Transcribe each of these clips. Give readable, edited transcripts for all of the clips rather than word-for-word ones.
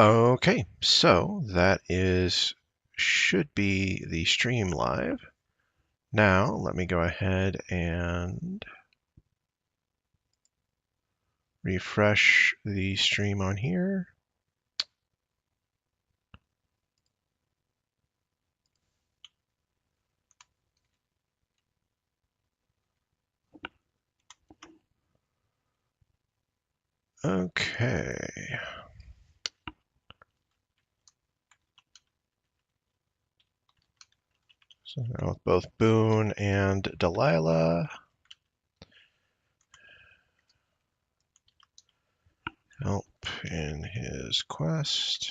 Okay, so that should be the stream live. Now let me go ahead and refresh the stream on here. Okay. So now with both Boone and Delilah. Help in his quest.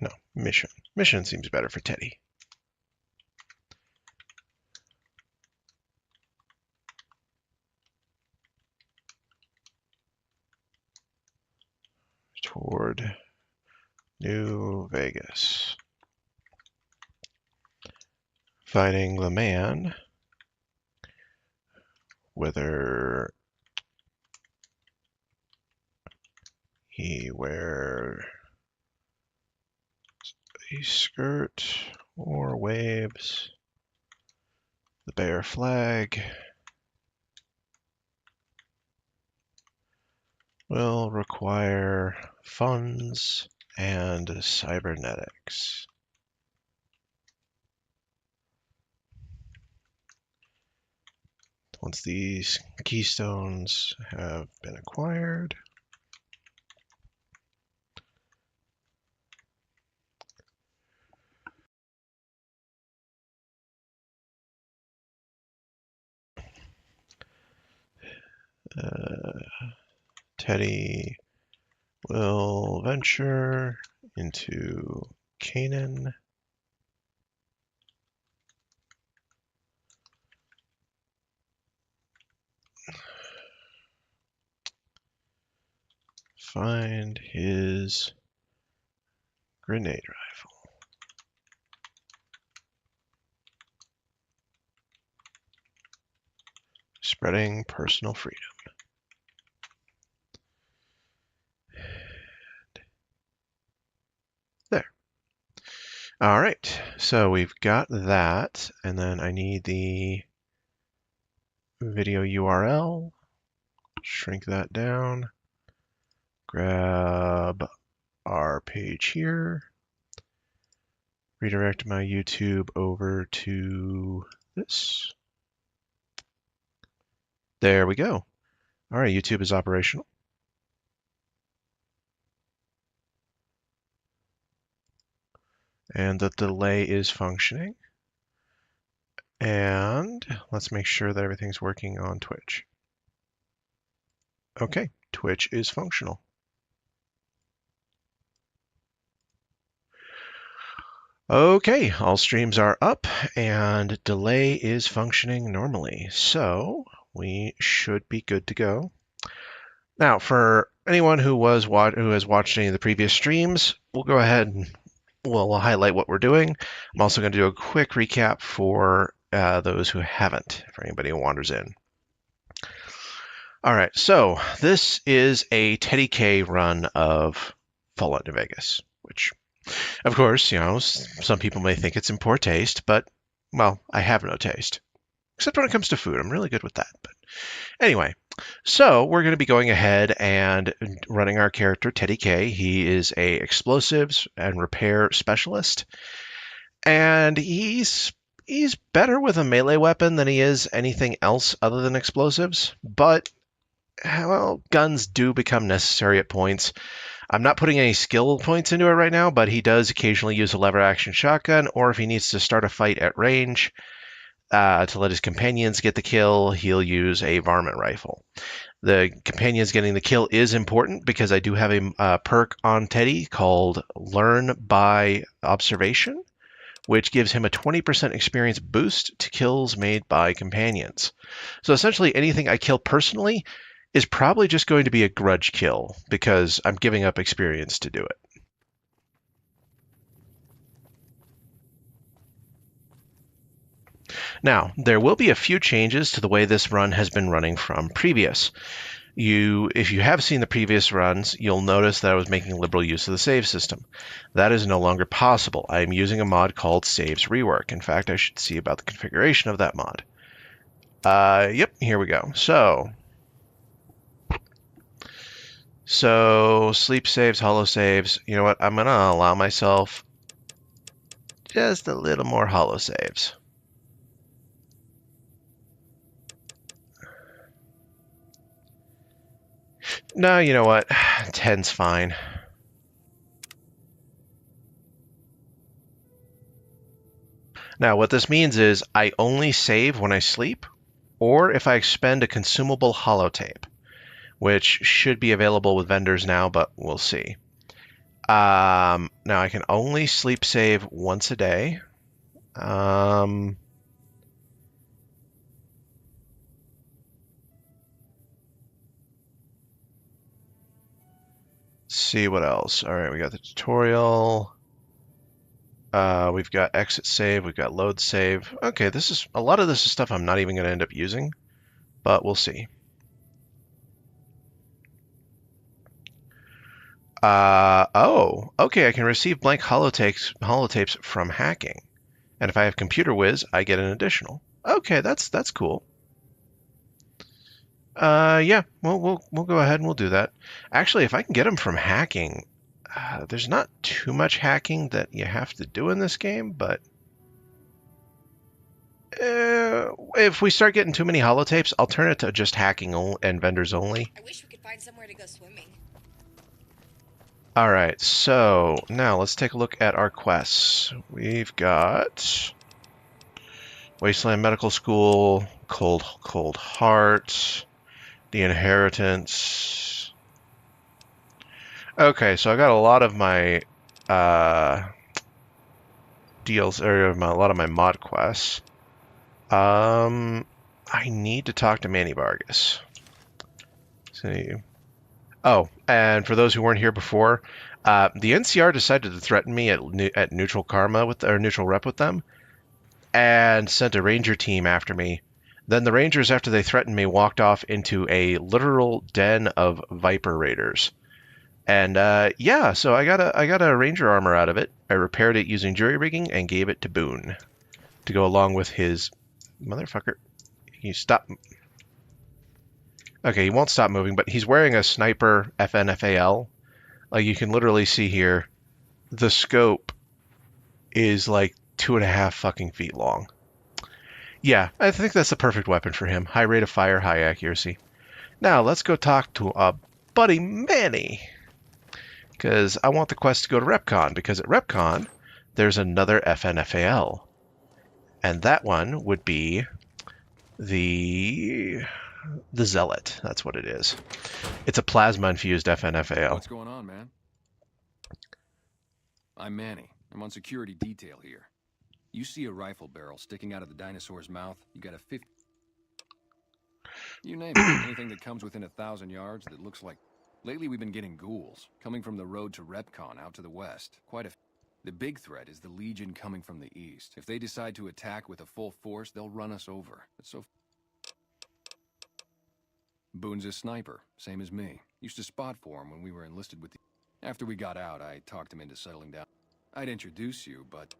No, mission. Mission seems better for Teddy. Toward New Vegas. Fighting the man. Whether he wears a skirt or waves the bear flag will require funds and cybernetics. Once these keystones have been acquired, Teddy will venture into Canaan. Find his grenade rifle. Spreading personal freedom. There. All right, so we've got that, and then I need the video URL. Shrink that down. Grab our page here. Redirect my YouTube over to this. There we go. All right, YouTube is operational. And the delay is functioning. And let's make sure that everything's working on Twitch. Okay, Twitch is functional. Okay, all streams are up and delay is functioning normally. So we should be good to go. Now, for anyone who has watched any of the previous streams, we'll go ahead and we'll highlight what we're doing. I'm also going to do a quick recap for those who haven't, for anybody who wanders in. All right, so this is a Teddy K run of Fallout New Vegas, which, of course, you know, some people may think it's in poor taste, but, well, I have no taste. Except when it comes to food. I'm really good with that. But anyway, so we're going to be going ahead and running our character, Teddy K. He is a explosives and repair specialist. And he's better with a melee weapon than he is anything else other than explosives. But, well, guns do become necessary at points. I'm not putting any skill points into it right now, but he does occasionally use a lever-action shotgun, or if he needs to start a fight at range, to let his companions get the kill, he'll use a varmint rifle. The companions getting the kill is important because I do have a perk on Teddy called Learn by Observation, which gives him a 20% experience boost to kills made by companions. So essentially anything I kill personally is probably just going to be a grudge kill because I'm giving up experience to do it. Now, there will be a few changes to the way this run has been running from previous. If you have seen the previous runs, you'll notice that I was making liberal use of the save system. That is no longer possible. I am using a mod called Saves Rework. In fact, I should see about the configuration of that mod. Yep, here we go. So sleep saves, hollow saves. You know what? I'm going to allow myself just a little more hollow saves. No, you know what? 10's fine. Now, what this means is I only save when I sleep, or if I expend a consumable holotape, which should be available with vendors now, but we'll see. Now I can only sleep save once a day. See what else. All right, we got the tutorial. We've got exit save. We've got load save. Okay, a lot of this is stuff I'm not even going to end up using, but we'll see. Oh, okay. I can receive blank holotapes from hacking, and if I have computer whiz, I get an additional. Okay, that's cool. Yeah, we'll go ahead and we'll do that. Actually, if I can get them from hacking, there's not too much hacking that you have to do in this game, but if we start getting too many holotapes, I'll turn it to just hacking and vendors only. I wish we could find somewhere to go swimming. All right, so now let's take a look at our quests. We've got Wasteland Medical School, Cold Heart, The Inheritance. Okay, so I got a lot of my deals, or a lot of my mod quests. I need to talk to Manny Vargas. See. Oh, and for those who weren't here before, the NCR decided to threaten me at Neutral Karma or Neutral Rep with them, and sent a ranger team after me. Then the rangers, after they threatened me, walked off into a literal den of Viper raiders. And yeah, so I got a ranger armor out of it. I repaired it using jury rigging and gave it to Boone to go along with his motherfucker. He stop. Okay, he won't stop moving, but he's wearing a sniper FNFAL. Like you can literally see here, the scope is like 2.5 fucking feet long. Yeah, I think that's the perfect weapon for him. High rate of fire, high accuracy. Now let's go talk to buddy Manny, because I want the quest to go to RepCon, because at RepCon there's another FNFAL, and that one would be the Zealot. That's what it is. It's a plasma-infused FNFAL. What's going on, man? I'm Manny. I'm on security detail here. You see a rifle barrel sticking out of the dinosaur's mouth, you got a 50... You name it. Anything that comes within 1,000 yards that looks like... Lately we've been getting ghouls, coming from the road to RepCon out to the west. The big threat is the Legion coming from the east. If they decide to attack with a full force, they'll run us over. Boone's a sniper, same as me. Used to spot for him when we were enlisted with the... After we got out, I talked him into settling down. I'd introduce you, but...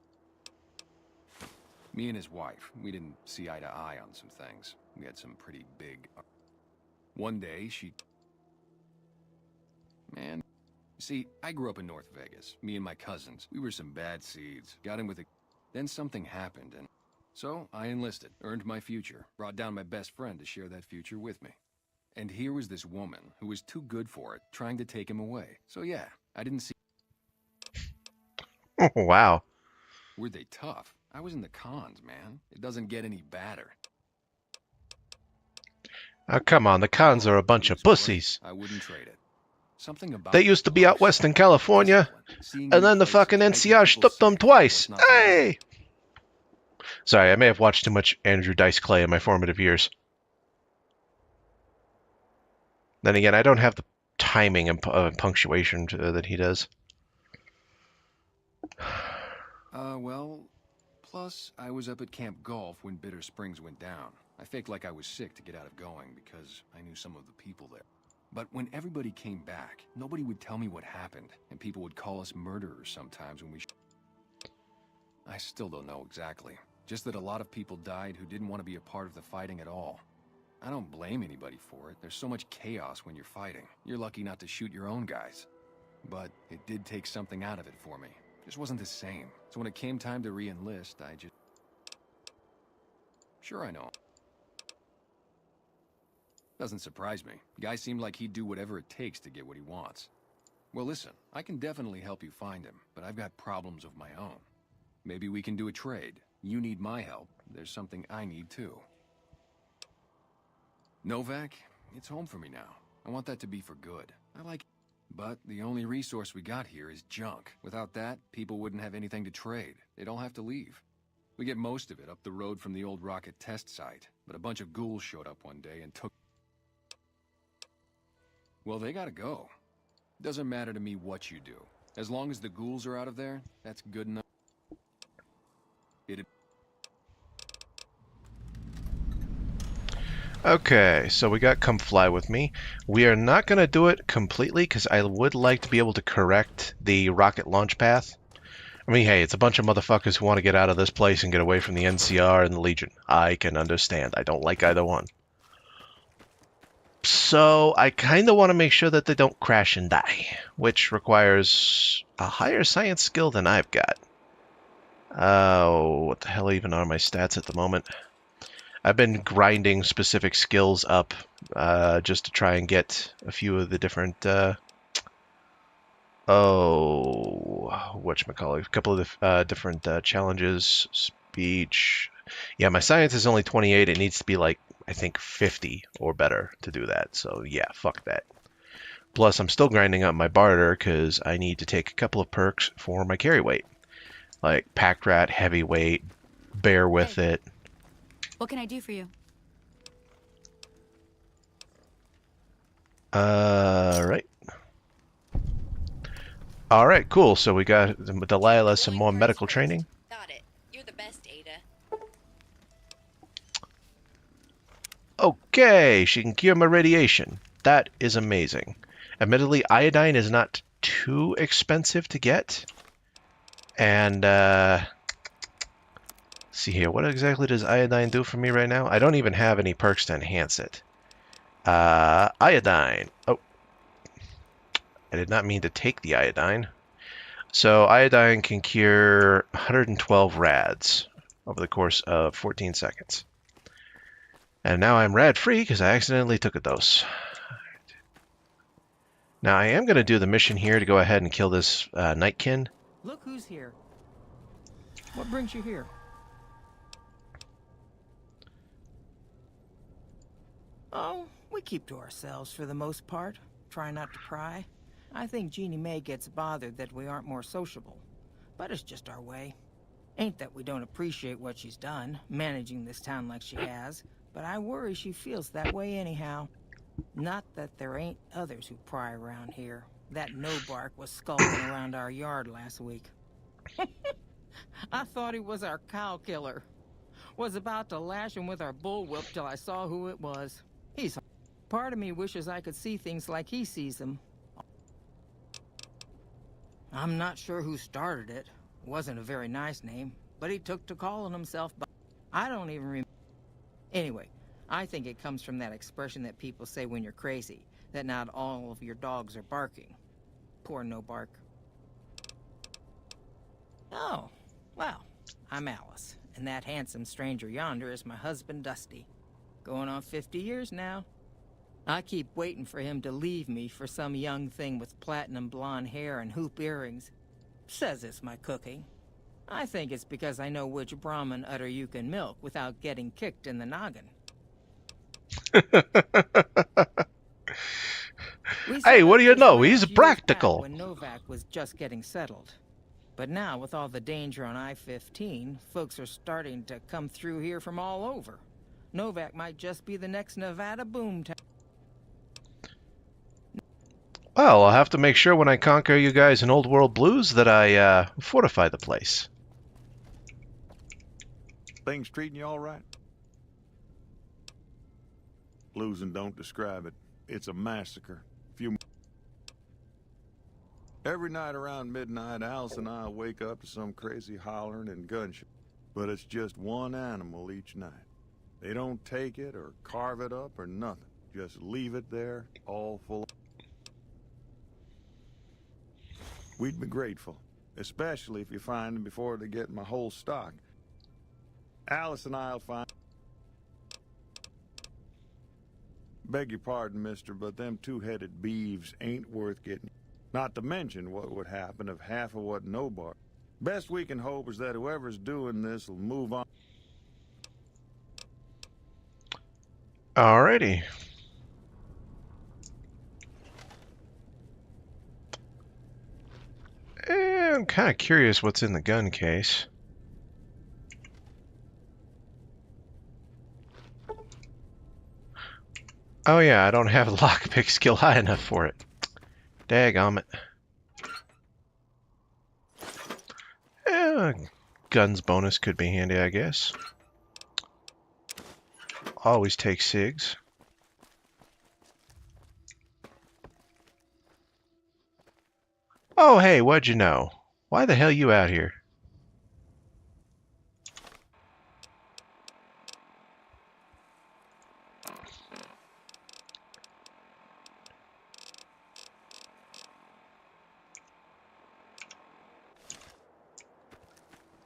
Me and his wife, we didn't see eye to eye on some things. We had some pretty big... One day, Man, see, I grew up in North Vegas. Me and my cousins, we were some bad seeds. Got in with a... Then something happened, and... So, I enlisted, earned my future, brought down my best friend to share that future with me. And here was this woman, who was too good for it, trying to take him away. So yeah, I didn't see... Oh, wow. Were they tough? I was in the cons, man. It doesn't get any badder. Oh, come on, the cons are a bunch of pussies. I wouldn't trade it. Something about They used to be out west in California, and then the fucking NCR stopped them twice. Hey! Sorry, I may have watched too much Andrew Dice Clay in my formative years. Then again, I don't have the timing and punctuation that he does. Well, plus, I was up at Camp Golf when Bitter Springs went down. I faked like I was sick to get out of going because I knew some of the people there. But when everybody came back, nobody would tell me what happened, and people would call us murderers sometimes when we... I still don't know exactly. Just that a lot of people died who didn't want to be a part of the fighting at all. I don't blame anybody for it. There's so much chaos when you're fighting. You're lucky not to shoot your own guys. But it did take something out of it for me. It just wasn't the same. So when it came time to re-enlist, I just... Sure, I know. Doesn't surprise me. Guy seemed like he'd do whatever it takes to get what he wants. Well, listen, I can definitely help you find him, but I've got problems of my own. Maybe we can do a trade. You need my help. There's something I need too. Novak, it's home for me now. I want that to be for good. I like it. But the only resource we got here is junk. Without that, people wouldn't have anything to trade. They'd all have to leave. We get most of it up the road from the old rocket test site, but a bunch of ghouls showed up one day and took... Well, they gotta go. Doesn't matter to me what you do. As long as the ghouls are out of there, that's good enough. Okay, so we got Come Fly With Me. We are not going to do it completely because I would like to be able to correct the rocket launch path. I mean, hey, it's a bunch of motherfuckers who want to get out of this place and get away from the NCR and the Legion. I can understand. I don't like either one. So I kind of want to make sure that they don't crash and die, which requires a higher science skill than I've got. Oh, what the hell even are my stats at the moment? I've been grinding specific skills up just to try and get a few of the different, whatchamacallit, a couple of the different challenges, speech. Yeah, my science is only 28. It needs to be like, I think 50 or better to do that. So yeah, fuck that. Plus, I'm still grinding up my barter because I need to take a couple of perks for my carry weight. Like Pack Rat, Heavyweight, Bear With It. What can I do for you? Right. All right, cool. So we got Delilah some more medical training. Got it. You're the best, Ada. Okay, she can cure my radiation. That is amazing. Admittedly, iodine is not too expensive to get. And, see here, what exactly does iodine do for me right now? I don't even have any perks to enhance it. Iodine. Oh. I did not mean to take the iodine. So iodine can cure 112 rads over the course of 14 seconds. And now I'm rad-free because I accidentally took a dose. Now I am going to do the mission here to go ahead and kill this Nightkin. Look who's here. What brings you here? Oh, we keep to ourselves for the most part. Try not to pry. I think Jeannie Mae gets bothered that we aren't more sociable. But it's just our way. Ain't that we don't appreciate what she's done, managing this town like she has, but I worry she feels that way anyhow. Not that there ain't others who pry around here. That no-bark was skulking around our yard last week. I thought he was our cow killer. Was about to lash him with our bullwhip till I saw who it was. He's... Part of me wishes I could see things like he sees them. I'm not sure who started it. Wasn't a very nice name, but he took to calling himself... I don't even remember. Anyway, I think it comes from that expression that people say when you're crazy, that not all of your dogs are barking. Poor no-bark. Oh, well, I'm Alice, and that handsome stranger yonder is my husband, Dusty. Going on 50 years now. I keep waiting for him to leave me for some young thing with platinum blonde hair and hoop earrings. Says it's my cooking. I think it's because I know which Brahmin udder you can milk without getting kicked in the noggin. Hey, what do you know? He's practical. When Novak was just getting settled. But now, with all the danger on I-15, folks are starting to come through here from all over. Novak might just be the next Nevada boomtown. Well, I'll have to make sure when I conquer you guys in Old World Blues that I fortify the place. Things treating you all right? Blues and don't describe it. It's a massacre. Every night around midnight, Alice and I wake up to some crazy hollering and gunshot. But it's just one animal each night. They don't take it or carve it up or nothing. Just leave it there, all full of... We'd be grateful, especially if you find them before they get my whole stock. Alice and I'll find... Beg your pardon, mister, but them two-headed beeves ain't worth getting. Not to mention what would happen if half of what nobody... Best we can hope is that whoever's doing this will move on. Alrighty. I'm kind of curious what's in the gun case. Oh yeah, I don't have a lockpick skill high enough for it. Daggum it. Guns bonus could be handy, I guess. Always take SIGs. Oh hey, what'd you know? Why the hell you out here?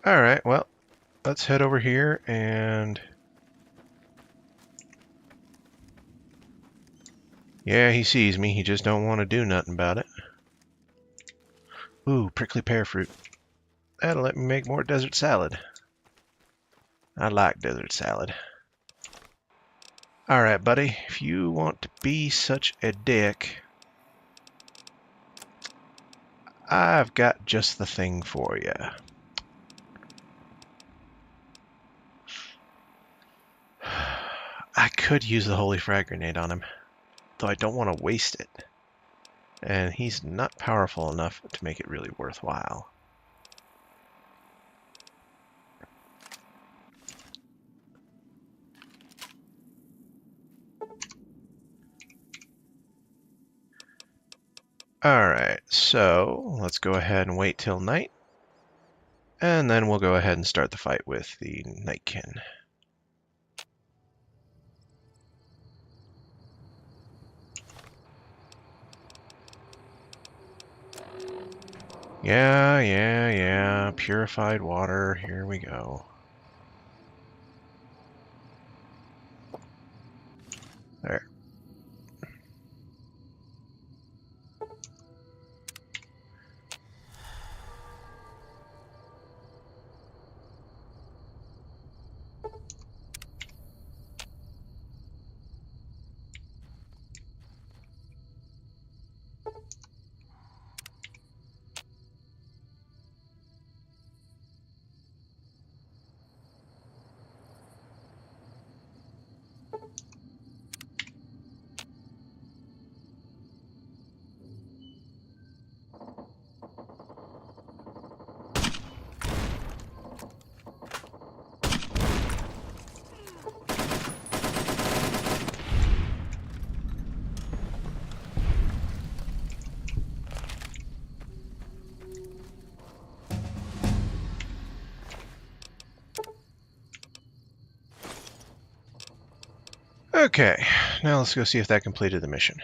Alright, well, let's head over here and... Yeah, he sees me. He just don't want to do nothing about it. Ooh, prickly pear fruit. That'll let me make more desert salad. I like desert salad. Alright, buddy. If you want to be such a dick, I've got just the thing for you. I could use the holy frag grenade on him, though I don't want to waste it. And he's not powerful enough to make it really worthwhile. Alright, so let's go ahead and wait till night. And then we'll go ahead and start the fight with the Nightkin. Yeah. Purified water. Here we go. There. Okay, now let's go see if that completed the mission.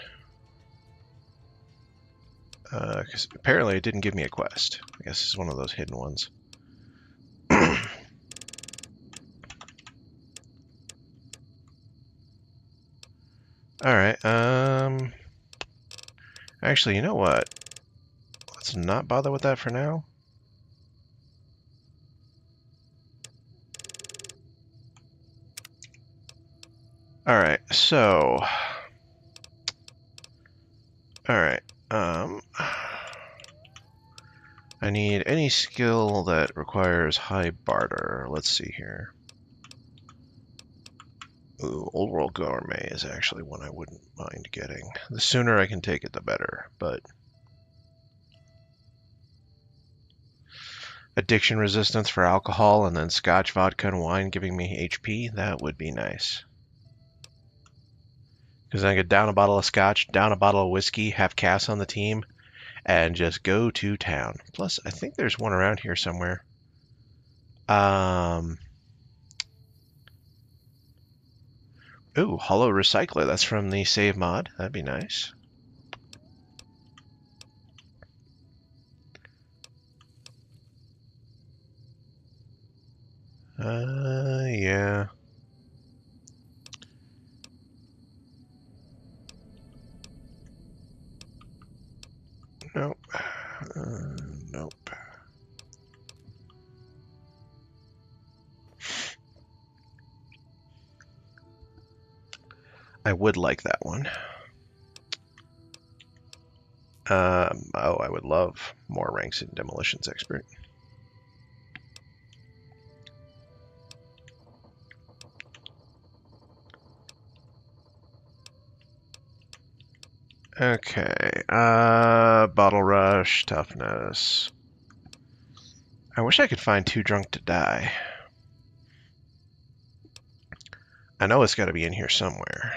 Because apparently it didn't give me a quest. I guess it's one of those hidden ones. Alright, actually, you know what? Let's not bother with that for now. Alright, so... Alright, I need any skill that requires high barter. Let's see here. Ooh, Old World Gourmet is actually one I wouldn't mind getting. The sooner I can take it, the better, but... Addiction resistance for alcohol and then scotch, vodka, and wine giving me HP, that would be nice. Because I could down a bottle of scotch, down a bottle of whiskey, have Cass on the team, and just go to town. Plus, I think there's one around here somewhere. Ooh, hollow recycler. That's from the save mod. That'd be nice. Yeah. Nope. Nope. I would like that one. Oh, I would love more ranks in demolitions expert. Okay. Bottle rush, toughness. I wish I could find too drunk to die. I know it's got to be in here somewhere.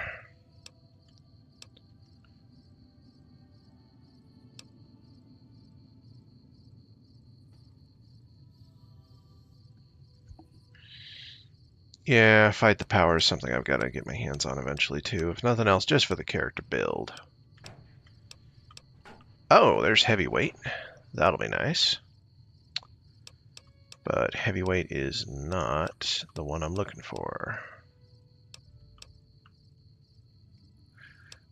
Yeah, fight the power is something I've got to get my hands on eventually too. If nothing else, just for the character build. Oh, there's heavyweight. That'll be nice. But heavyweight is not the one I'm looking for.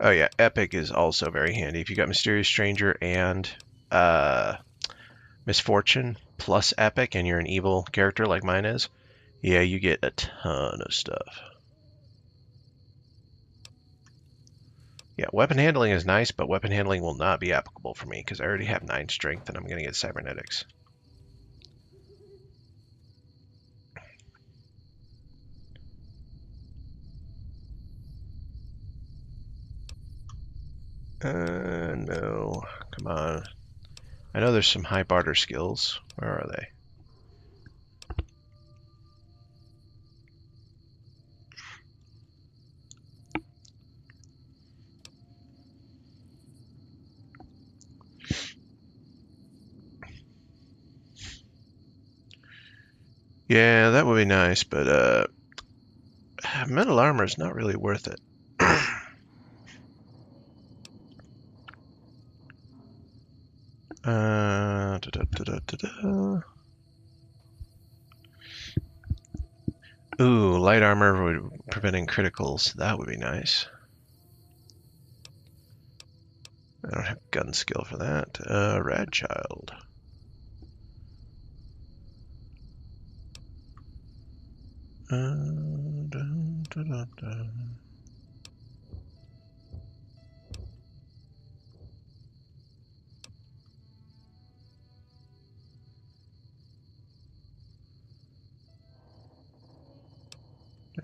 Oh yeah, epic is also very handy. If you got mysterious stranger and misfortune plus epic, and you're an evil character like mine is, yeah, you get a ton of stuff. Yeah, weapon handling is nice, but weapon handling will not be applicable for me because I already have 9 strength and I'm going to get cybernetics. No. Come on. I know there's some high barter skills. Where are they? Yeah, that would be nice, but metal armor is not really worth it. Da, da, da, da, da, da. Ooh, light armor would preventing criticals. That would be nice. I don't have gun skill for that. Rad child. Da, da, da, da.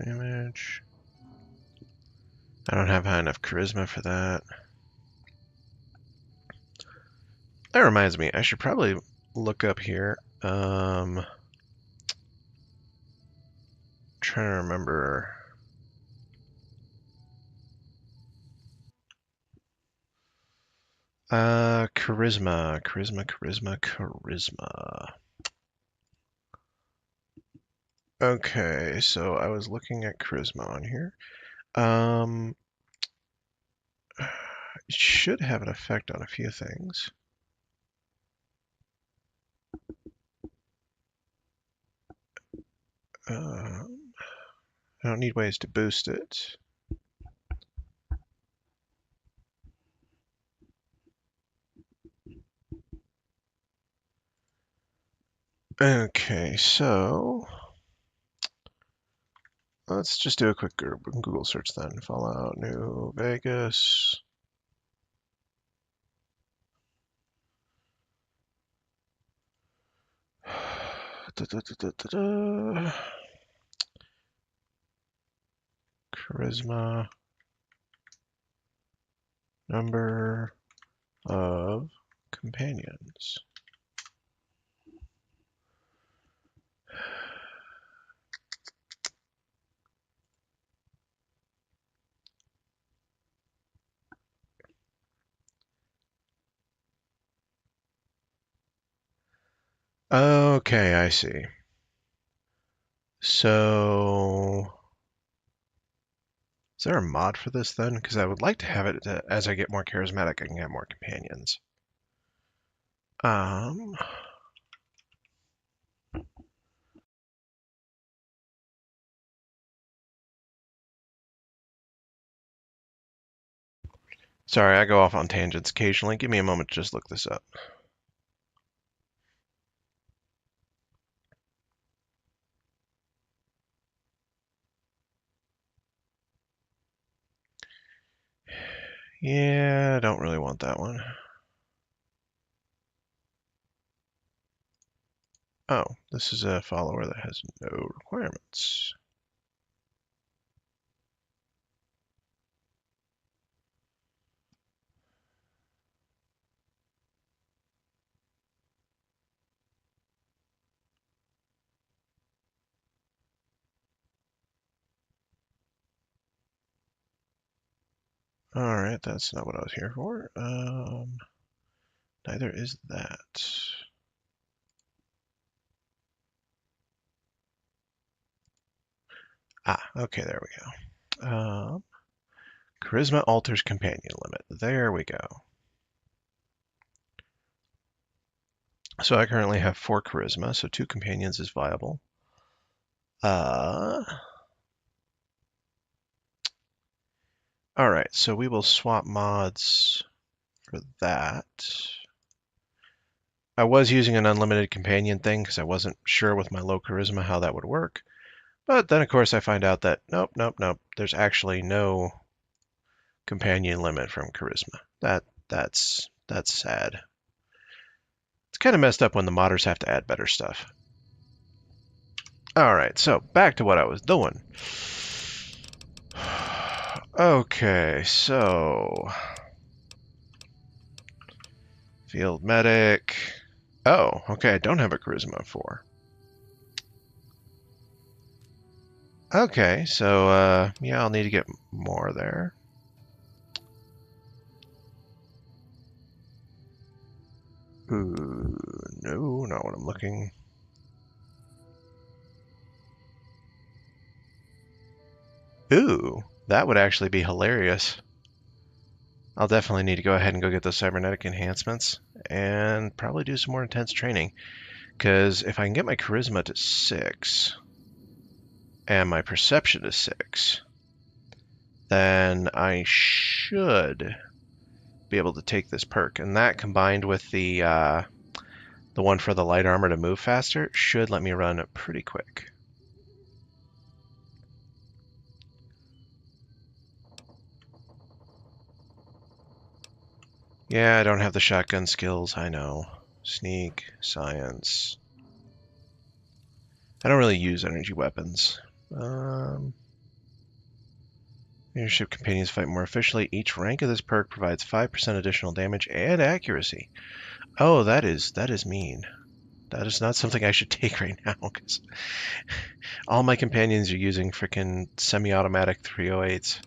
Damage. I don't have high enough charisma for that. That reminds me, I should probably look up here. Trying to remember. Charisma. Okay, so I was looking at charisma on here. It should have an effect on a few things. I don't need ways to boost it. Okay, so let's just do a quick Google search then. Fallout New Vegas. Da, da, da, da, da. Charisma. Number of companions. Okay, I see. So, is there a mod for this then? Because I would like to have it as I get more charismatic, I can get more companions. Um, Sorry, I go off on tangents occasionally. Give me a moment to just look this up. Yeah, I don't really want that one. Oh, this is a follower that has no requirements. All right, that's not what I was here for. Neither is that. Ah, okay, there we go. Charisma alters companion limit. There we go. So I currently have 4 charisma, so 2 companions is viable. All right, so we will swap mods for that. I was using an unlimited companion thing because I wasn't sure with my low charisma how that would work. But then, of course, I find out that nope, nope, nope. There's actually no companion limit from charisma. That's sad. It's kind of messed up when the modders have to add better stuff. All right, so back to what I was doing. Okay, so field medic. Oh, okay, I don't have a charisma 4. Okay, so yeah, I'll need to get more there. Ooh, no, not what I'm looking. Ooh, that would actually be hilarious. I'll definitely need to go ahead and go get those cybernetic enhancements and probably do some more intense training. Because if I can get my charisma to 6 and my perception to 6, then I should be able to take this perk. And that combined with the one for the light armor to move faster should let me run pretty quick. Yeah, I don't have the shotgun skills, I know. Sneak, science. I don't really use energy weapons. Leadership companions fight more efficiently. Each rank of this perk provides 5% additional damage and accuracy. Oh, that is mean. That is not something I should take right now, because all my companions are using frickin' semi-automatic 308s.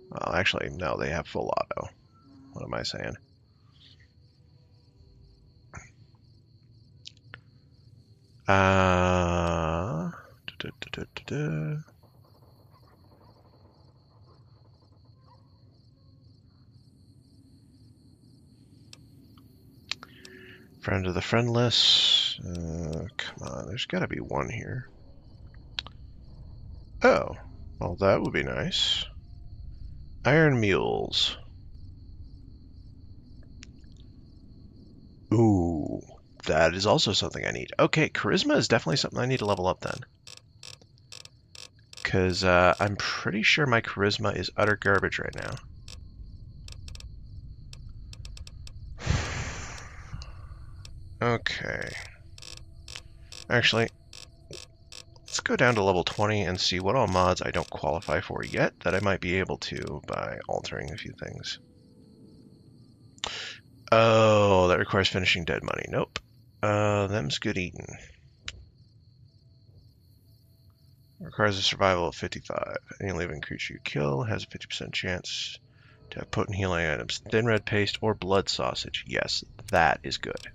Well, actually, no, they have full auto. What am I saying? Uh, da, da, da, da, da. Friend of the friendless. Come on, there's got to be one here. Oh, well, that would be nice. Iron mules. Ooh, that is also something I need. Okay, charisma is definitely something I need to level up then. Because I'm pretty sure my charisma is utter garbage right now. Okay. Actually, let's go down to level 20 and see what all mods I don't qualify for yet that I might be able to by altering a few things. Oh, that requires finishing dead money. Nope. Them's good eating. Requires a survival of 55. Any living creature you kill has a 50% chance To have potent healing items. Thin red paste or blood sausage. Yes, that is good.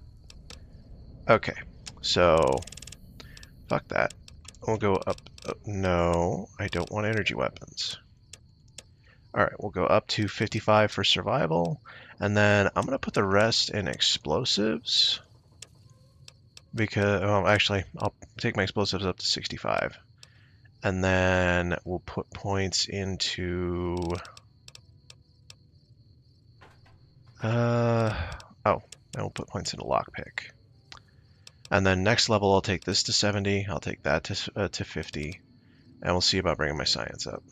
Okay, so fuck that. We'll go up. No, I don't want energy weapons. Alright, we'll go up to 55 for survival. And then I'm going to put the rest in explosives. Because, well, actually, I'll take my explosives up to 65. And then we'll put points into... oh, and we'll put points into lockpick. And then next level, I'll take this to 70. I'll take that to 50. And we'll see about bringing my science up.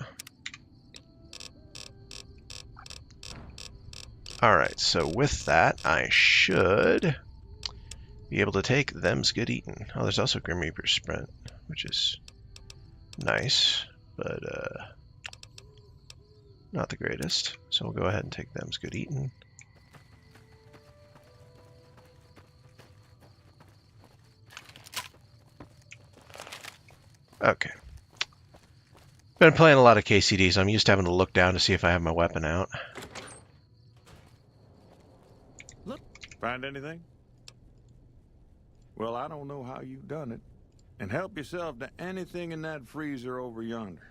Alright, so with that, I should be able to take them's good eatin'. Oh, there's also Grim Reaper Sprint, which is nice, but not the greatest. So we'll go ahead and take them's good eatin'. Okay. Been playing a lot of KCDs. I'm used to having to look down to see if I have my weapon out. Look, find anything? Well, I don't know how you've done it. And help yourself to anything in that freezer over yonder.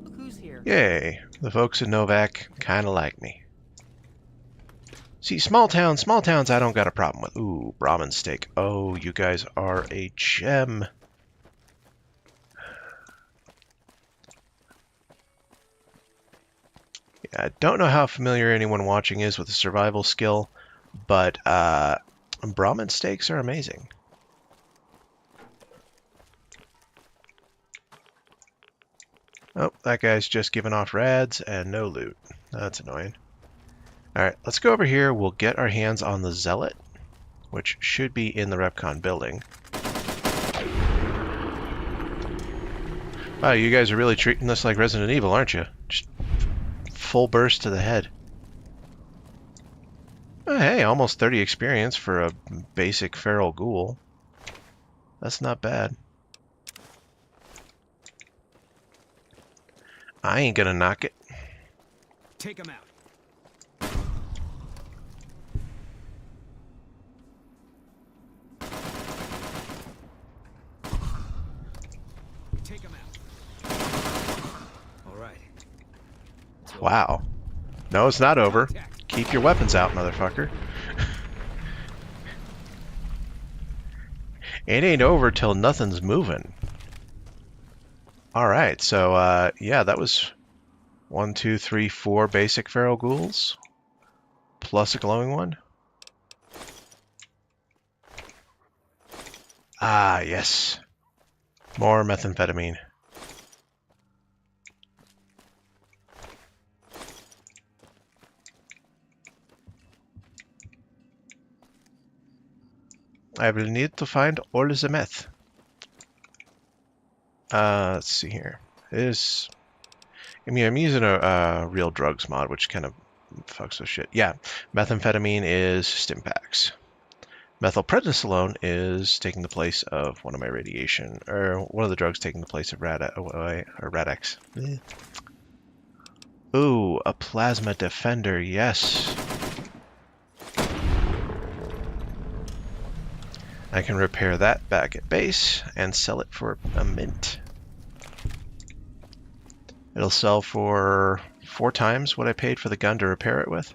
Look who's here. Yay. The folks in Novak kind of like me. See, small towns I don't got a problem with. Ooh, Brahmin steak. Oh, you guys are a gem. Yeah, I don't know how familiar anyone watching is with the survival skill, but Brahmin steaks are amazing. Oh, that guy's just giving off rads and no loot. That's annoying. Alright, let's go over here. We'll get our hands on the Zealot, which should be in the Repcon building. Wow, you guys are really treating this like Resident Evil, aren't you? Just full burst to the head. Oh, hey, almost 30 experience for a basic feral ghoul. That's not bad. I ain't gonna knock it. Take him out. Take him out. All right. Wow. No, it's not over. Keep your weapons out, motherfucker. It ain't over till nothing's moving. Alright, so, yeah, that was 1, 2, 3, 4 basic feral ghouls. Plus a glowing one. Ah, yes. More methamphetamine. I will need to find all the meth. Let's see here. I'm using a real drugs mod, which kind of fucks with shit. Yeah, methamphetamine is Stimpaks. Methylprednisolone is taking the place of one of my radiation, or one of the drugs taking the place of Rad-X. Ooh, a plasma defender, yes. I can repair that back at base and sell it for a mint. It'll sell for 4 times what I paid for the gun to repair it with.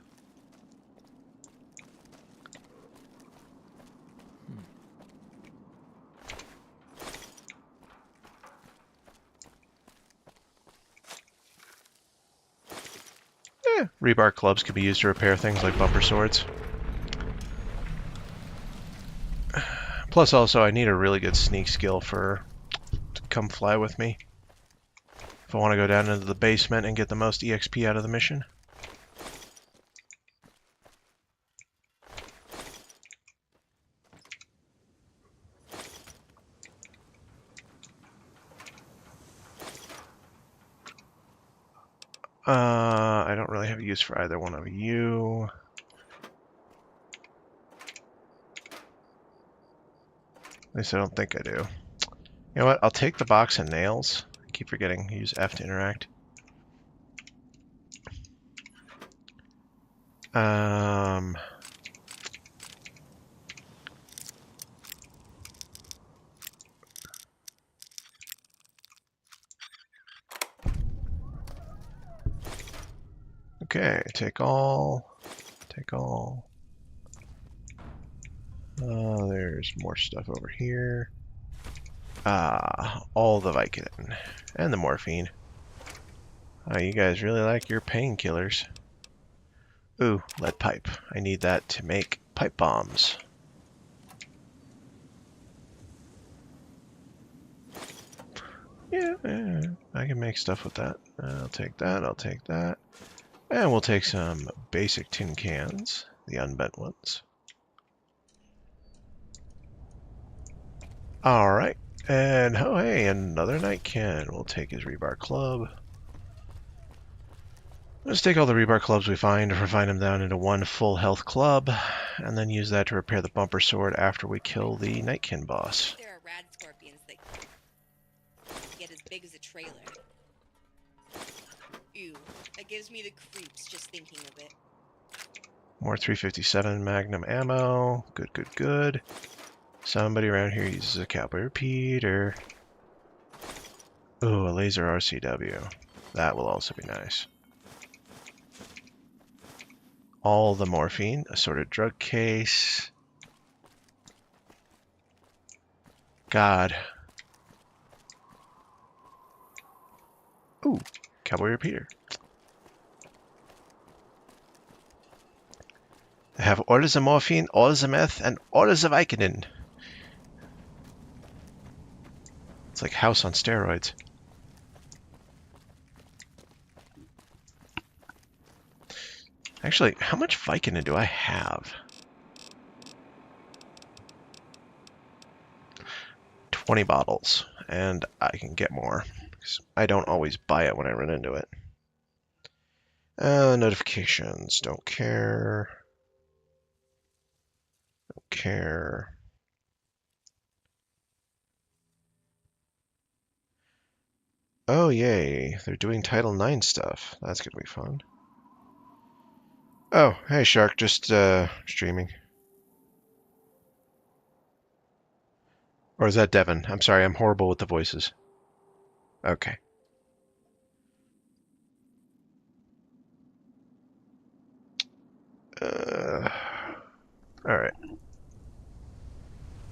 Rebar clubs can be used to repair things like bumper swords. Plus also I need a really good sneak skill to come fly with me if I want to go down into the basement and get the most EXP out of the mission. I don't really have use for either one of you. At least I don't think I do. You know what? I'll take the box of nails. keep forgetting. Use F to interact. Okay, take all. Take all. There's more stuff over here. All the Vicodin and the morphine. Oh, you guys really like your painkillers. Ooh, lead pipe. I need that to make pipe bombs. Yeah, I can make stuff with that. I'll take that, I'll take that. And we'll take some basic tin cans, the unbent ones. Alright, and oh hey, another night can. We'll take his rebar club. Let's take all the rebar clubs we find, refine them down into one full health club, and then use that to repair the bumper sword after we kill the Nightkin boss. There are rad scorpions that get as big as a trailer. Ew, that gives me the creeps just thinking of it. More 357 Magnum ammo. Good, good, good. Somebody around here uses a cowboy repeater. Ooh, a laser RCW. That will also be nice. All the morphine, assorted drug case. God. Ooh, cowboy repeater. I have orders of morphine, orders of meth, and orders of Vicodin. It's like House on steroids. Actually, how much Vicodin do I have? 20 bottles, and I can get more. I don't always buy it when I run into it. Notifications, don't care. Don't care. Oh, yay. They're doing Title IX stuff. That's gonna be fun. Oh, hey, Shark. Just, streaming. Or is that Devin? I'm sorry, I'm horrible with the voices. Okay. Alright.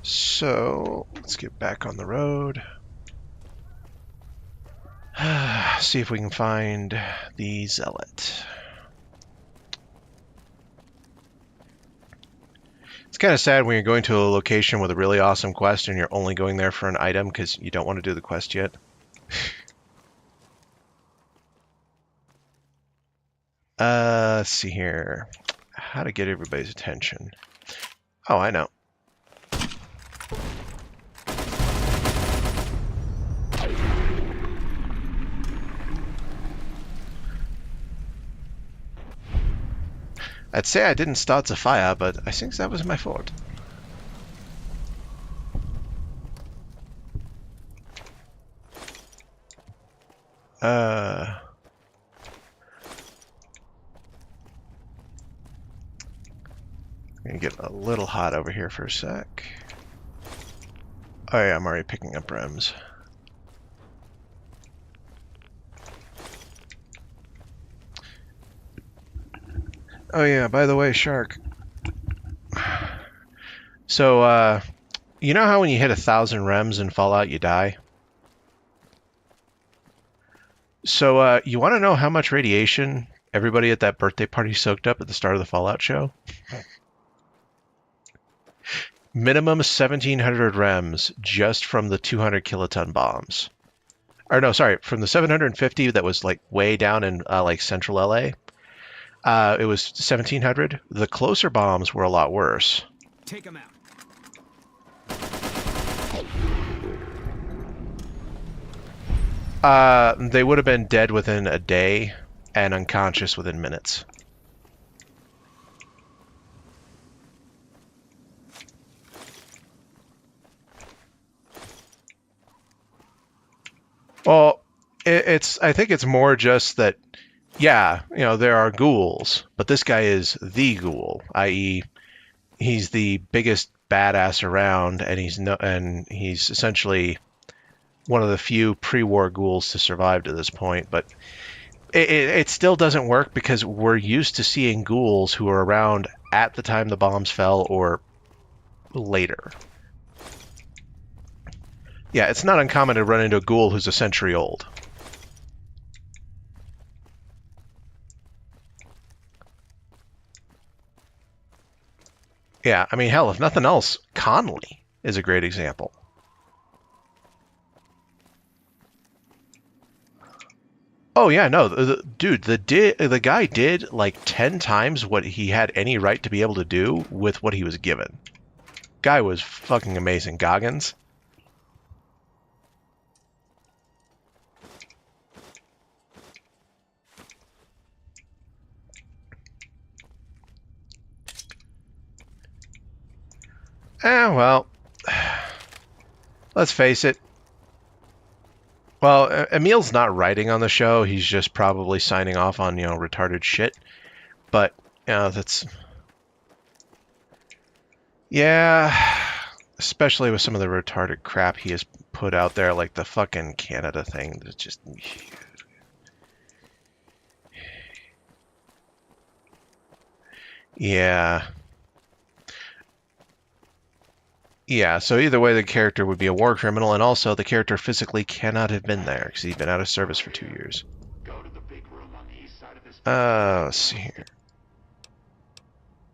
So, let's get back on the road. See if we can find the Zealot. It's kind of sad when you're going to a location with a really awesome quest and you're only going there for an item because you don't want to do the quest yet. Let's see here. How to get everybody's attention. Oh, I know. I'd say I didn't start the fire, but I think that was my fault. Gonna get a little hot over here for a sec. Oh yeah, I'm already picking up rems. Oh yeah, by the way, Shark. So, you know how when you hit 1,000 rems in Fallout, you die? So, you want to know how much radiation everybody at that birthday party soaked up at the start of the Fallout show? Minimum 1,700 rems just from the 200 kiloton bombs. Or no, sorry, from the 750 that was like way down in like central LA. It was 1,700. The closer bombs were a lot worse. Take them out. They would have been dead within a day and unconscious within minutes. Well, I think it's more just that, yeah, there are ghouls, but this guy is the ghoul, i.e., he's the biggest badass around, and he's essentially one of the few pre-war ghouls to survive to this point. But it still doesn't work because we're used to seeing ghouls who are around at the time the bombs fell or later. Yeah, it's not uncommon to run into a ghoul who's a century old. Yeah, I mean, hell, if nothing else, Conley is a great example. Oh yeah, no, dude, the guy did like 10 times what he had any right to be able to do with what he was given. Guy was fucking amazing. Goggins. Well, let's face it. Well, Emil's not writing on the show. He's just probably signing off on, retarded shit. But, that's... Yeah, especially with some of the retarded crap he has put out there, like the fucking Canada thing. That's just... Yeah. Yeah, so either way, the character would be a war criminal, and also the character physically cannot have been there, because he's been out of service for 2 years. Let's see here.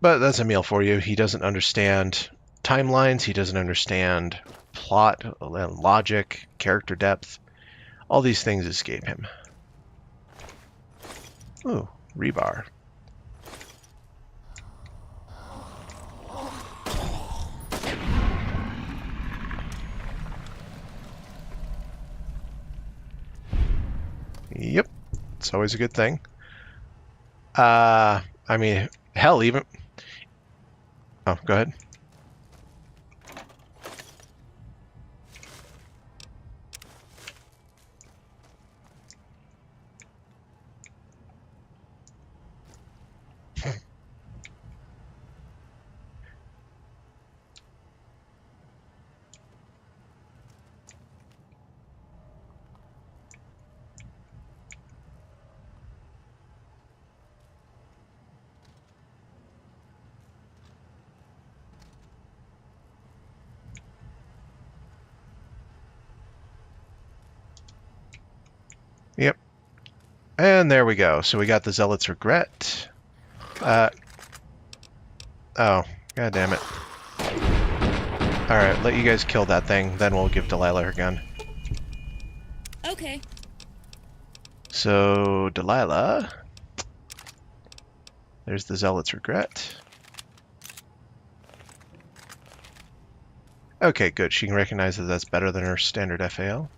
But that's a meal for you. He doesn't understand timelines, he doesn't understand plot, logic, character depth. All these things escape him. Ooh, rebar. Yep, it's always a good thing. I mean, hell, even... Oh, go ahead. Yep. And there we go. So we got the Zealot's Regret. Oh, god damn it. Alright, let you guys kill that thing, then we'll give Delilah her gun. Okay. So, Delilah. There's the Zealot's Regret. Okay, good. She can recognize that that's better than her standard FAL.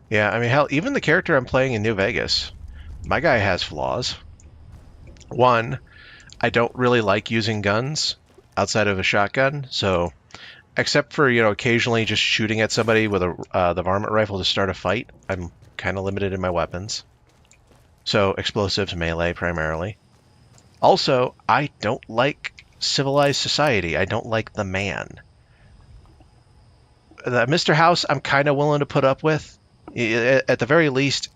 Yeah, I mean, hell, even the character I'm playing in New Vegas, my guy has flaws. One, I don't really like using guns outside of a shotgun, so except for, occasionally just shooting at somebody with the varmint rifle to start a fight, I'm kind of limited in my weapons. So, explosives, melee primarily. Also, I don't like civilized society. I don't like the man. Mr. House, I'm kind of willing to put up with. At the very least,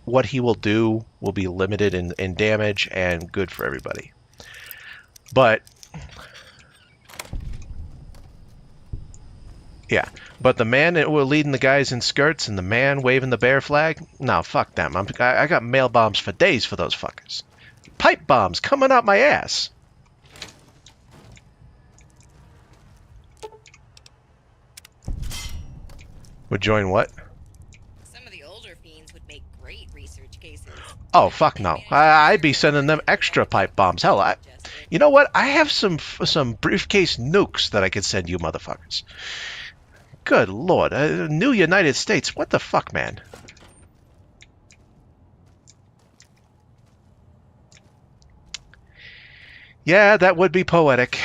what he will do will be limited in damage and good for everybody. But yeah, but the man that were leading the guys in skirts and the man waving the bear flag, no, fuck them. I got mail bombs for days for those fuckers. Pipe bombs coming out my ass. Would join what? Some of the older fiends would make great research cases. Oh, fuck no. I'd be sending them extra pipe bombs. Hell, you know what? I have some briefcase nukes that I could send you motherfuckers. Good lord. New United States. What the fuck, man? Yeah, that would be poetic.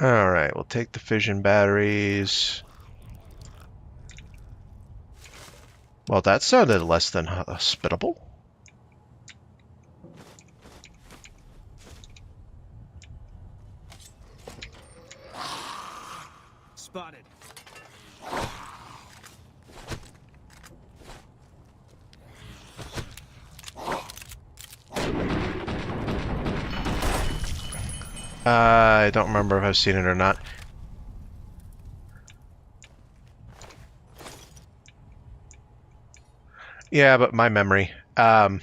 All right, we'll take the fission batteries. Well, that sounded less than hospitable. Spotted. I don't remember if I've seen it or not. Yeah, but my memory. Why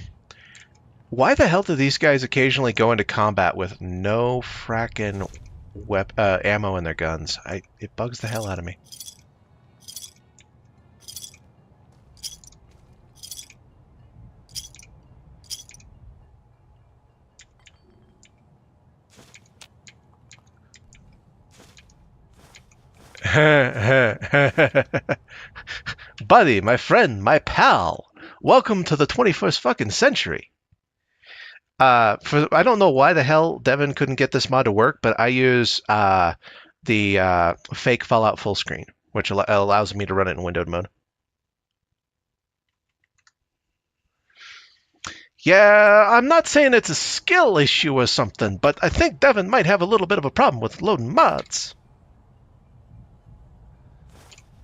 the hell do these guys occasionally go into combat with no frackin' ammo in their guns? It bugs the hell out of me. Buddy, my friend, my pal, welcome to the 21st fucking century. I don't know why the hell Devin couldn't get this mod to work, but I use the fake Fallout full screen, which allows me to run it in windowed mode. Yeah, I'm not saying it's a skill issue or something, but I think Devin might have a little bit of a problem with loading mods.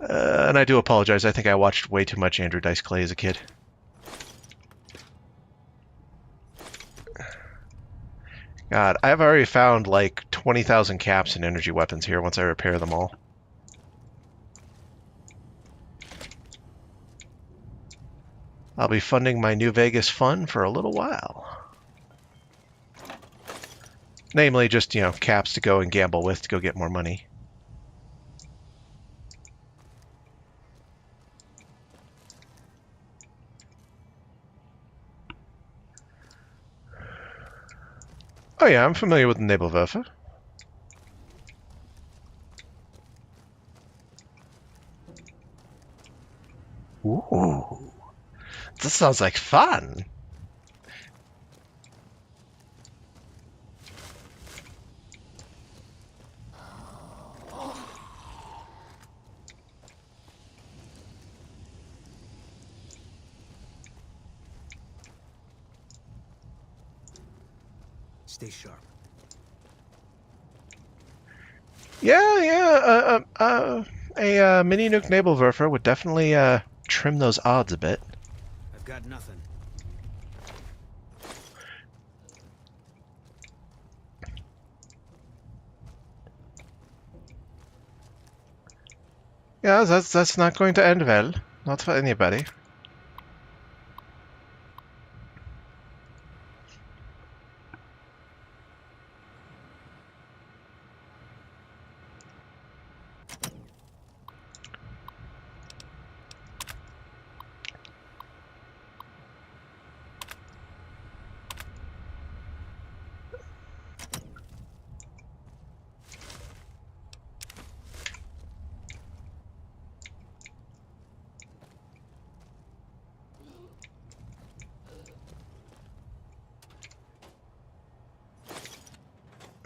And I do apologize. I think I watched way too much Andrew Dice Clay as a kid. God, I've already found like 20,000 caps and energy weapons here once I repair them all. I'll be funding my New Vegas fun for a little while. Namely, just, caps to go and gamble with to go get more money. Oh yeah, I'm familiar with the Nebelwerfer. Ooh, this sounds like fun. Stay sharp. Yeah. A mini nuke Nebelwerfer would definitely trim those odds a bit. I've got nothing. Yeah, that's not going to end well. Not for anybody.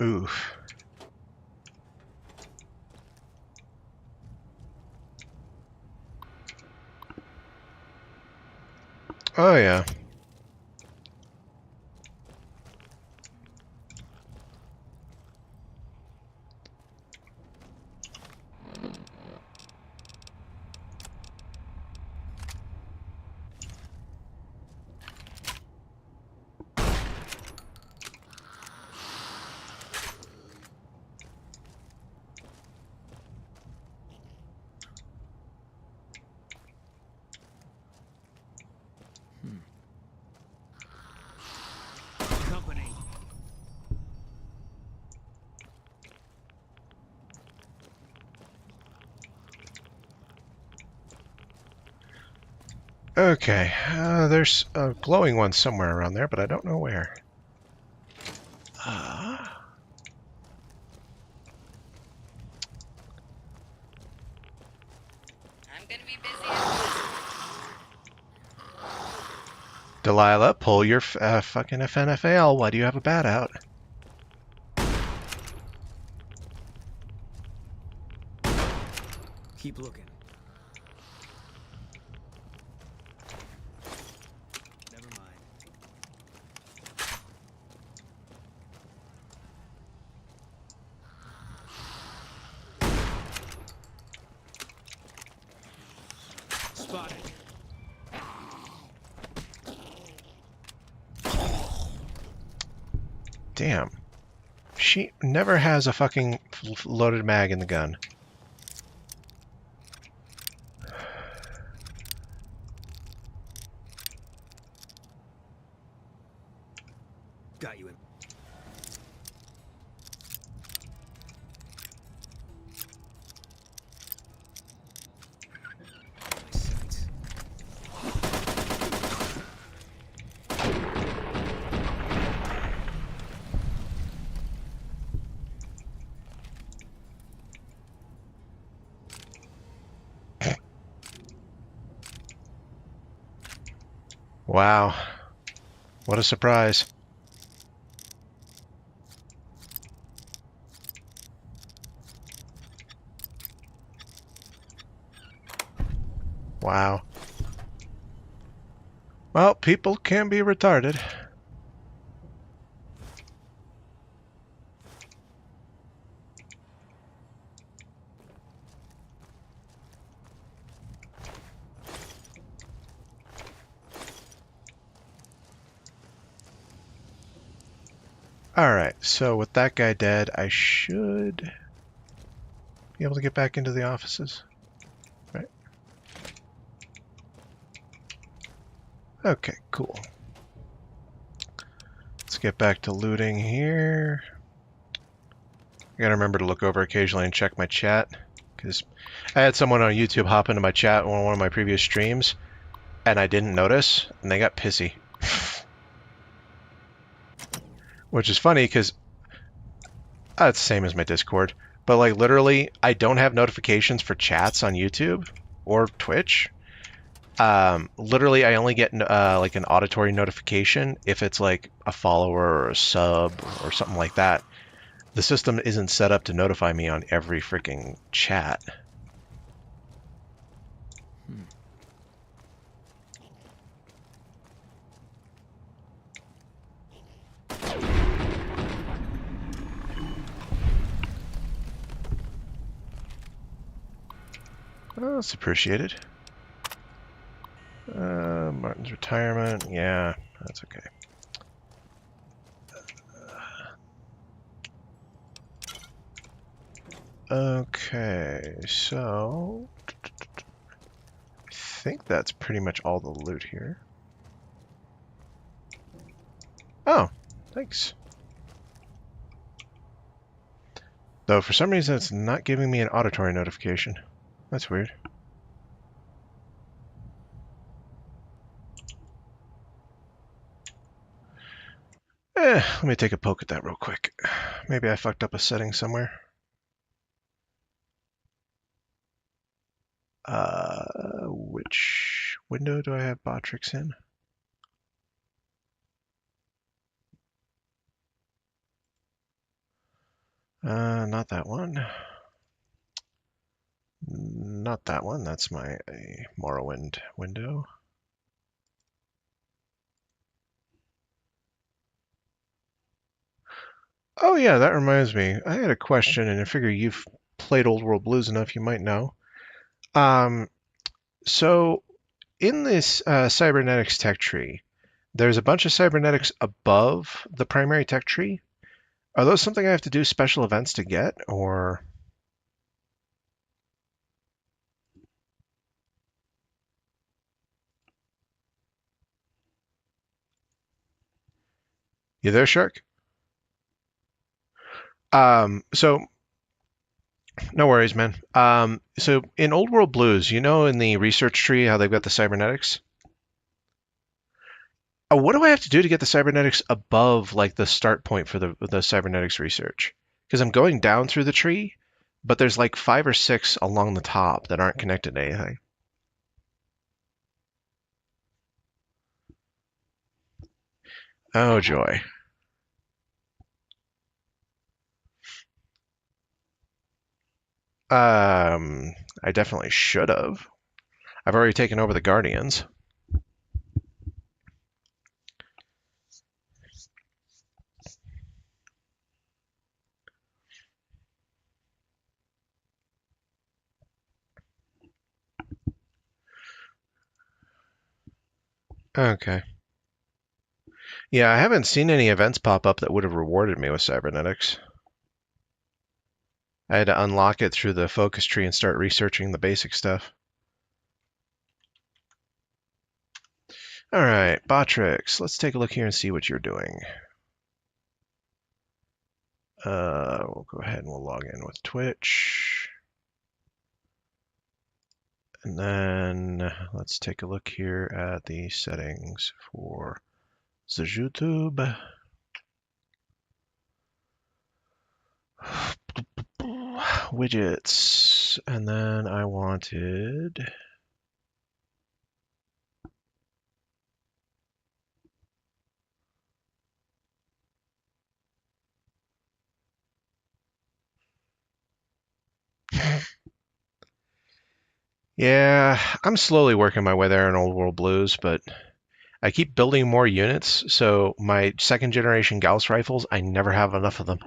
Oof. Oh yeah. Company. Okay, there's a glowing one somewhere around there, but I don't know where. I'm gonna be busy. Delilah, pull your fucking FNFAL. Why do you have a bat out? Keep looking. Never mind. Spotted. Damn. She never has a fucking loaded mag in the gun. Got you in. My sights. Wow. What a surprise. Wow. Well, people can be retarded. Alright, so with that guy dead, I should be able to get back into the offices. Right? Okay, cool. Let's get back to looting here. I gotta remember to look over occasionally and check my chat, because I had someone on YouTube hop into my chat on one of my previous streams, and I didn't notice, and they got pissy. Which is funny, because it's the same as my Discord, but like literally, I don't have notifications for chats on YouTube or Twitch. Literally, I only get like an auditory notification if it's like a follower or a sub or something like that. The system isn't set up to notify me on every freaking chat. Well, that's appreciated. Martin's retirement, yeah, that's okay. Okay, so I think that's pretty much all the loot here. Oh, thanks. Though for some reason it's not giving me an auditory notification. That's weird. Let me take a poke at that real quick. Maybe I fucked up a setting somewhere. Which window do I have Botrix in? Not that one. Not that one. That's my Morrowind window. Oh yeah, that reminds me. I had a question, and I figure you've played Old World Blues enough, you might know. So in this cybernetics tech tree, there's a bunch of cybernetics above the primary tech tree. Are those something I have to do special events to get, or? You there, Shark? So no worries, man. So in Old World Blues, you know, in the research tree, how they've got the cybernetics? What do I have to do to get the cybernetics above, like, the start point for the cybernetics research? Because I'm going down through the tree, but there's like 5 or 6 along the top that aren't connected to anything. Oh, joy. I definitely should have. I've already taken over the Guardians. Okay. Yeah, I haven't seen any events pop up that would have rewarded me with cybernetics. I had to unlock it through the focus tree and start researching the basic stuff. All right, Botrix, let's take a look here and see what you're doing. We'll go ahead and we'll log in with Twitch. And then let's take a look here at the settings for the YouTube. Widgets. And then I wanted... Yeah, I'm slowly working my way there in Old World Blues, but I keep building more units, so my second generation Gauss rifles, I never have enough of them.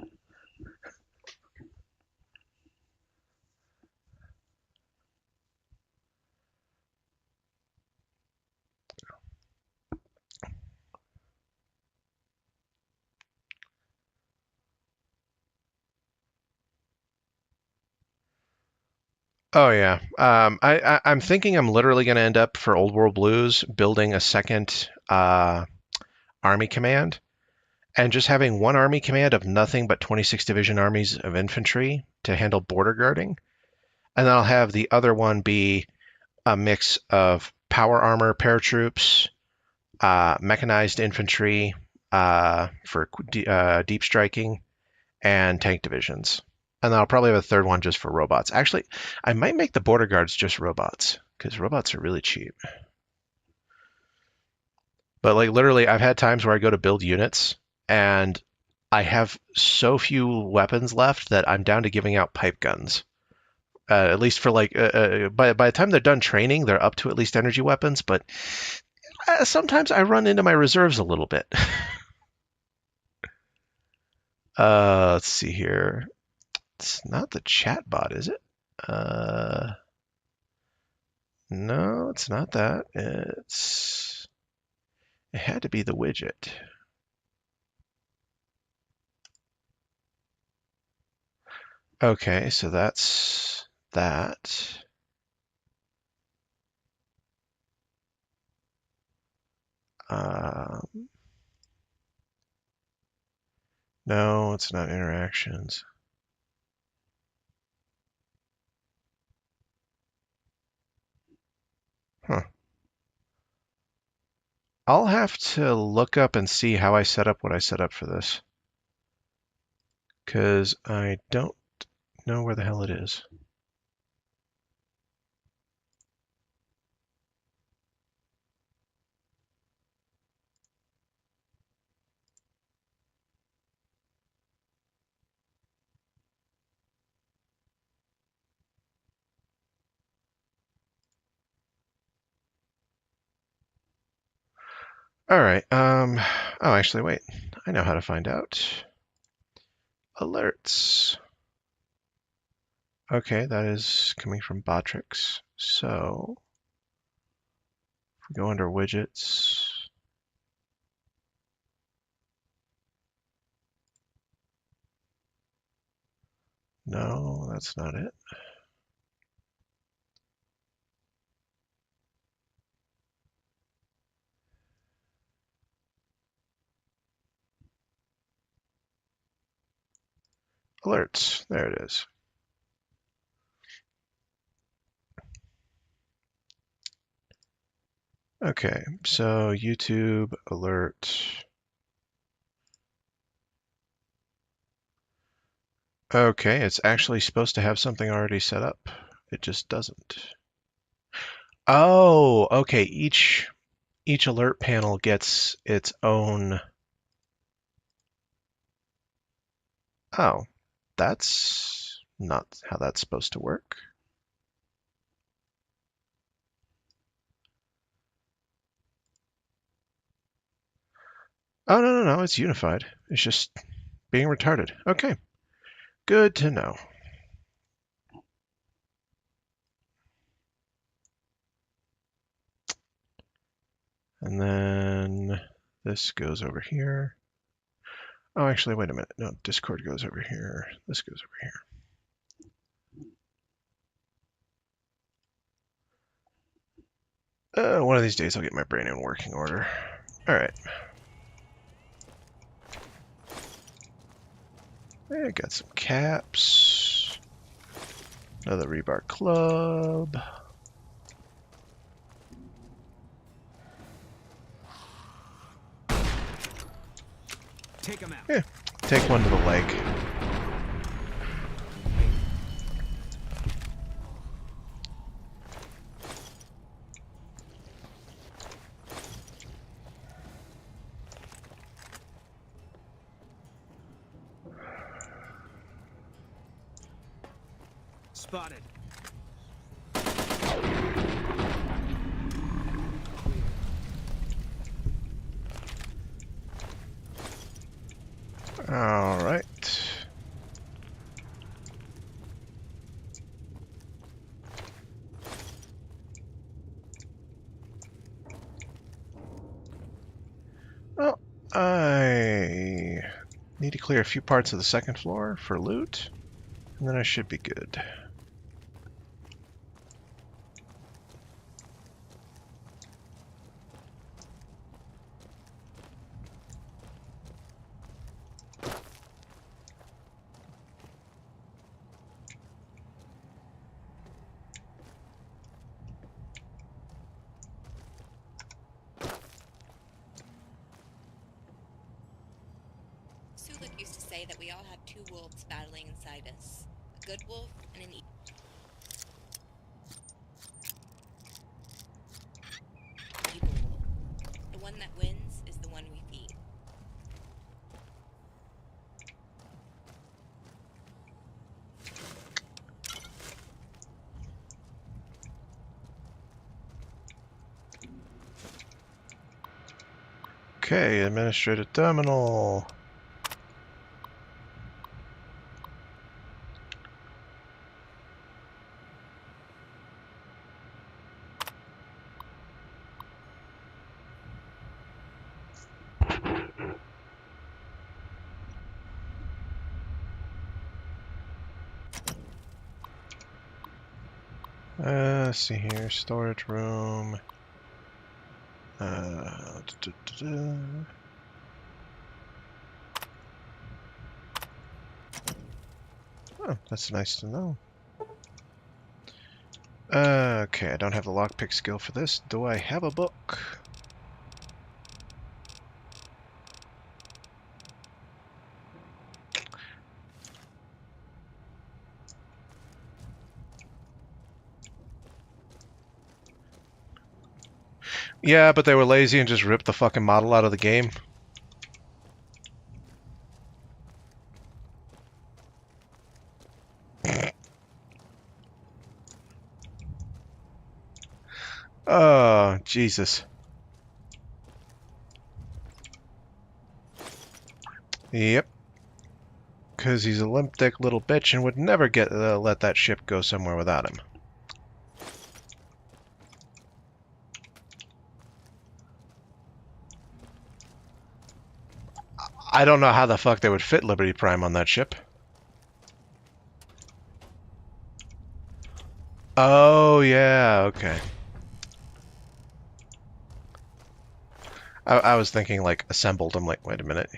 Oh yeah, I'm thinking I'm literally going to end up for Old World Blues building a second army command and just having one army command of nothing but 26 division armies of infantry to handle border guarding, and then I'll have the other one be a mix of power armor, paratroops, mechanized infantry for deep striking, and tank divisions. And then I'll probably have a third one just for robots. Actually, I might make the border guards just robots because robots are really cheap. But like literally, I've had times where I go to build units and I have so few weapons left that I'm down to giving out pipe guns. At least for like, by the time they're done training, they're up to at least energy weapons. But sometimes I run into my reserves a little bit. Let's see here. It's not the chat bot, is it? No, it's not that. It had to be the widget. Okay, so that's that. No, it's not interactions. Huh. I'll have to look up and see how I set up what I set up for this. Because I don't know where the hell it is. All right. Oh, actually, wait. I know how to find out. Alerts. Okay, that is coming from Botrix. So, if we go under widgets, no, that's not it. Alerts, there it is. Okay, so YouTube alert. Okay, it's actually supposed to have something already set up. It just doesn't. Oh, okay, each alert panel gets its own. Oh, that's Not how that's supposed to work. Oh, no, no, no, it's unified. It's just being retarded. Okay, good to know. And then this goes over here. Oh, actually, wait a minute. No, Discord goes over here. This goes over here. One of these days I'll get my brain in working order. All right. I got some caps. Another rebar club. Take him out. Yeah, take one to the leg. Spotted. All right. Well, I need to clear a few parts of the second floor for loot, and then I should be good. Sulik used to say that we all have two wolves battling inside us. A good wolf and an evil wolf. The one that wins is the one we feed. Okay, administrative terminal. Let's see here, storage room. Da, da, da, da. Oh, that's nice to know. Okay, I don't have the lockpick skill for this. Do I have a book? Yeah, but they were lazy and just ripped the fucking model out of the game. Oh, Jesus. Yep. Because he's a limp dick little bitch and would never get let that ship go somewhere without him. I don't know how the fuck they would fit Liberty Prime on that ship. Oh, yeah, okay. I was thinking, like, assembled. I'm like, wait a minute.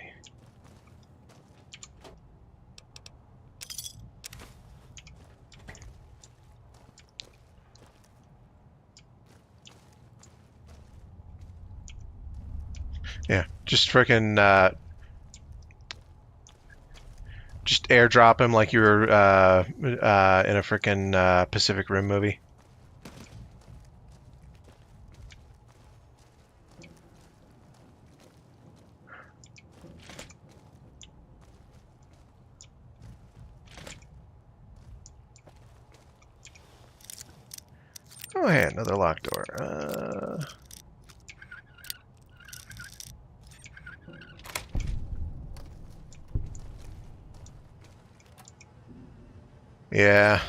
Yeah, just frickin' just airdrop him like you were in a frickin' Pacific Rim movie. Oh, hey, another locked door. Yeah.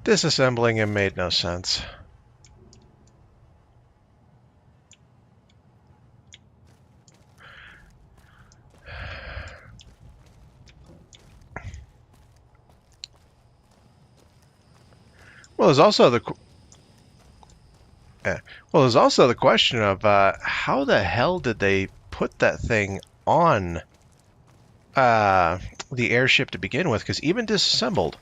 Disassembling him made no sense. Well, there's also the there's also the question of how the hell did they put that thing on the airship to begin with? Because even disassembled,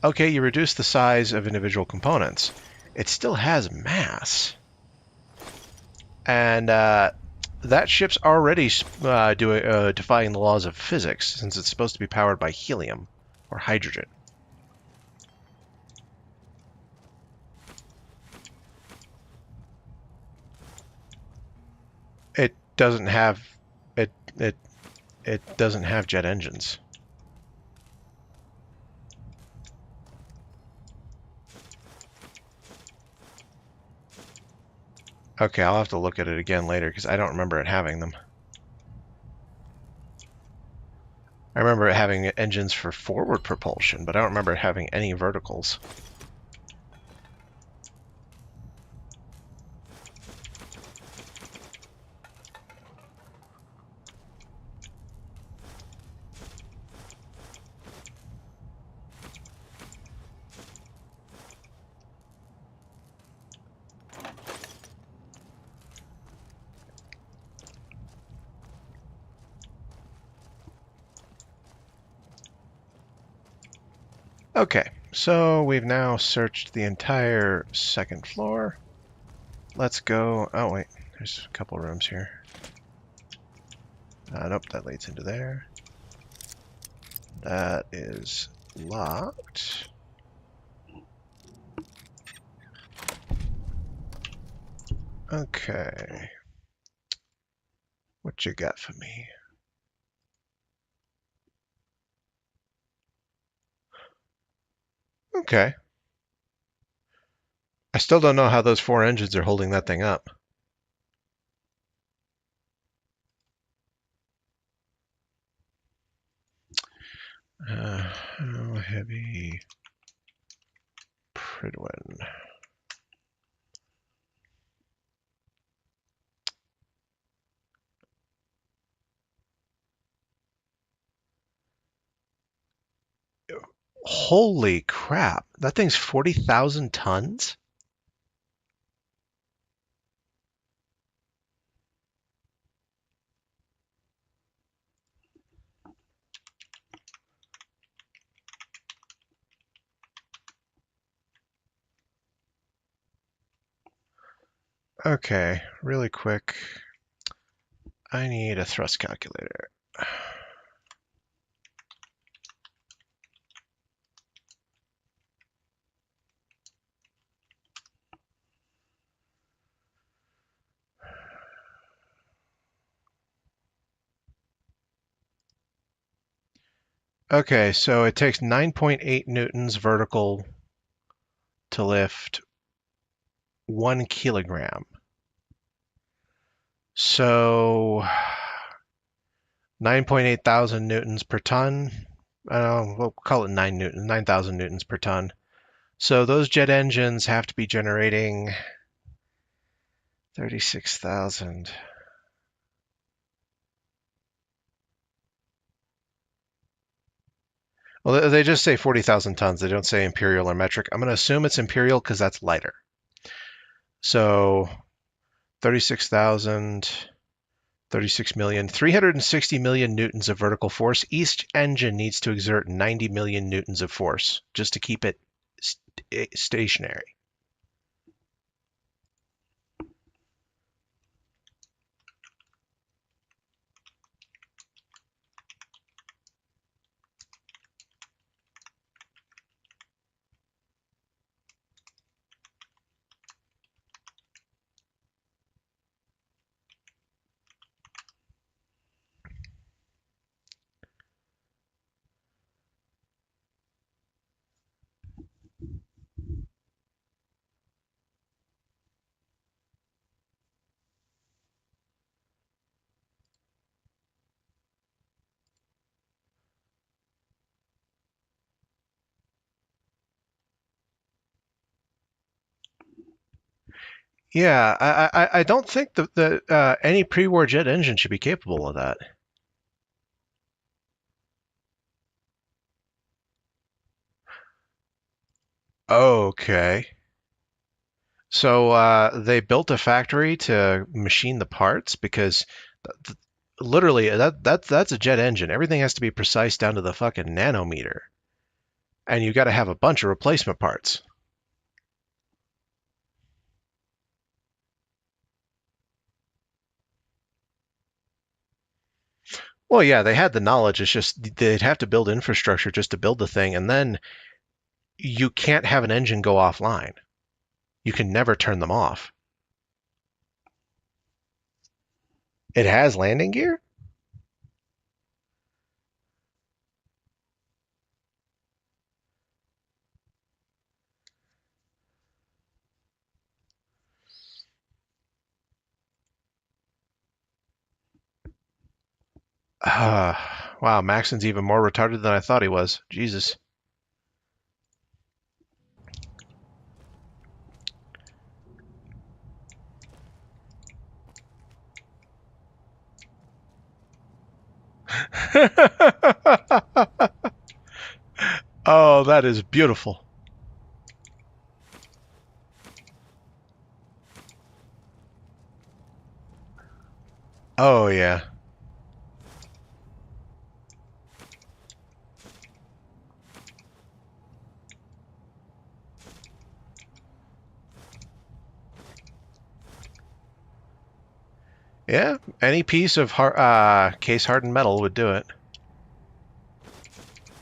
okay, you reduce the size of individual components, it still has mass, and that ship's already defying the laws of physics since it's supposed to be powered by helium or hydrogen. It doesn't have it doesn't have jet engines. Okay, I'll have to look at it again later because I don't remember it having them. I remember it having engines for forward propulsion, but I don't remember it having any verticals. Okay, so we've now searched the entire second floor. Let's go. Oh, wait, there's a couple rooms here. Nope, that leads into there. That is locked. Okay. What you got for me? Okay. I still don't know how those 4 engines are holding that thing up. How heavy? Pridwin. Holy crap. That thing's 40,000 tons? Okay, really quick. I need a thrust calculator. Okay, so it takes 9.8 newtons vertical to lift 1 kilogram. So 9.8 thousand newtons per ton. We'll call it 9,000 newtons per ton. So those jet engines have to be generating 36,000. Well, they just say 40,000 tons. They don't say imperial or metric. I'm going to assume it's imperial because that's lighter. So 36,000, 36 million, 360 million newtons of vertical force. Each engine needs to exert 90 million newtons of force just to keep it stationary. Yeah, I don't think that any pre-war jet engine should be capable of that. Okay. So they built a factory to machine the parts because literally that's a jet engine. Everything has to be precise down to the fucking nanometer, and you got to have a bunch of replacement parts. Well, yeah, they had the knowledge. It's just they'd have to build infrastructure just to build the thing, and then you can't have an engine go offline. You can never turn them off. It has landing gear? Wow, Maxon's even more retarded than I thought he was. Jesus. Oh, that is beautiful. Oh, yeah. Yeah, any piece of case hardened metal would do it.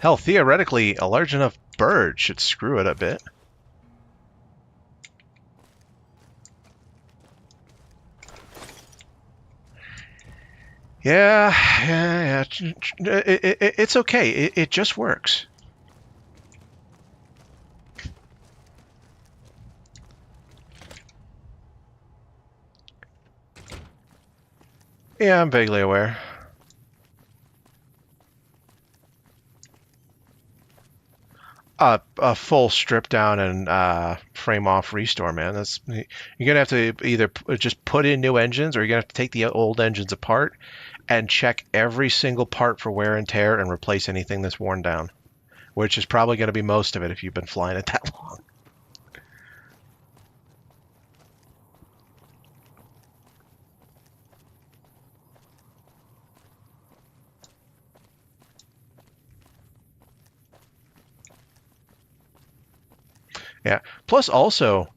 Hell, theoretically, a large enough bird should screw it a bit. Yeah. It's okay. It just works. Yeah, I'm vaguely aware. A full strip down and frame off restore, man. You're gonna have to either just put in new engines, or you're gonna have to take the old engines apart and check every single part for wear and tear and replace anything that's worn down, which is probably going to be most of it if you've been flying it that long. Yeah. Plus, also,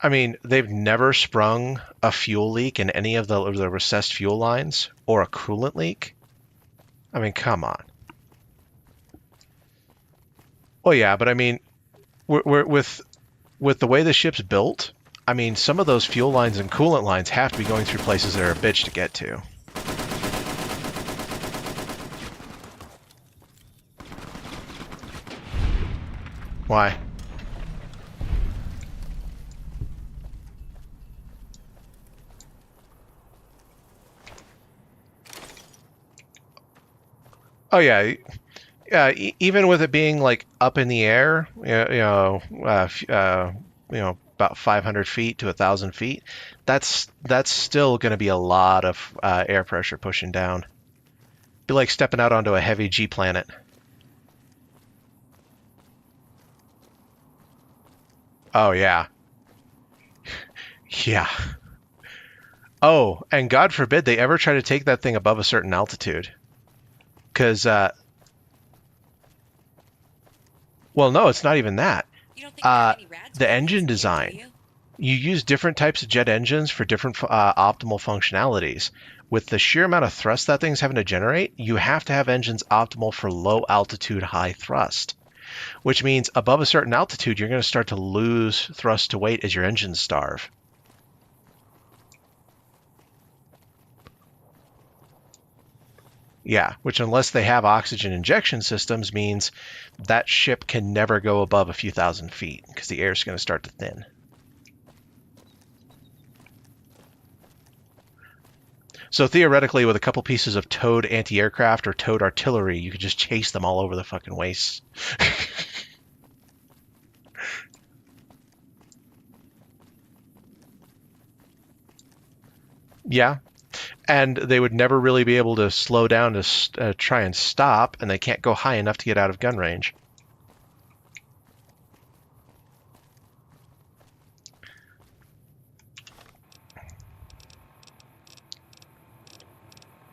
I mean, they've never sprung a fuel leak in any of the recessed fuel lines or a coolant leak. I mean, come on. Well, yeah, but I mean, with the way the ship's built, I mean, some of those fuel lines and coolant lines have to be going through places that are a bitch to get to. Why? Oh yeah, even with it being like up in the air, about 500 feet to 1,000 feet, that's still going to be a lot of air pressure pushing down. Be like stepping out onto a heavy G planet. Oh yeah, yeah. Oh, and God forbid they ever try to take that thing above a certain altitude, because well, no, it's not even that. You don't think there are any rats The within engine these caves, do design. you? You use different types of jet engines for different optimal functionalities. With the sheer amount of thrust that thing's having to generate, you have to have engines optimal for low altitude, high thrust, which means above a certain altitude, you're going to start to lose thrust to weight as your engines starve. Yeah, which unless they have oxygen injection systems means that ship can never go above a few thousand feet because the air is going to start to thin. So theoretically, with a couple pieces of towed anti-aircraft or towed artillery, you could just chase them all over the fucking wastes. Yeah, and they would never really be able to slow down to try and stop, and they can't go high enough to get out of gun range.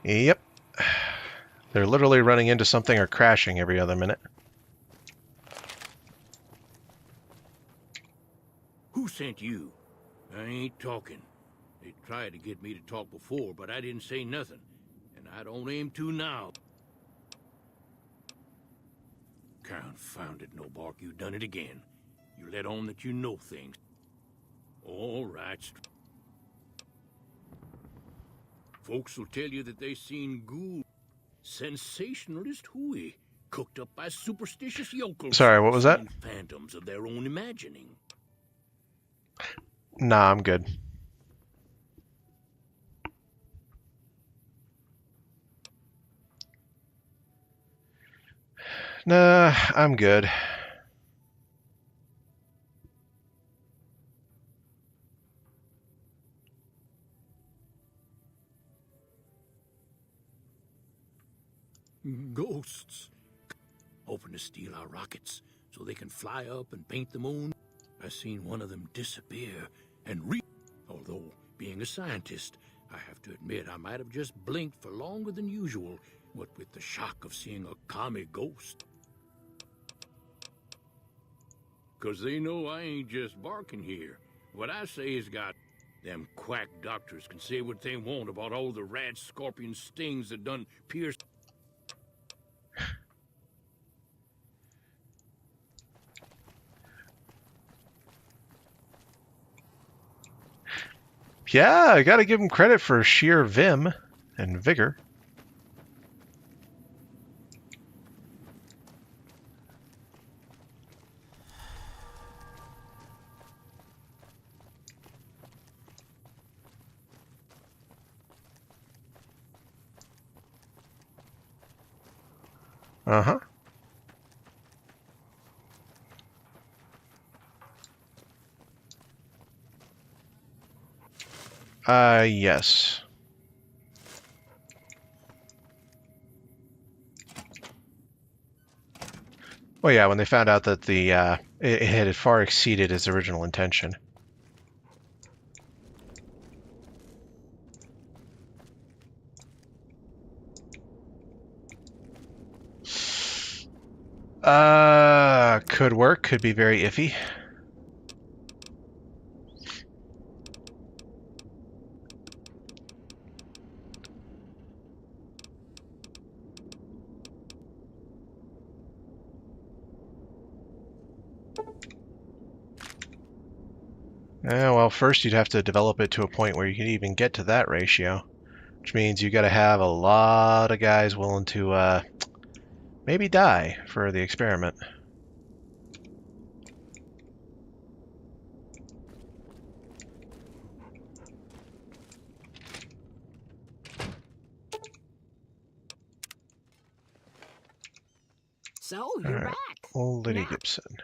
Yep. They're literally running into something or crashing every other minute. Who sent you? I ain't talking. They tried to get me to talk before, but I didn't say nothing. And I don't aim to now. Confounded no bark, you done it again. You let on that you know things. All right. Folks will tell you that they seen ghouls. Sensationalist hooey. Cooked up by superstitious yokels. Sorry, what was that? Seeing phantoms of their own imagining. Nah, I'm good. Nah, I'm good. Ghosts. Hoping to steal our rockets so they can fly up and paint the moon. I seen one of them disappear and although, being a scientist, I have to admit I might have just blinked for longer than usual, what with the shock of seeing a commie ghost. 'Cause they know I ain't just barking here. What I say is got... Them quack doctors can say what they want about all the rat scorpion stings that done pierced... Yeah, I gotta give him credit for sheer vim and vigor. Uh-huh. Yes. Well, yeah, when they found out that the it had far exceeded its original intention. Could work, could be very iffy. Well, first you'd have to develop it to a point where you can even get to that ratio, which means you got to have a lot of guys willing to maybe die for the experiment. So, you're All right. back. Old Lady Now, Gibson.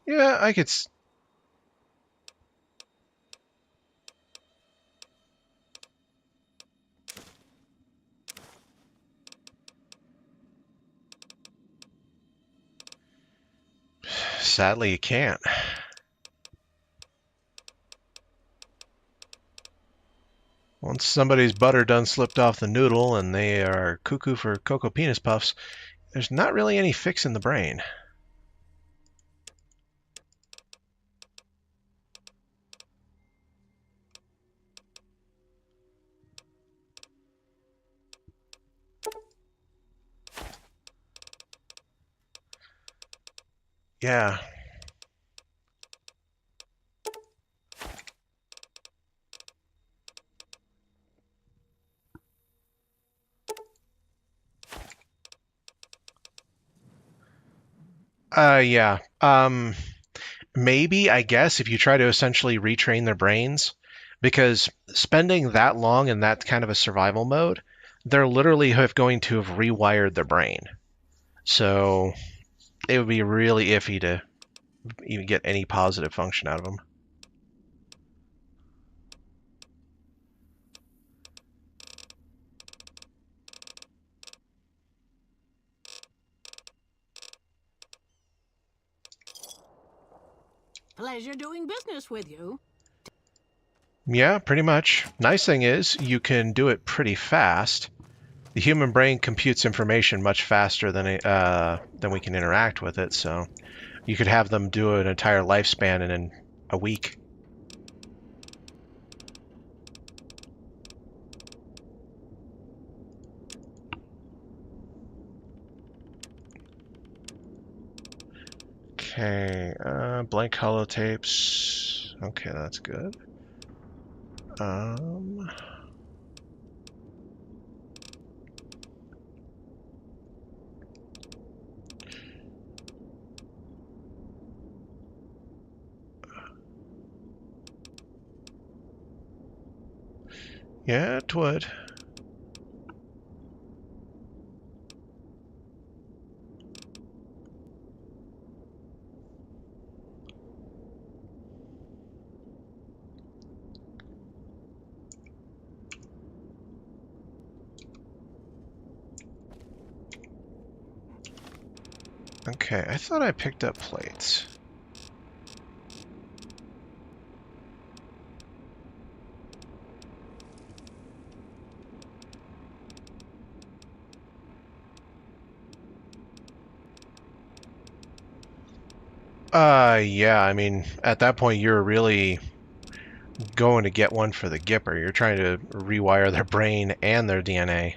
Yeah, I could. Sadly, you can't. Once somebody's butter done slipped off the noodle and they are cuckoo for Cocoa Penis Puffs, there's not really any fix in the brain. Yeah. Yeah. Maybe, I guess, if you try to essentially retrain their brains, because spending that long in that kind of a survival mode, they're literally going to have rewired their brain. So it would be really iffy to even get any positive function out of them. Pleasure doing business with you. Yeah, pretty much. Nice thing is you can do it pretty fast. The human brain computes information much faster than we can interact with it, so you could have them do an entire lifespan in a week. Okay, blank holotapes. Okay, that's good. Yeah, it would. Okay, I thought I picked up plates. Yeah, I mean, at that point, you're really going to get one for the Gipper. You're trying to rewire their brain and their DNA.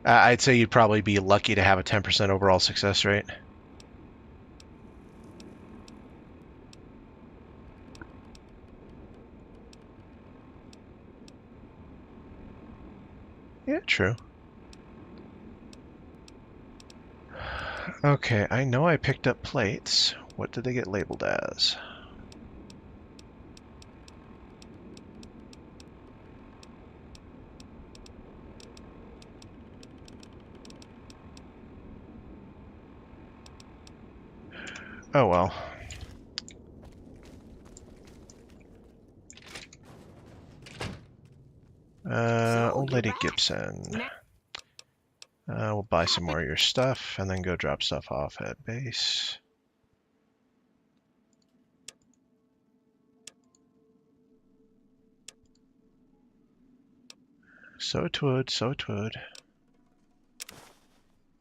I'd say you'd probably be lucky to have a 10% overall success rate. Yeah, true. Okay, I know I picked up plates. What did they get labeled as? Oh well. Old Lady Gibson. We'll buy some more of your stuff and then go drop stuff off at base. So it would, so it would.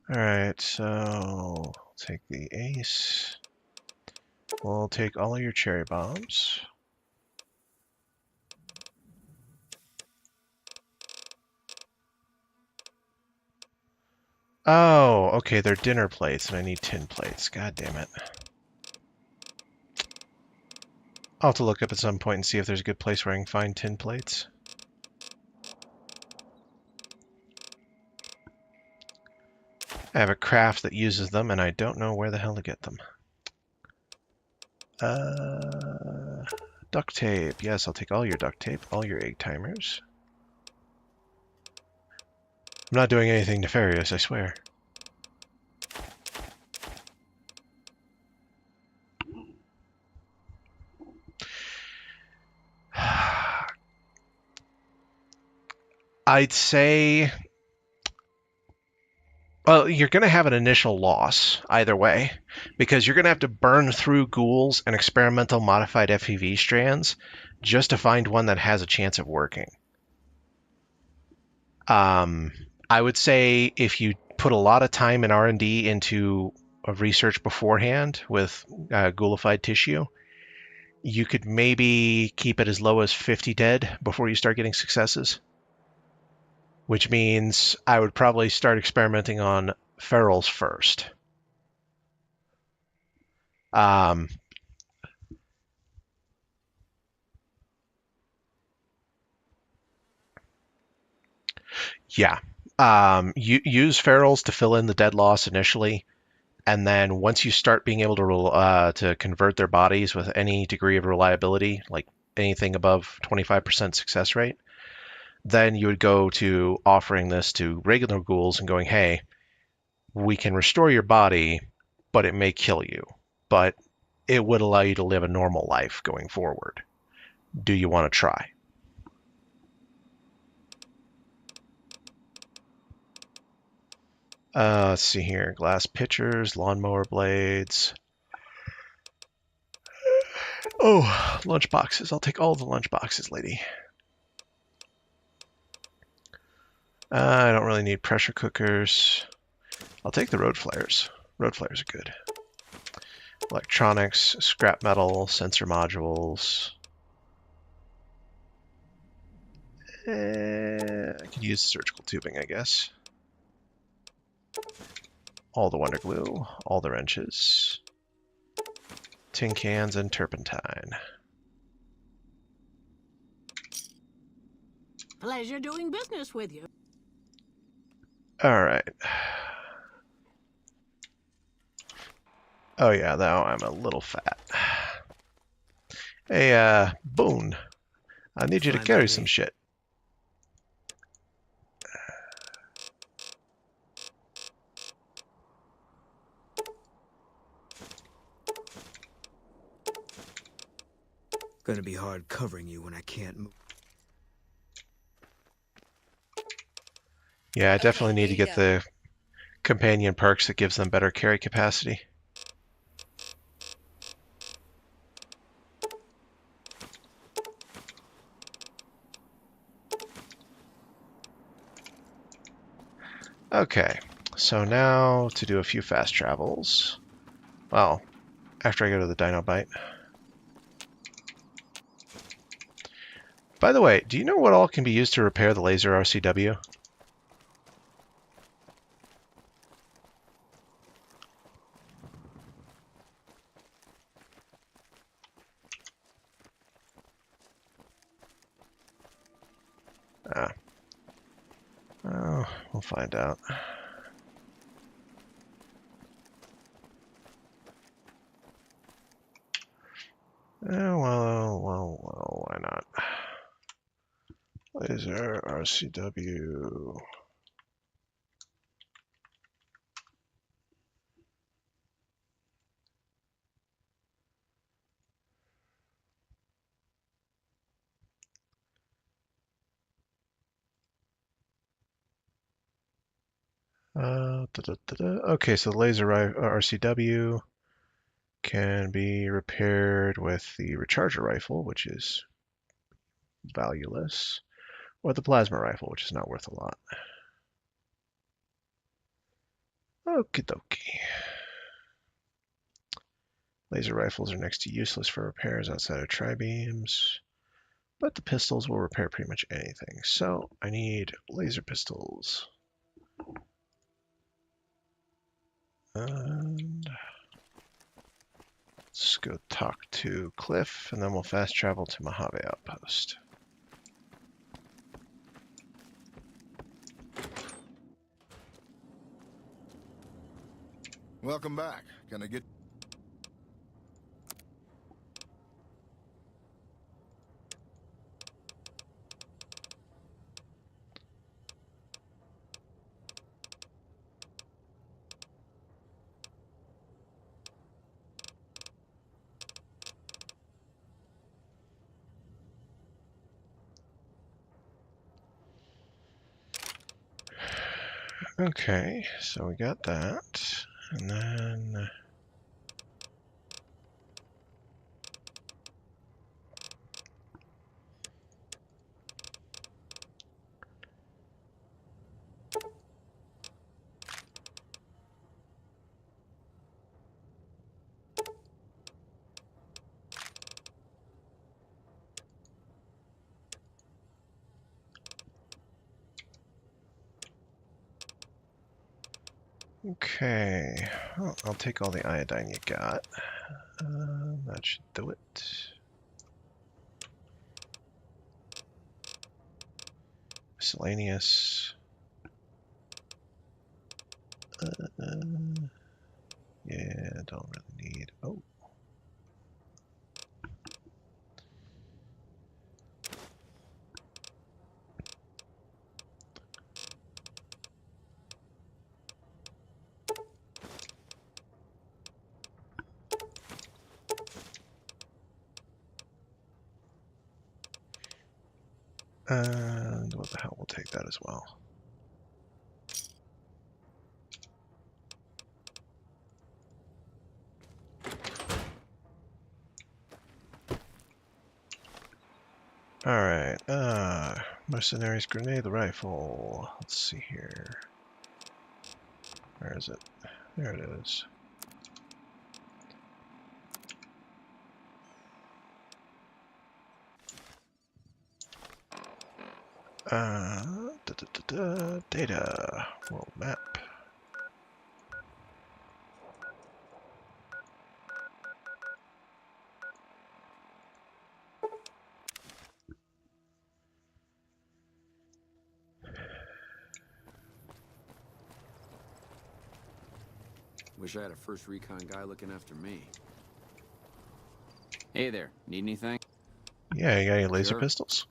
Alright, so take the ace. We'll take all of your cherry bombs. Oh, okay, they're dinner plates and I need tin plates. God damn it. I'll have to look up at some point and see if there's a good place where I can find tin plates. I have a craft that uses them and I don't know where the hell to get them. Duct tape. Yes, I'll take all your duct tape, all your egg timers. I'm not doing anything nefarious, I swear. I'd say, well, you're going to have an initial loss either way, because you're going to have to burn through ghouls and experimental modified FEV strands just to find one that has a chance of working. I would say if you put a lot of time and R&D into research beforehand with ghoulified tissue, you could maybe keep it as low as 50 dead before you start getting successes. Which means I would probably start experimenting on ferals first. Yeah. Use ferals to fill in the dead loss initially, and then once you start being able to convert their bodies with any degree of reliability, like anything above 25% success rate, then you would go to offering this to regular ghouls and going, hey, we can restore your body, but it may kill you. But it would allow you to live a normal life going forward. Do you want to try? Let's see here. Glass pitchers, lawnmower blades. Oh, lunch boxes. I'll take all the lunch boxes, lady. I don't really need pressure cookers. I'll take the road flares. Road flares are good. Electronics, scrap metal, sensor modules. I could use surgical tubing, I guess. All the Wonder Glue, all the wrenches, tin cans, and turpentine. Pleasure doing business with you. All right. Oh yeah, now I'm a little fat. Hey, Boone, I need you to Fine by carry some me. shit. Gonna be hard covering you when I can't move. Yeah, I Okay, definitely need here to you get go. the companion perks that gives them better carry capacity. Okay, so now to do a few fast travels. Well, after I go to the Dino Bite. By the way, do you know what all can be used to repair the laser RCW? Ah. Oh, we'll find out. Well, why not? Laser RCW. Okay, so the laser RCW can be repaired with the recharger rifle, which is valueless, or the plasma rifle, which is not worth a lot. Okie dokie. Laser rifles are next to useless for repairs outside of tri-beams, but the pistols will repair pretty much anything. So I need laser pistols. And let's go talk to Cliff, and then we'll fast travel to Mojave Outpost. Welcome back. Gonna get... Okay, so we got that, and then okay, well, I'll take all the iodine you got. That should do it. Miscellaneous. Yeah, don't really need. Oh, And what the hell, we'll take that as well. Alright, mercenaries grenade rifle. Let's see here. Where is it? There it is. Data. World map. Wish I had a first recon guy looking after me. Hey there, need anything? Yeah, you got any laser Sure. pistols?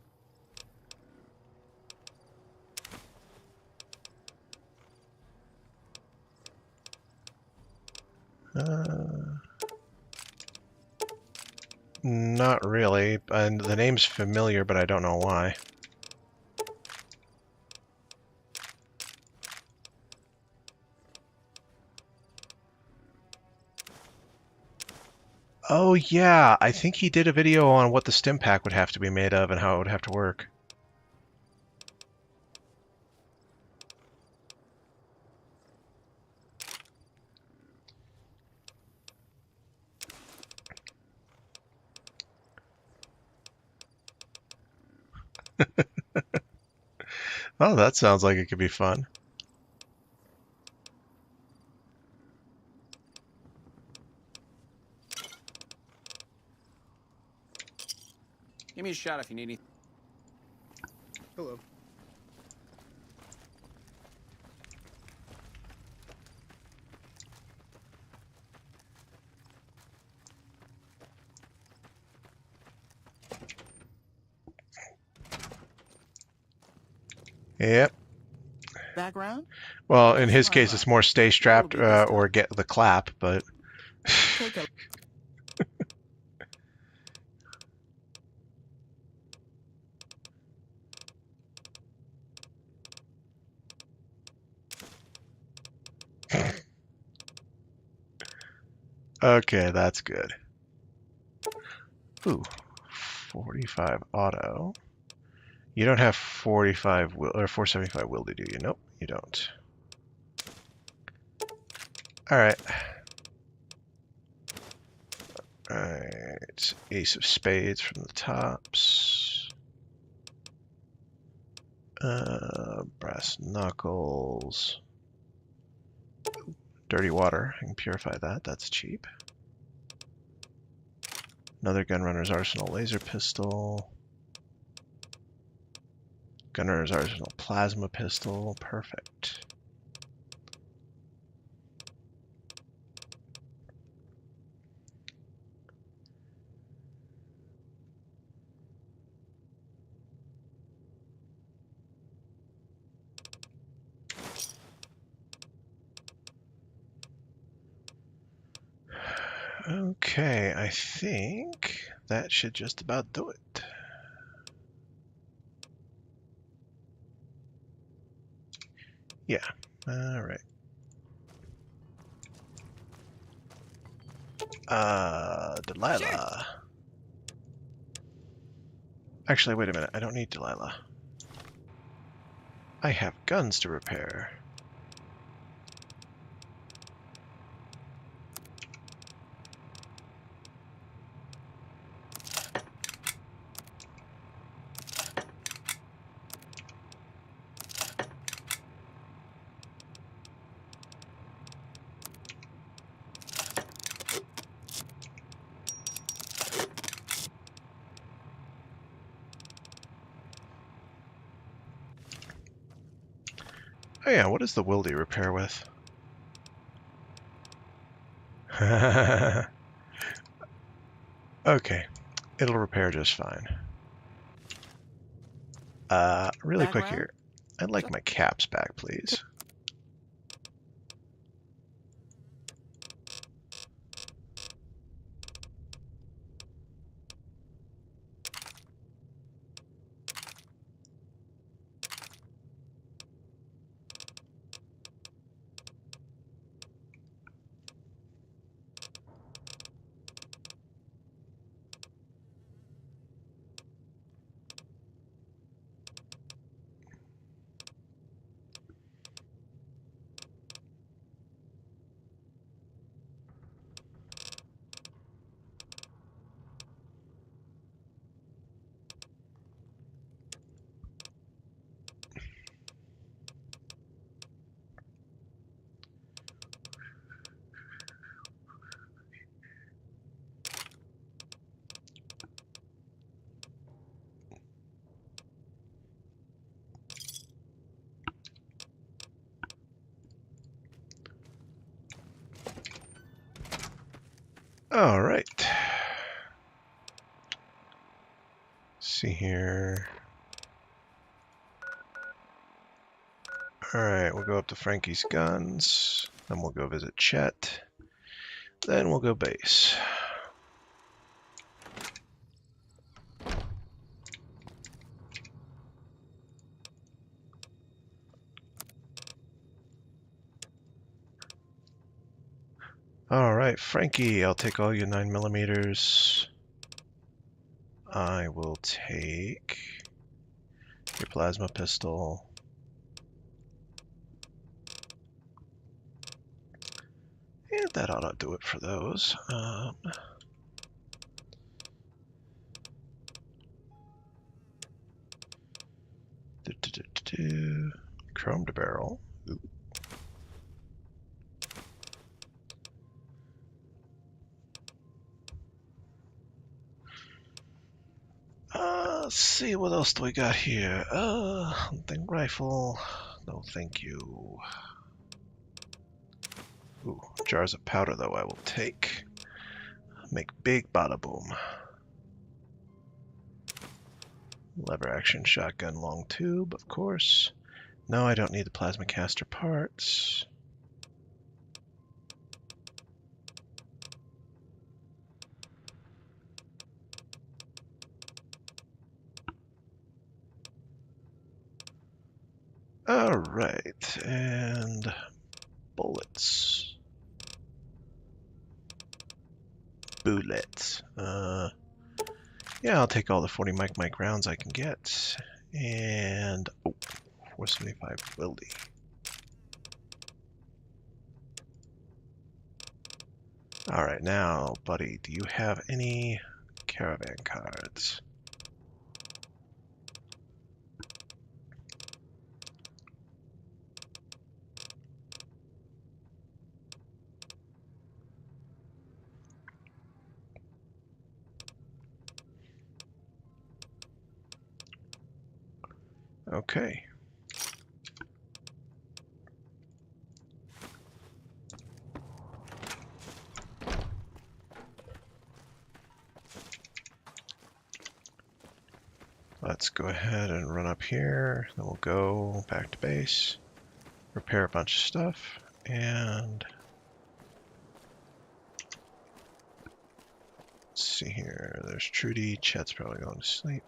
Not really, and the name's familiar, but I don't know why. Oh yeah, I think he did a video on what the stim pack would have to be made of and how it would have to work. Oh, that sounds like it could be fun. Give me a shot if you need anything. Hello. Yep. Background? Well, in his All case, right. it's more stay strapped That'll be the or stuff. get the clap, but... Take a Okay, that's good. Ooh, 45 auto. You don't have 45 will or 475 will, do you? Nope, you don't. All right. All right. Ace of spades from the tops. Brass knuckles. Dirty water. I can purify that. That's cheap. Another Gunrunner's Arsenal laser pistol. Gunrunner's Arsenal plasma pistol. Perfect. Okay, I think that should just about do it. Yeah, all right. Delilah. Sure. Actually, wait a minute. I don't need Delilah. I have guns to repair. Oh yeah, what does the Wildy repair with? Okay, it'll repair just fine. Really quick background? here. I'd like my caps back, please. All right. See here. All right, we'll go up to Frankie's Guns. Then we'll go visit Chet. Then we'll go base. All right, Frankie, I'll take all your 9mm. I will take your plasma pistol. And that ought to do it for those. Chromed barrel. Ooh. Let's see, what else do we got here? Hunting rifle. No, thank you. Ooh, jars of powder, though, I will take. Make big bada boom. Lever action shotgun long tube, of course. No, I don't need the plasma caster parts. All right, and bullets. Bullets. Yeah, I'll take all the 40 mic rounds I can get. And, oh, 475 Wildy. All right, now, buddy, do you have any caravan cards? Okay. Let's go ahead and run up here. Then we'll go back to base, repair a bunch of stuff, and let's see here. There's Trudy. Chet's probably going to sleep.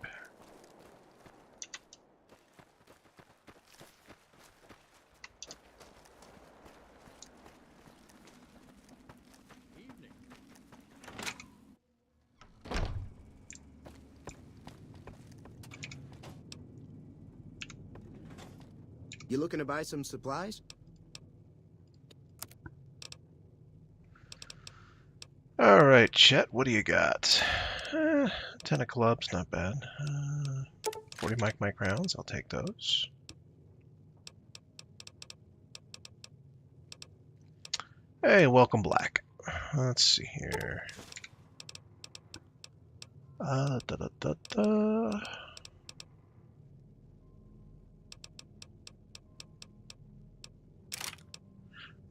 You looking to buy some supplies? All right, Chet, what do you got? 10 of clubs, not bad. 40 mic rounds, I'll take those. Hey, welcome Black. Let's see here. Da, da, da, da.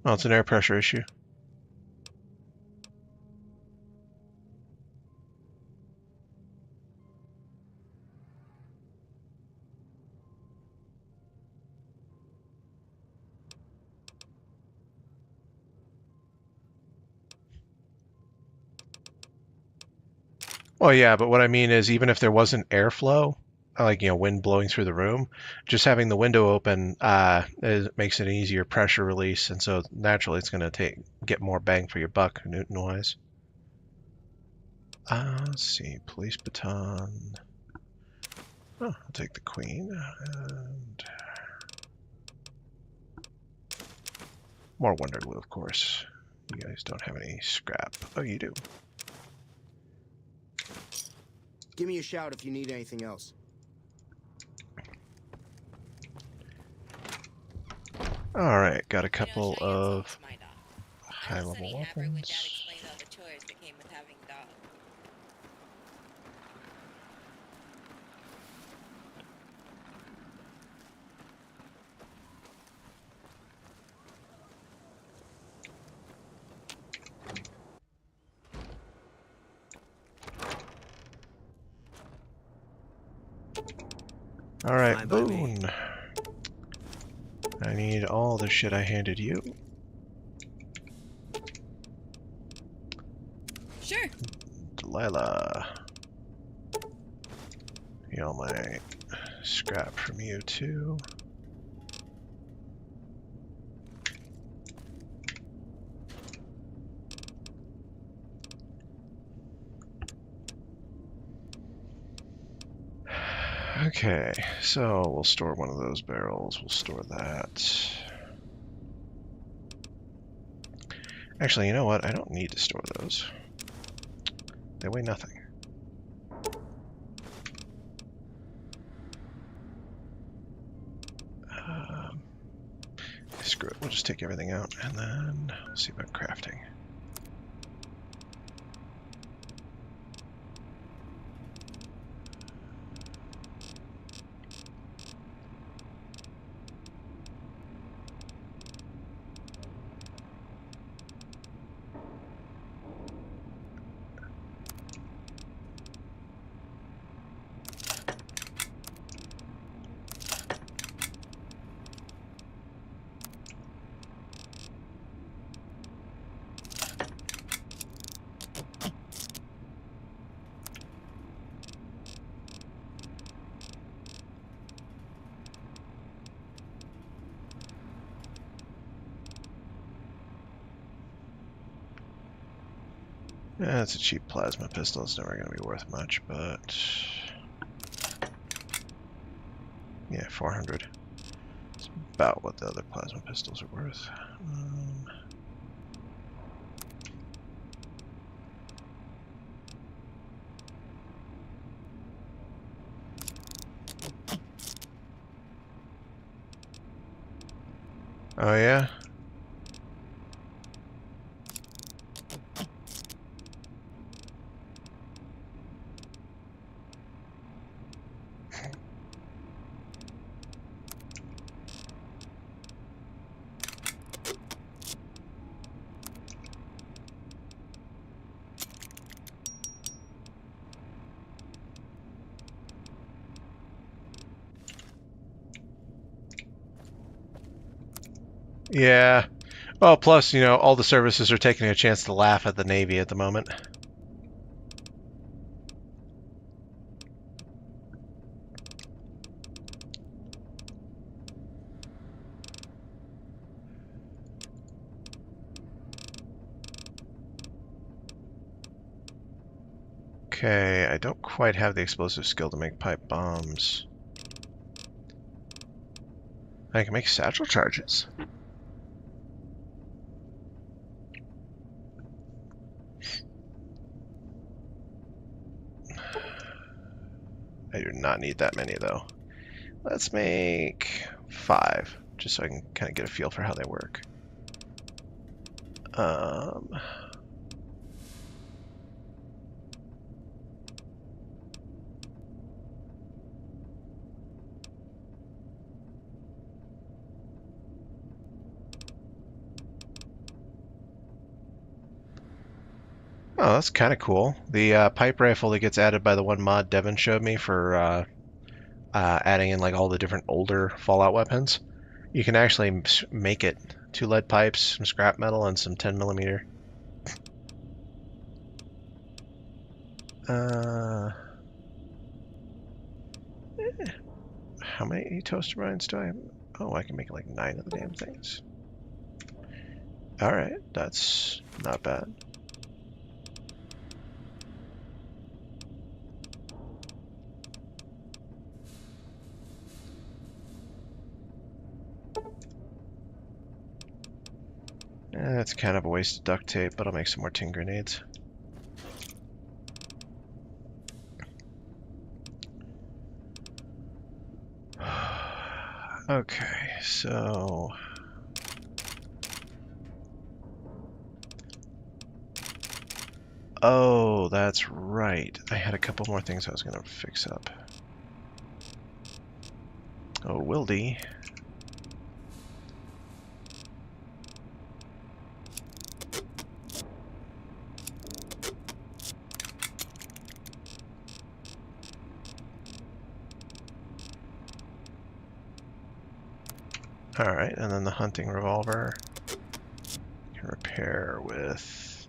Oh, it's an air pressure issue. Well, yeah, but what I mean is even if there wasn't airflow, like, wind blowing through the room, just having the window open makes it an easier pressure release, and so naturally it's going to get more bang for your buck, Newton-wise. Let's see, police baton. Oh, I'll take the queen. And more wonder glue, of course. You guys don't have any scrap. Oh, you do. Give me a shout if you need anything else. All right, got a You know, couple Cheyenne's of also my dog. I was high-level Sunny Hammer when Dad weapons. explained all the chores that came with having a dog. All right, Fine by me. Boone. I need all the shit I handed you. Sure. Delilah. Need all my scrap from you too. Okay, so we'll store one of those barrels. We'll store that. Actually, you know what? I don't need to store those. They weigh nothing. Screw it. We'll just take everything out and then we'll see about crafting. Yeah, it's a cheap plasma pistol. It's never going to be worth much, but yeah, 400. It's about what the other plasma pistols are worth. Oh yeah? Yeah. Well, plus, you know, all the services are taking a chance to laugh at the Navy at the moment. Okay, I don't quite have the explosive skill to make pipe bombs. I can make satchel charges. I do not need that many, though. Let's make 5, just so I can kind of get a feel for how they work. Oh, that's kind of cool. The pipe rifle that gets added by the one mod Devin showed me for adding in like all the different older Fallout weapons. You can actually make it 2 lead pipes, some scrap metal, and some 10mm. How many toaster brines do I have? Oh, I can make like 9 of the damn things. Alright, that's not bad. That's kind of a waste of duct tape, but I'll make some more tin grenades. Okay, so... Oh, that's right. I had a couple more things I was going to fix up. Oh, Wildy. Alright, and then the hunting revolver. Can repair with...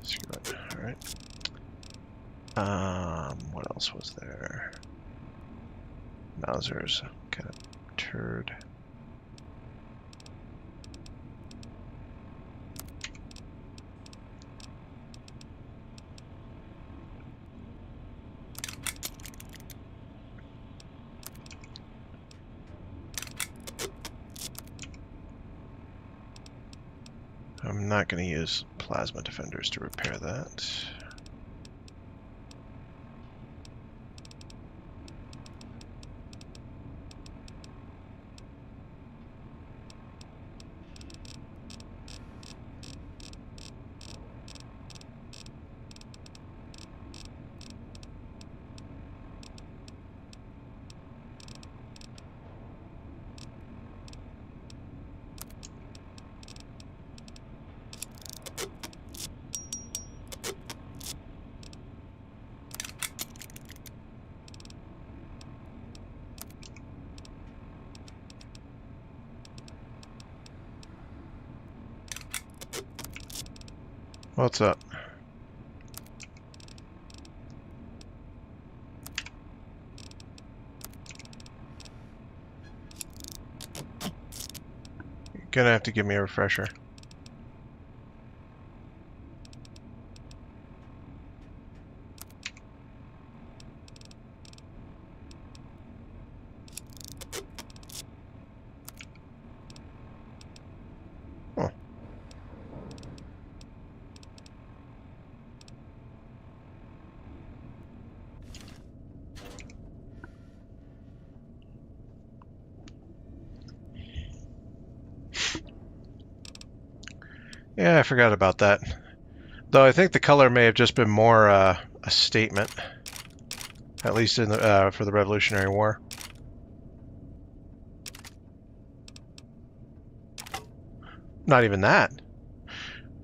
Screw it. Alright. What else was there? Mausers. Kind of turd. I'm not going to use plasma defenders to repair that. What's up? You're gonna have to give me a refresher. Huh. Yeah, I forgot about that. Though I think the color may have just been more a statement, at least in the for the Revolutionary War. Not even that.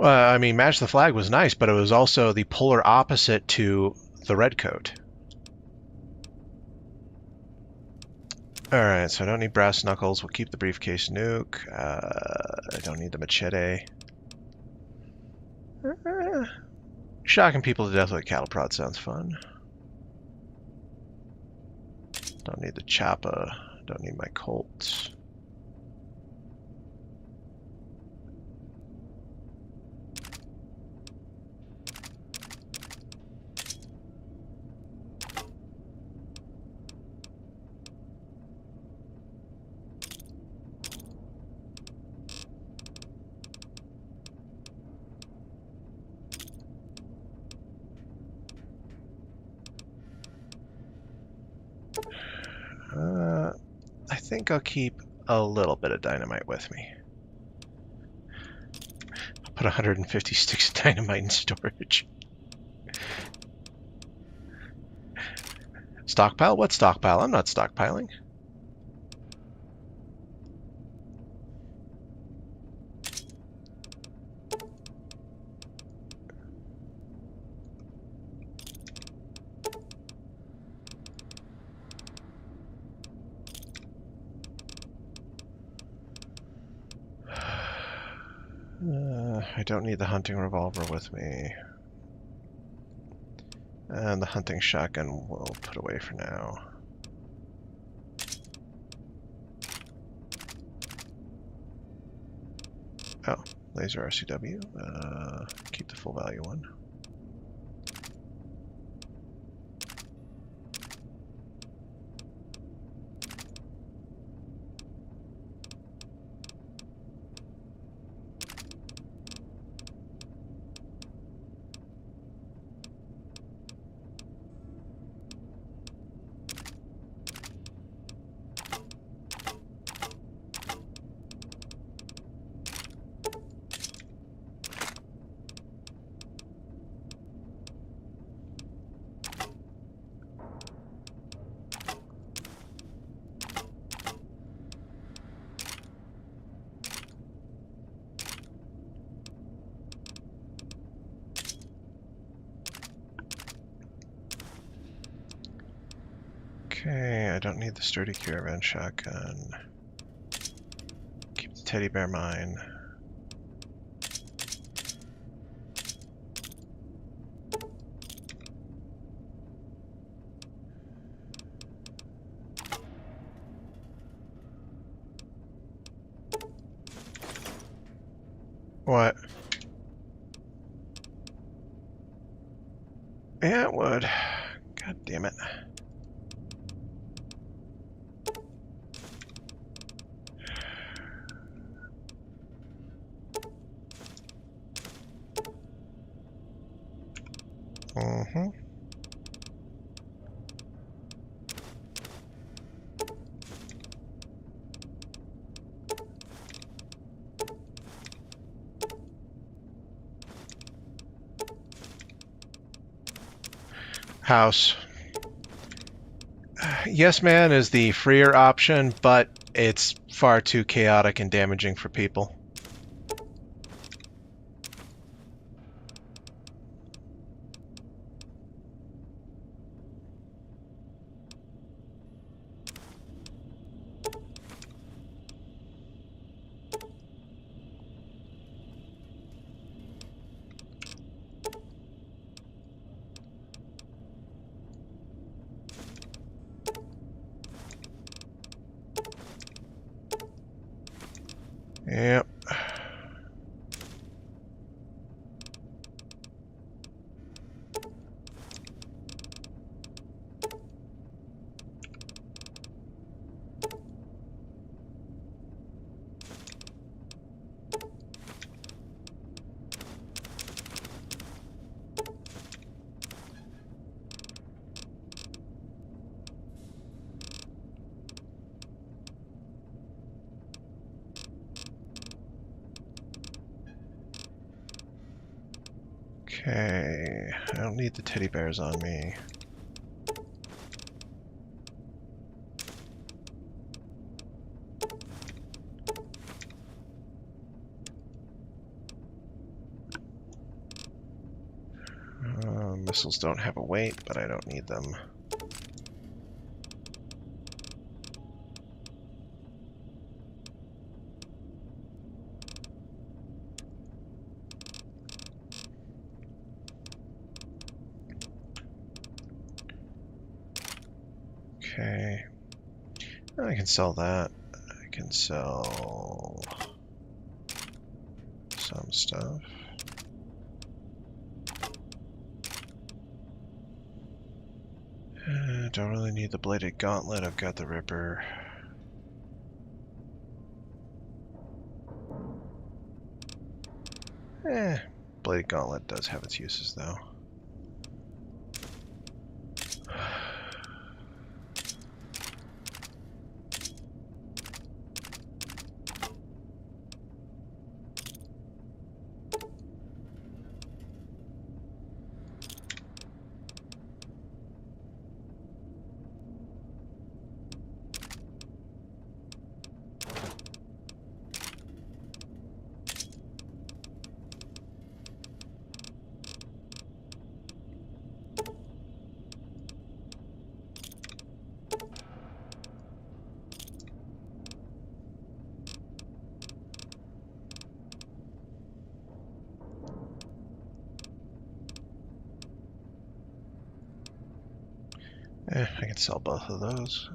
I mean, Match the Flag was nice, but it was also the polar opposite to the Redcoat. Alright, so I don't need brass knuckles. We'll keep the briefcase nuke. I don't need the machete. Shocking people to death with a cattle prod sounds fun. Don't need the choppa. Don't need my Colts. I think I'll keep a little bit of dynamite with me. I'll put 150 sticks of dynamite in storage. Stockpile? What stockpile? I'm not stockpiling. I don't need the hunting revolver with me. And the hunting shotgun we'll put away for now. Oh, laser RCW. Keep the full value one. Okay, I don't need the sturdy caravan shotgun. Keep the teddy bear mine. What? Yeah, it would. God damn it. Mm-hmm. House. Yes, man is the freer option, but it's far too chaotic and damaging for people. Yep. Okay, I don't need the teddy bears on me. Missiles don't have a weight, but I don't need them. Okay. I can sell that. I can sell some stuff. Don't really need the bladed gauntlet. I've got the Ripper. Bladed gauntlet does have its uses, though. I can sell both of those.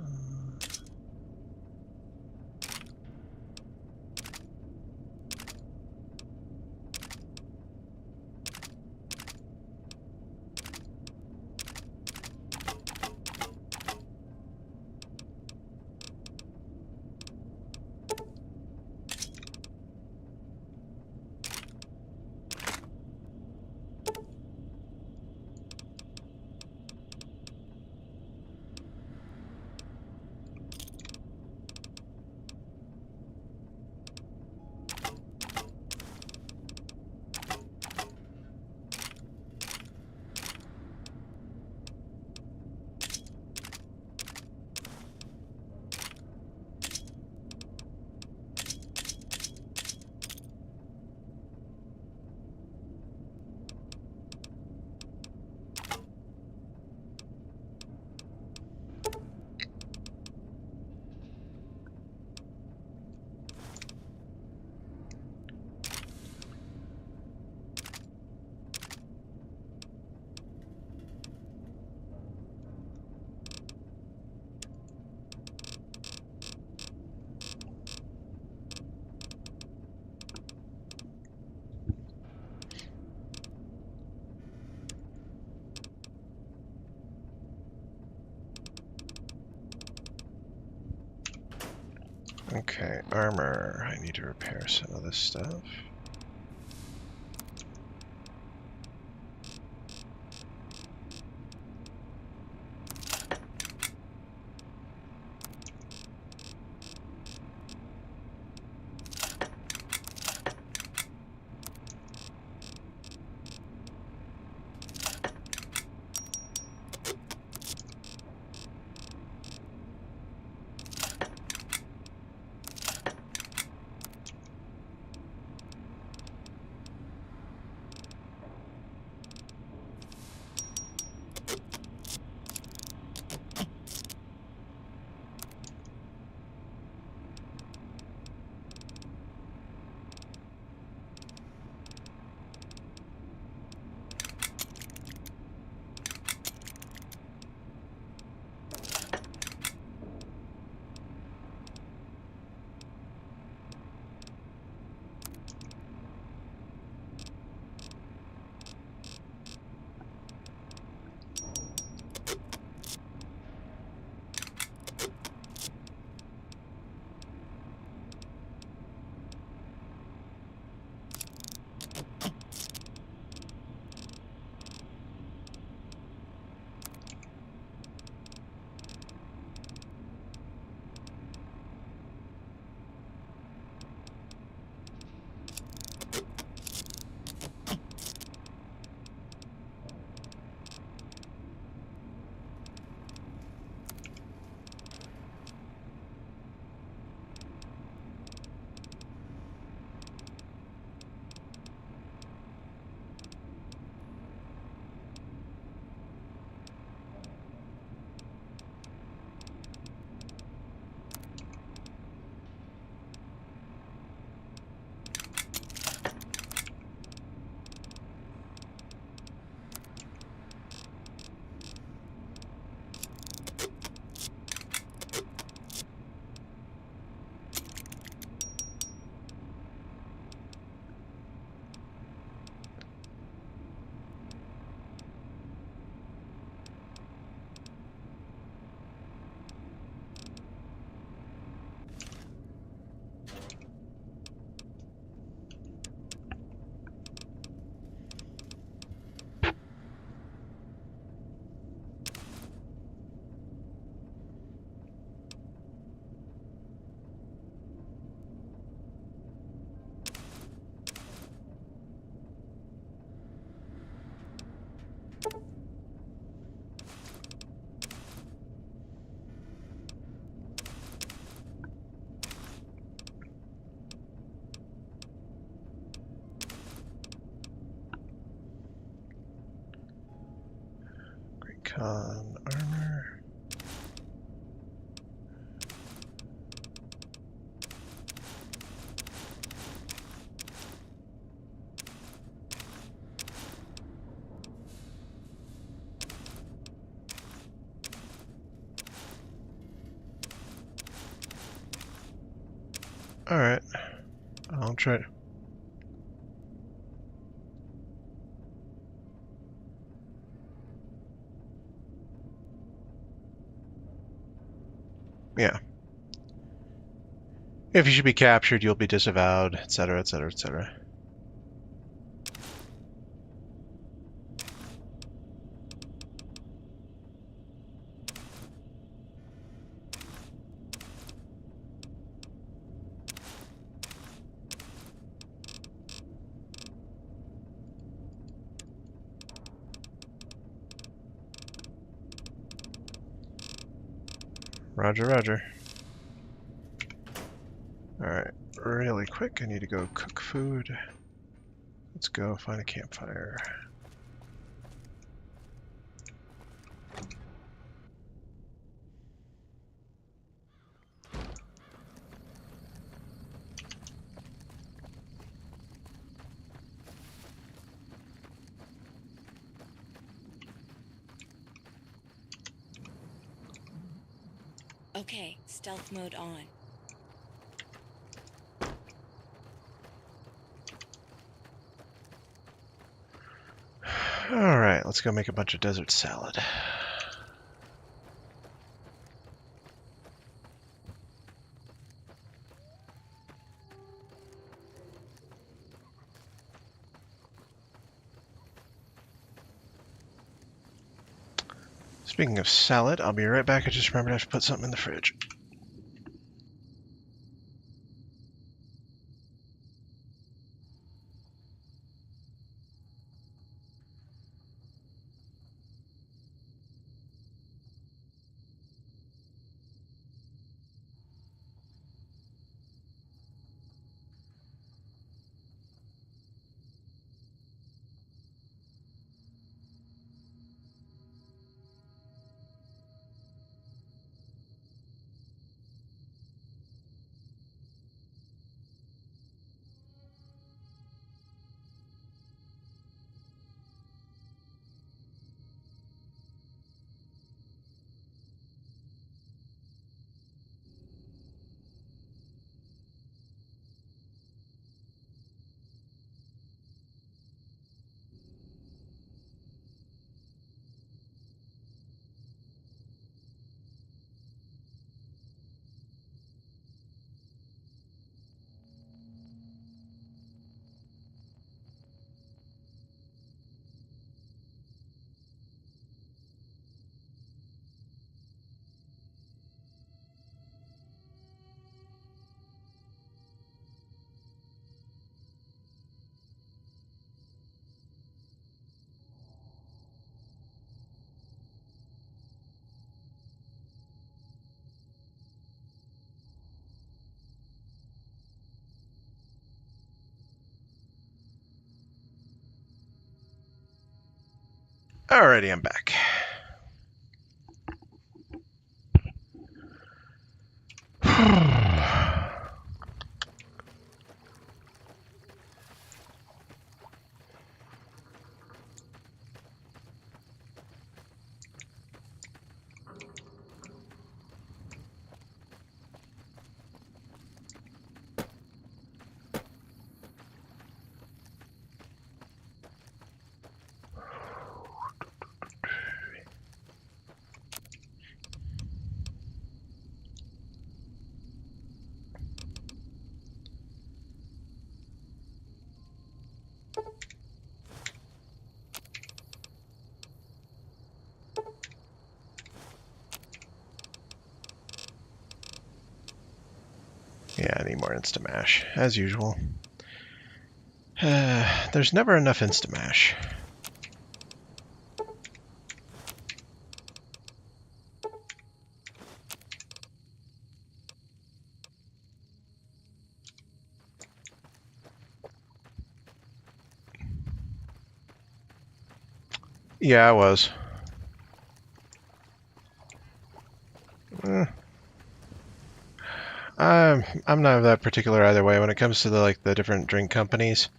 Okay, armor. I need to repair some of this stuff. Con armor. All right, I'll try. Yeah. If you should be captured, you'll be disavowed, etc., etc., etc. Roger, roger. Alright, really quick, I need to go cook food. Let's go find a campfire. Okay, stealth mode on. Alright, let's go make a bunch of desert salad. Speaking of salad, I'll be right back. I just remembered I have to put something in the fridge. Alrighty, I'm back. Yeah, I need more Instamash, as usual. There's never enough Instamash. Yeah, I was. I'm not that particular either way when it comes to the different drink companies.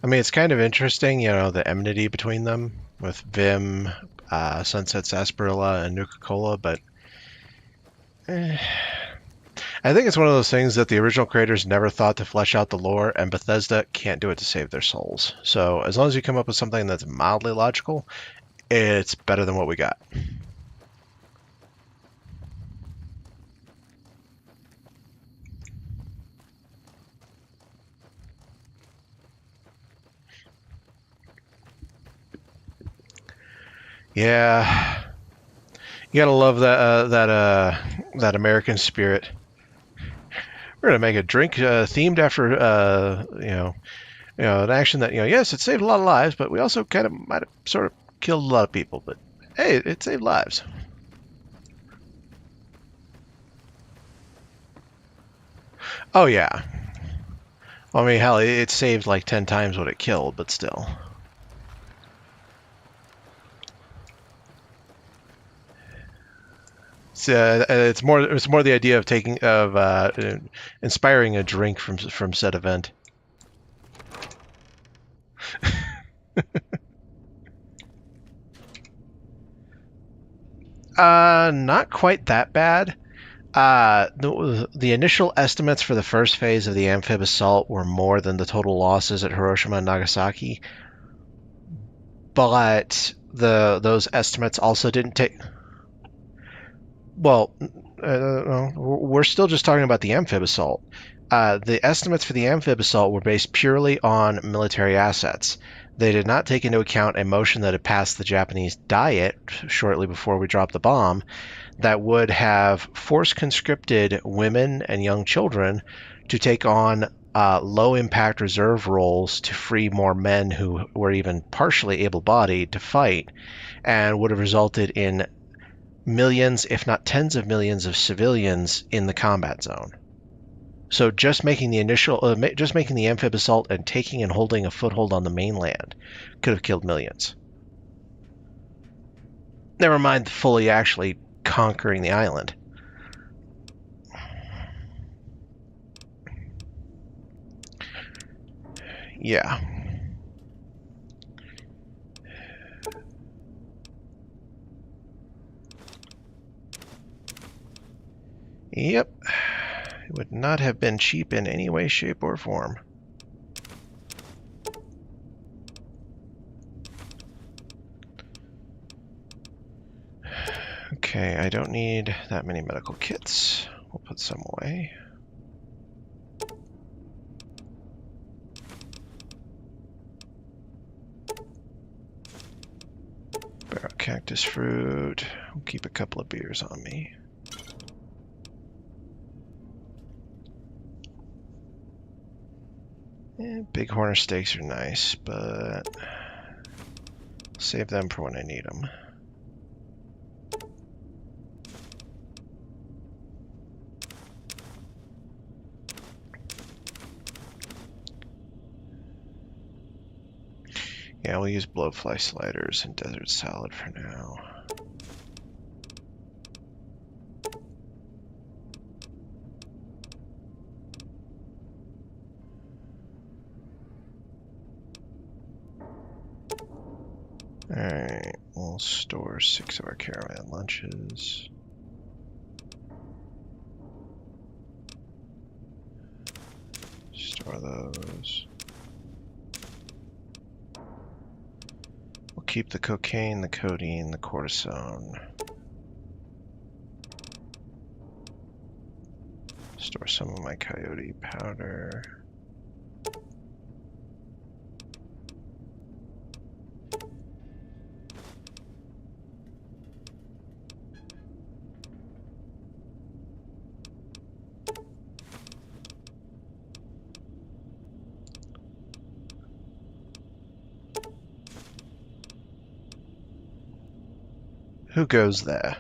I mean, it's kind of interesting, the enmity between them with Vim, Sunset Sarsaparilla, and Nuka-Cola, but I think it's one of those things that the original creators never thought to flesh out the lore, and Bethesda can't do it to save their souls. So as long as you come up with something that's mildly logical, it's better than what we got. Yeah, you gotta love that American spirit. We're gonna make a drink themed after an action that yes, it saved a lot of lives, but we also kind of might have sort of killed a lot of people. But hey, it saved lives. Oh yeah. Well, I mean, hell, it saved like 10 times what it killed, but still. It's more the idea of inspiring a drink from said event. Not quite that bad. The initial estimates for the first phase of the amphib assault were more than the total losses at Hiroshima and Nagasaki, but those estimates also didn't take. Well, we're still just talking about the amphib assault. The estimates for the amphib assault were based purely on military assets. They did not take into account a motion that had passed the Japanese Diet shortly before we dropped the bomb that would have force conscripted women and young children to take on low-impact reserve roles to free more men who were even partially able-bodied to fight, and would have resulted in millions, if not tens of millions, of civilians in the combat zone. So just making the amphib assault and taking and holding a foothold on the mainland could have killed millions. Never mind fully actually conquering the island. Yeah. Yep. It would not have been cheap in any way, shape, or form. Okay, I don't need that many medical kits. We'll put some away. Barrel cactus fruit. We'll keep a couple of beers on me. Bighorn steaks are nice, but save them for when I need them. Yeah, we'll use blowfly sliders and desert salad for now. Alright, we'll store 6 of our caravan lunches. Store those. We'll keep the cocaine, the codeine, the cortisone. Store some of my coyote powder. Who goes there?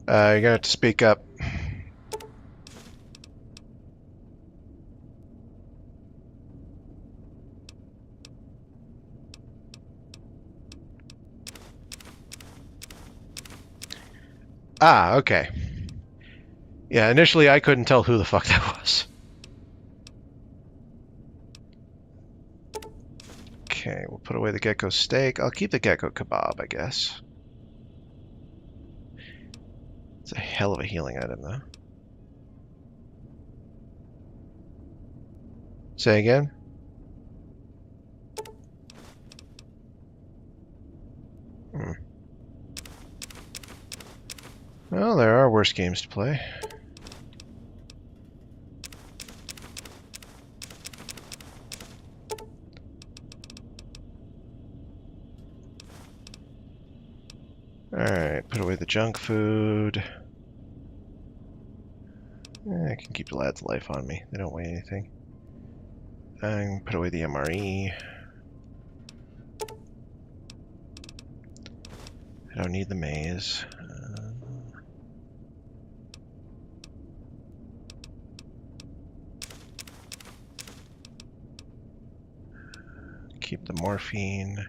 You're gonna have to speak up. Ah, okay. Yeah, initially I couldn't tell who the fuck that was. Okay, we'll put away the gecko steak. I'll keep the gecko kebab, I guess. It's a hell of a healing item, though. Say again? Well, there are worse games to play. Alright, put away the junk food. I can keep the lad's life on me. They don't weigh anything. I can put away the MRE. I don't need the maze. Keep the morphine.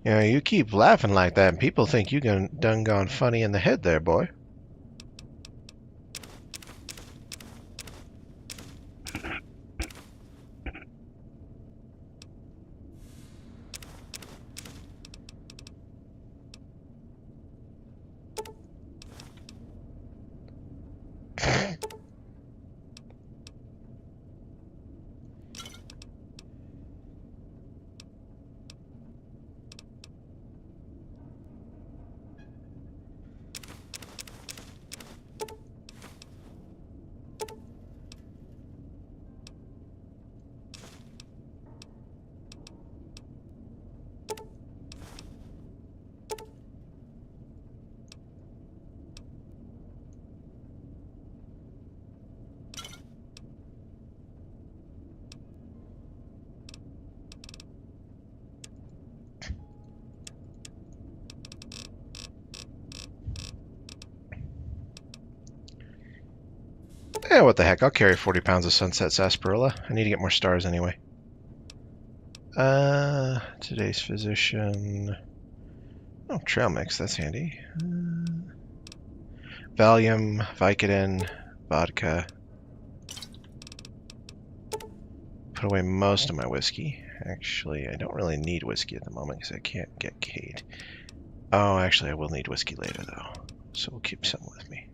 You know, you keep laughing like that and people think you done gone funny in the head there, boy. Yeah, what the heck? I'll carry 40 pounds of sunset sarsaparilla. I need to get more stars anyway. Today's physician. Oh, trail mix. That's handy. Valium, Vicodin, vodka. Put away most of my whiskey. Actually, I don't really need whiskey at the moment because I can't get Kate. Oh, actually, I will need whiskey later, though. So we'll keep some with me.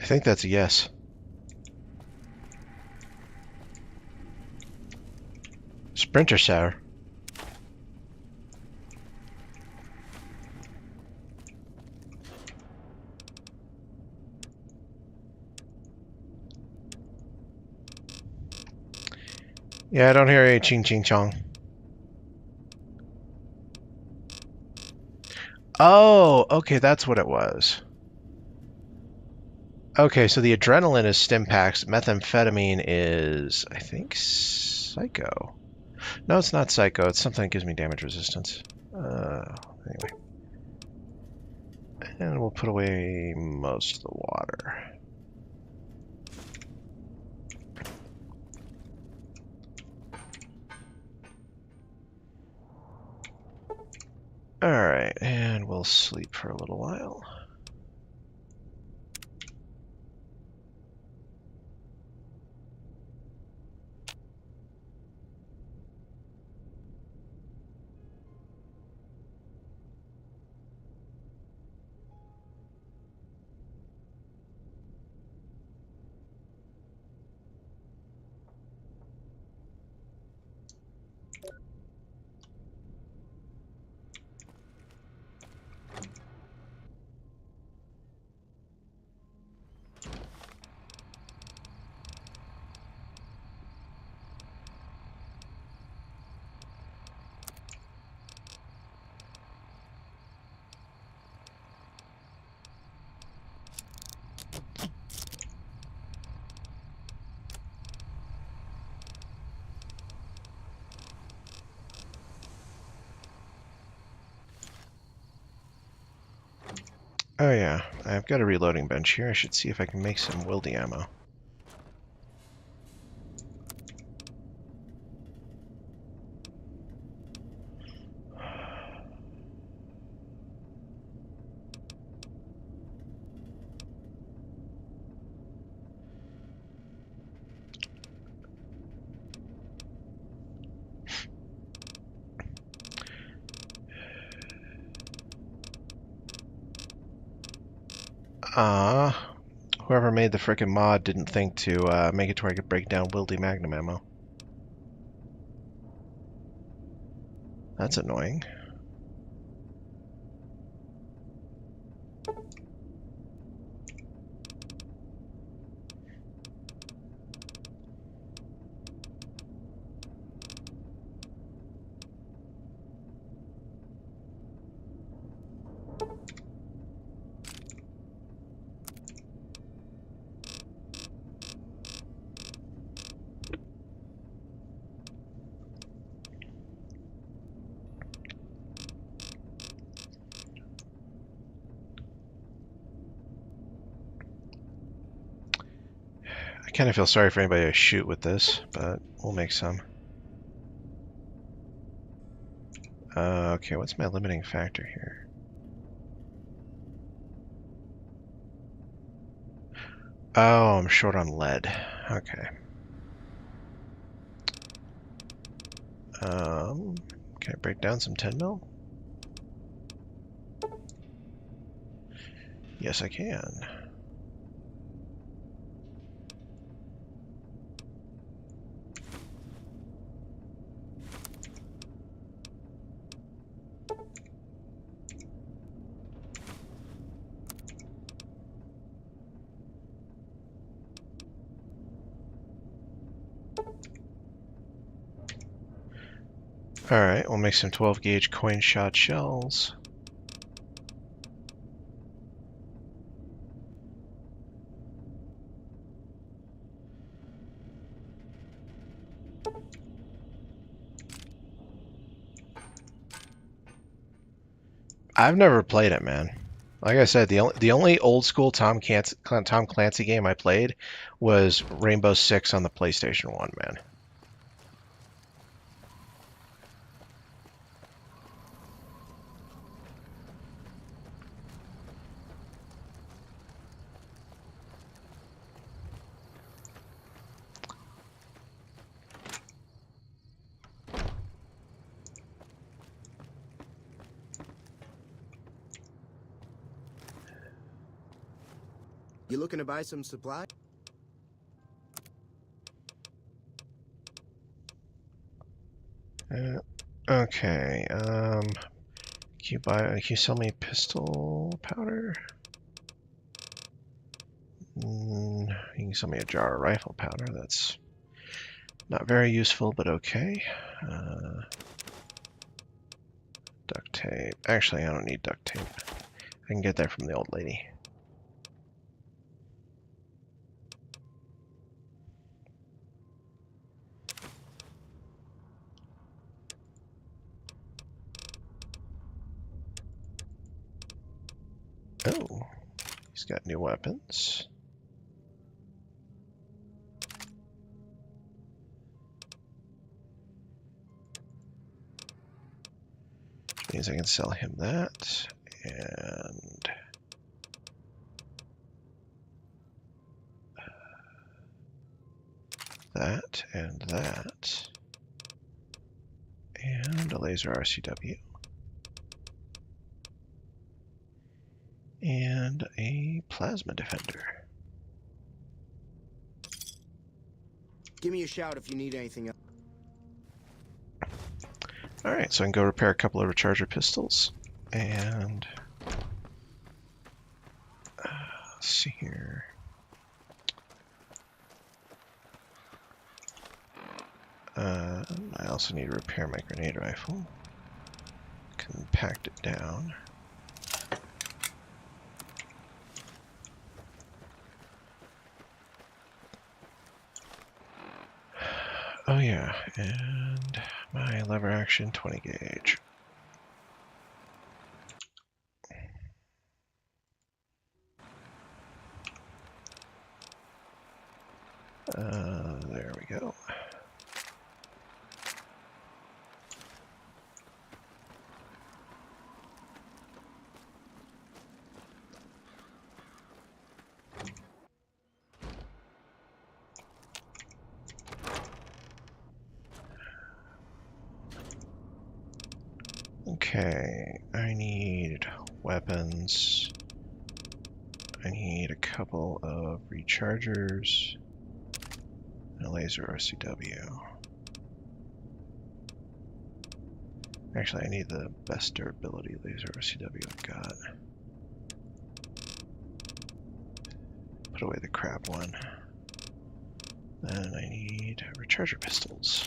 I think that's a yes. Sprinter sour. Yeah, I don't hear a ching ching chong. Oh, okay, that's what it was. Okay, so the adrenaline is Stimpax. Methamphetamine is, I think, Psycho. No, it's not Psycho. It's something that gives me damage resistance. Anyway. And we'll put away most of the water. Alright, and we'll sleep for a little while. Oh yeah, I've got a reloading bench here. I should see if I can make some wildy ammo. Whoever made the frickin' mod didn't think to make it to where I could break down wildy magnum ammo. That's annoying. I kind of feel sorry for anybody to shoot with this, but we'll make some. Okay, what's my limiting factor here? Oh, I'm short on lead. Okay. Can I break down some 10 mil? Yes, I can. Alright, we'll make some 12 gauge coin shot shells. I've never played it, man. Like I said, the only old school Tom Clancy game I played was Rainbow Six on the PlayStation 1, man. You looking to buy some supply? Okay. Can you sell me pistol powder? You can sell me a jar of rifle powder. That's not very useful, but okay. Duct tape. Actually, I don't need duct tape. I can get that from the old lady. Oh, he's got new weapons. Which means I can sell him that, and that, and that, and a laser RCW, and a plasma defender. Give me a shout if you need anything else. Alright, so I can go repair a couple of recharger pistols, and let's see here. I also need to repair my grenade rifle. Compact it down. Oh yeah, and my lever action 20 gauge. There we go. Okay, I need weapons. I need a couple of rechargers and a laser RCW. Actually, I need the best durability laser RCW I've got. Put away the crap one. Then I need recharger pistols.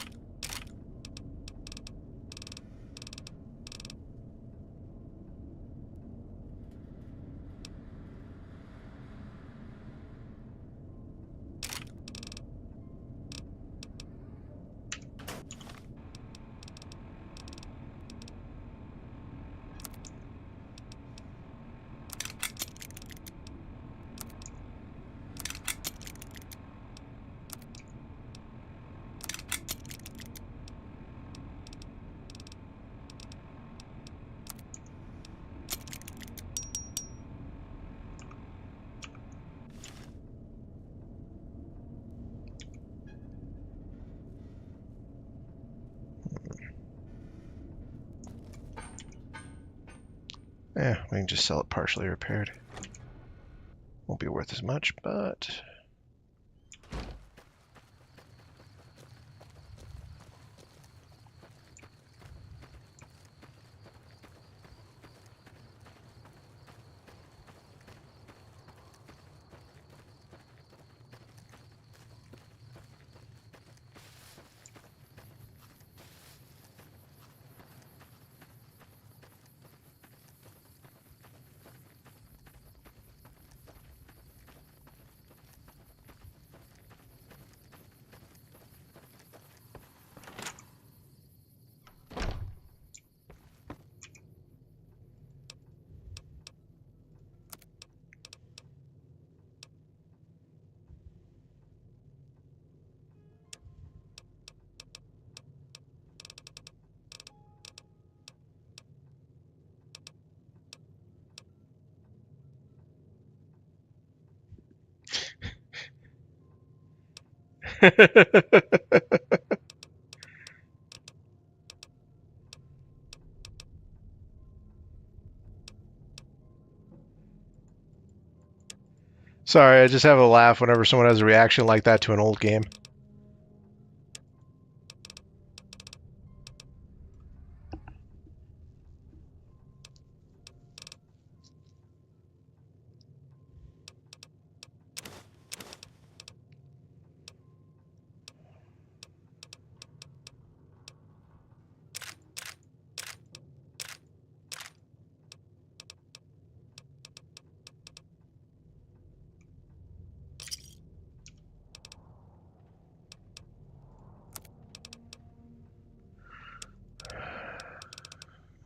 Yeah, we can just sell it partially repaired. Won't be worth as much, but Sorry, I just have a laugh whenever someone has a reaction like that to an old game.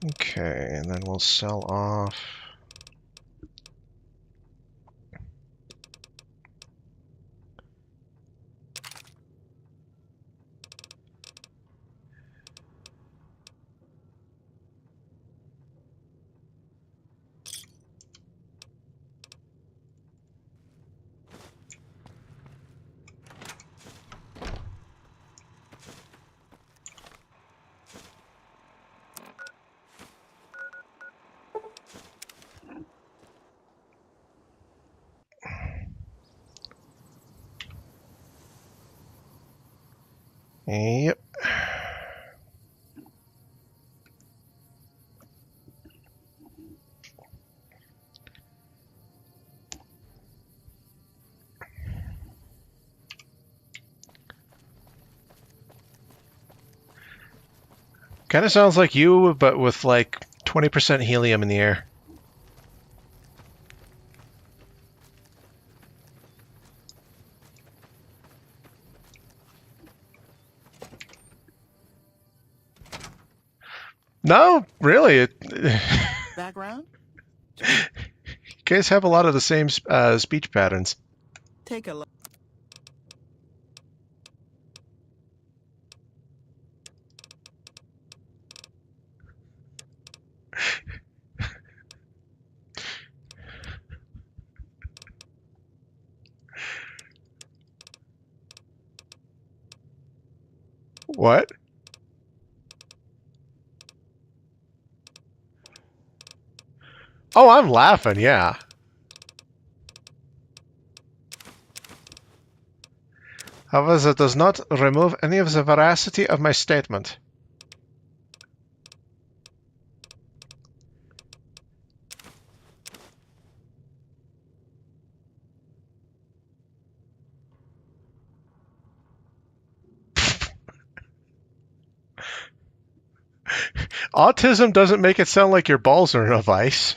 Okay, and then we'll sell off. Yep. Kind of sounds like you, but with like 20% helium in the air. No, really. Background? You guys have a lot of the same speech patterns. Take a look. What? Oh, I'm laughing, yeah. However, that does not remove any of the veracity of my statement. Autism doesn't make it sound like your balls are in a vice.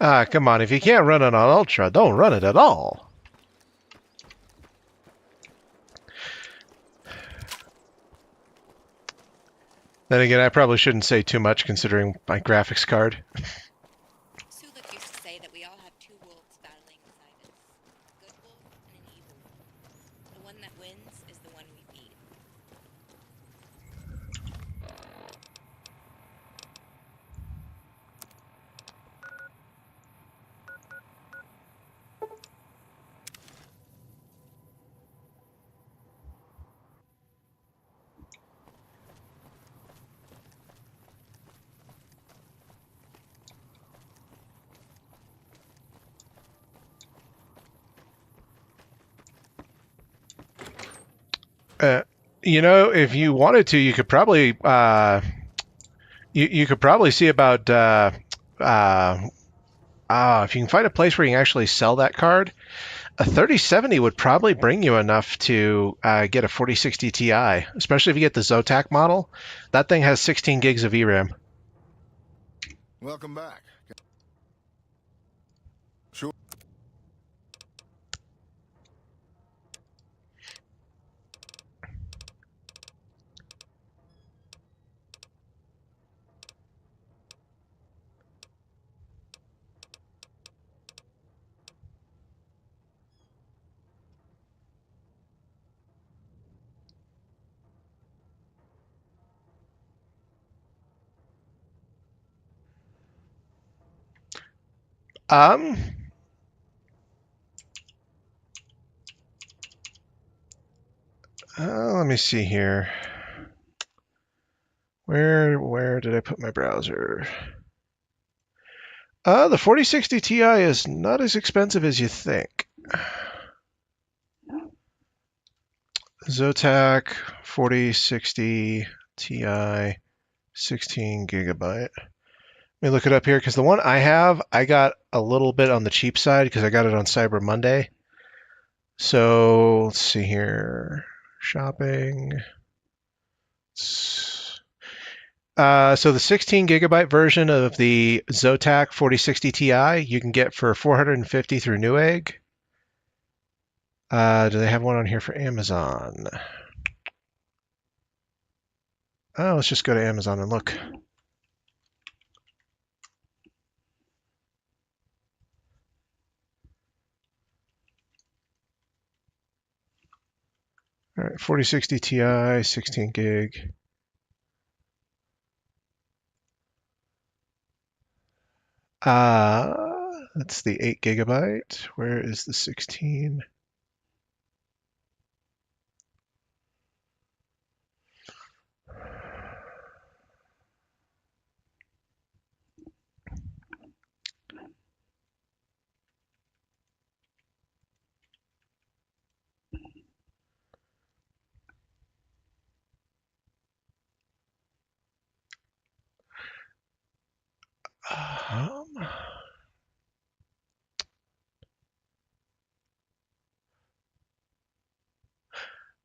Ah, come on. If you can't run it on Ultra, don't run it at all. Then again, I probably shouldn't say too much considering my graphics card. Suluk used to say that we all have two wolves battling inside us. A good wolf and an evil wolf. The one that wins is the one we feed. You know, if you wanted to, you could probably you could probably see about if you can find a place where you can actually sell that card. A 3070 would probably bring you enough to get a 4060 Ti, especially if you get the Zotac model. That thing has 16 gigs of VRAM. Welcome back. Sure. Um, let me see here. Where did I put my browser? The 4060 Ti is not as expensive as you think. Zotac 4060 Ti 16 gigabyte. Let me look it up here because the one I have, I got a little bit on the cheap side because I got it on Cyber Monday. So let's see here. Shopping. So the 16 gigabyte version of the Zotac 4060 Ti you can get for $450 through Newegg. Do they have one on here for Amazon? Oh, let's just go to Amazon and look. All right, 4060 Ti, 16 gig. That's the 8 gigabyte. Where is the 16?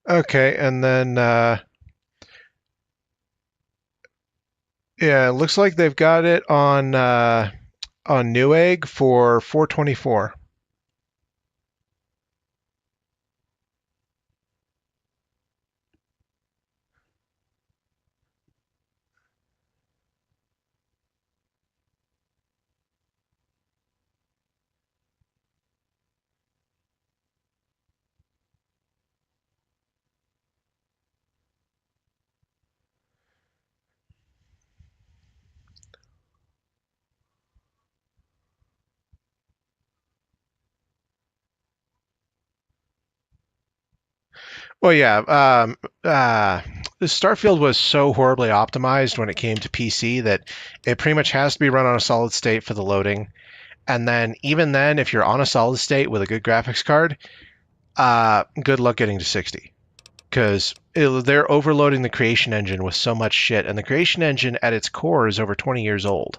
Okay, and then yeah, it looks like they've got it on Newegg for $424. Well, yeah. Starfield was so horribly optimized when it came to PC that it pretty much has to be run on a solid state for the loading. And then, even then, if you're on a solid state with a good graphics card, good luck getting to 60. Because they're overloading the creation engine with so much shit. And the creation engine at its core is over 20 years old.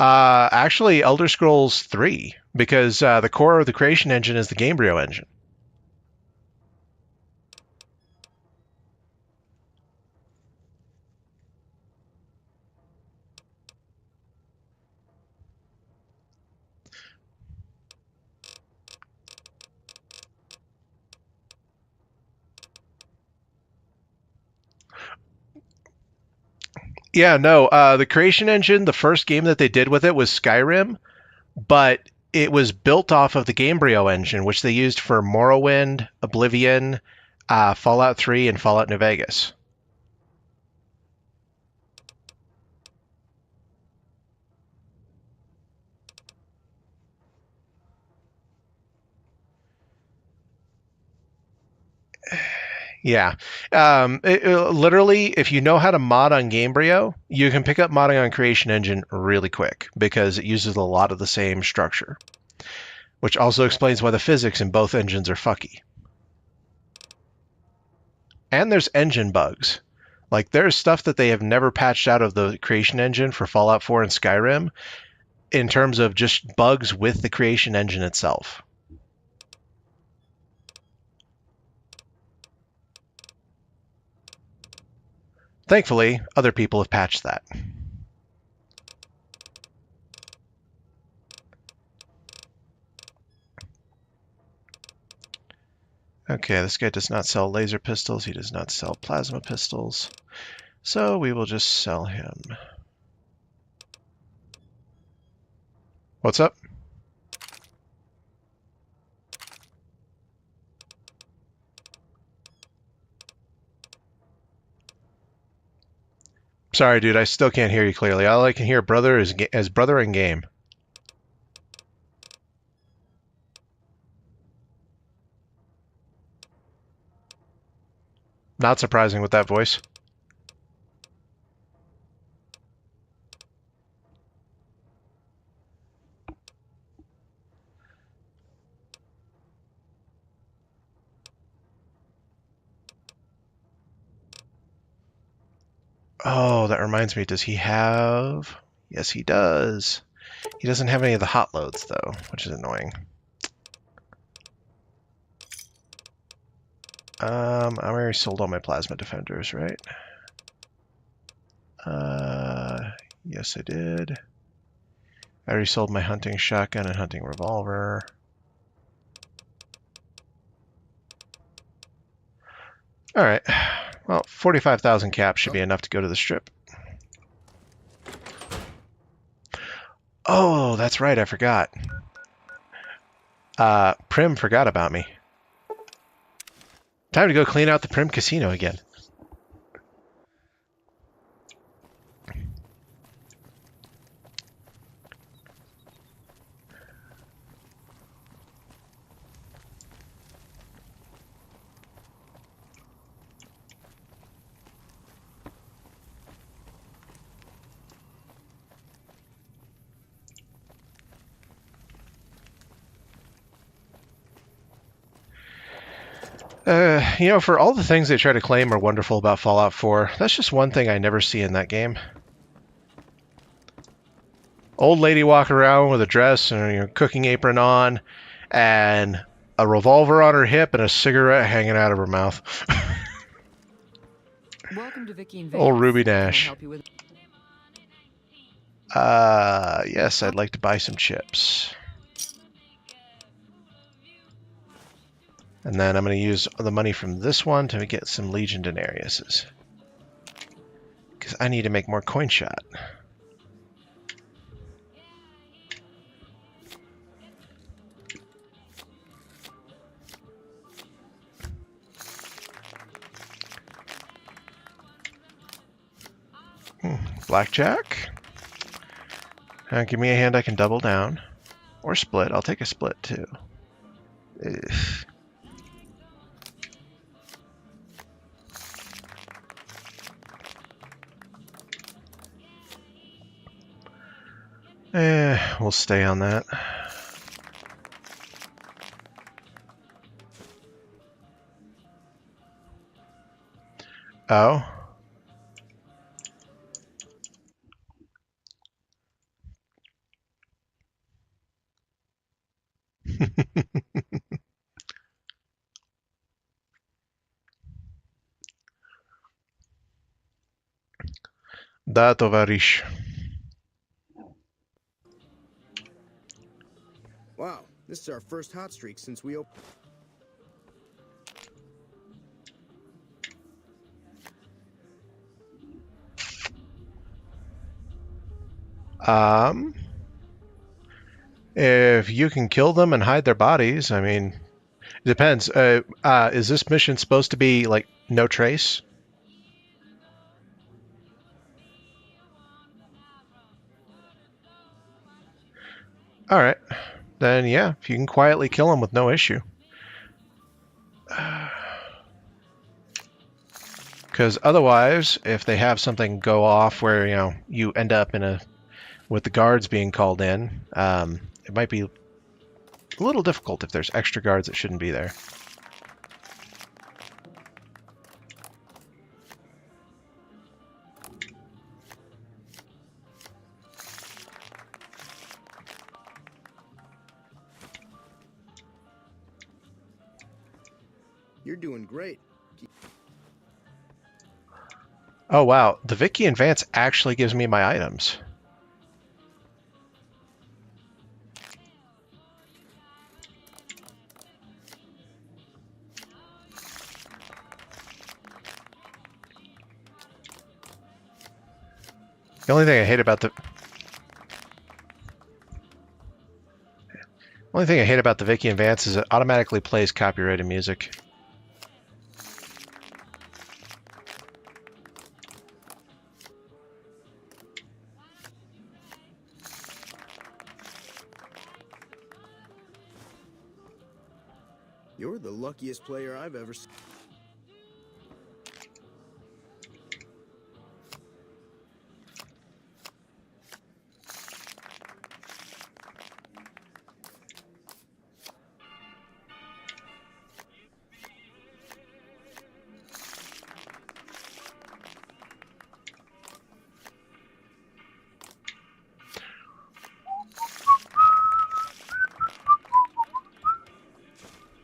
Actually, Elder Scrolls 3, because the core of the creation engine is the Gamebryo engine. Yeah, no, the creation engine, the first game that they did with it was Skyrim, but it was built off of the Gamebryo engine, which they used for Morrowind, Oblivion, Fallout 3, and Fallout New Vegas. Yeah. Literally, if you know how to mod on Gamebryo, you can pick up modding on Creation Engine really quick because it uses a lot of the same structure, which also explains why the physics in both engines are fucky. And there's engine bugs. Like, there's stuff that they have never patched out of the Creation Engine for Fallout 4 and Skyrim in terms of just bugs with the Creation Engine itself. Thankfully, other people have patched that. Okay, this guy does not sell laser pistols. He does not sell plasma pistols. So we will just sell him. What's up? Sorry, dude, I still can't hear you clearly. All I can hear, brother, is brother in game. Not surprising with that voice. Oh, that reminds me. Does he have... Yes, he does. He doesn't have any of the hot loads, though, which is annoying. I already sold all my plasma defenders, right? Yes, I did. I already sold my hunting shotgun and hunting revolver. All right. Well, 45,000 caps should be enough to go to the strip. Oh, that's right. I forgot. Prim forgot about me. Time to go clean out the Prim Casino again. You know, for all the things they try to claim are wonderful about Fallout 4, that's just one thing I never see in that game. Old lady walking around with a dress and a cooking apron on, and a revolver on her hip and a cigarette hanging out of her mouth. Welcome to Vicky and Vegas. Old Ruby Can I Nash. help you with... Yes, I'd like to buy some chips. And then I'm going to use the money from this one to get some Legion Denariuses. Because I need to make more coin shot. Blackjack. Give me a hand I can double down. Or split. I'll take a split too. Ugh. We'll stay on that. Oh. Da, tovarish. Wow, this is our first hot streak since we opened. Um, if you can kill them and hide their bodies, I mean, it depends. Is this mission supposed to be like no trace? All right, then yeah, if you can quietly kill them with no issue. Because otherwise, if they have something go off where you end up with the guards being called in, it might be a little difficult if there's extra guards that shouldn't be there. You're doing great. Oh wow, the Vicky Advance actually gives me my items. The only thing I hate about the Vicky Advance is it automatically plays copyrighted music. You're the luckiest player I've ever seen.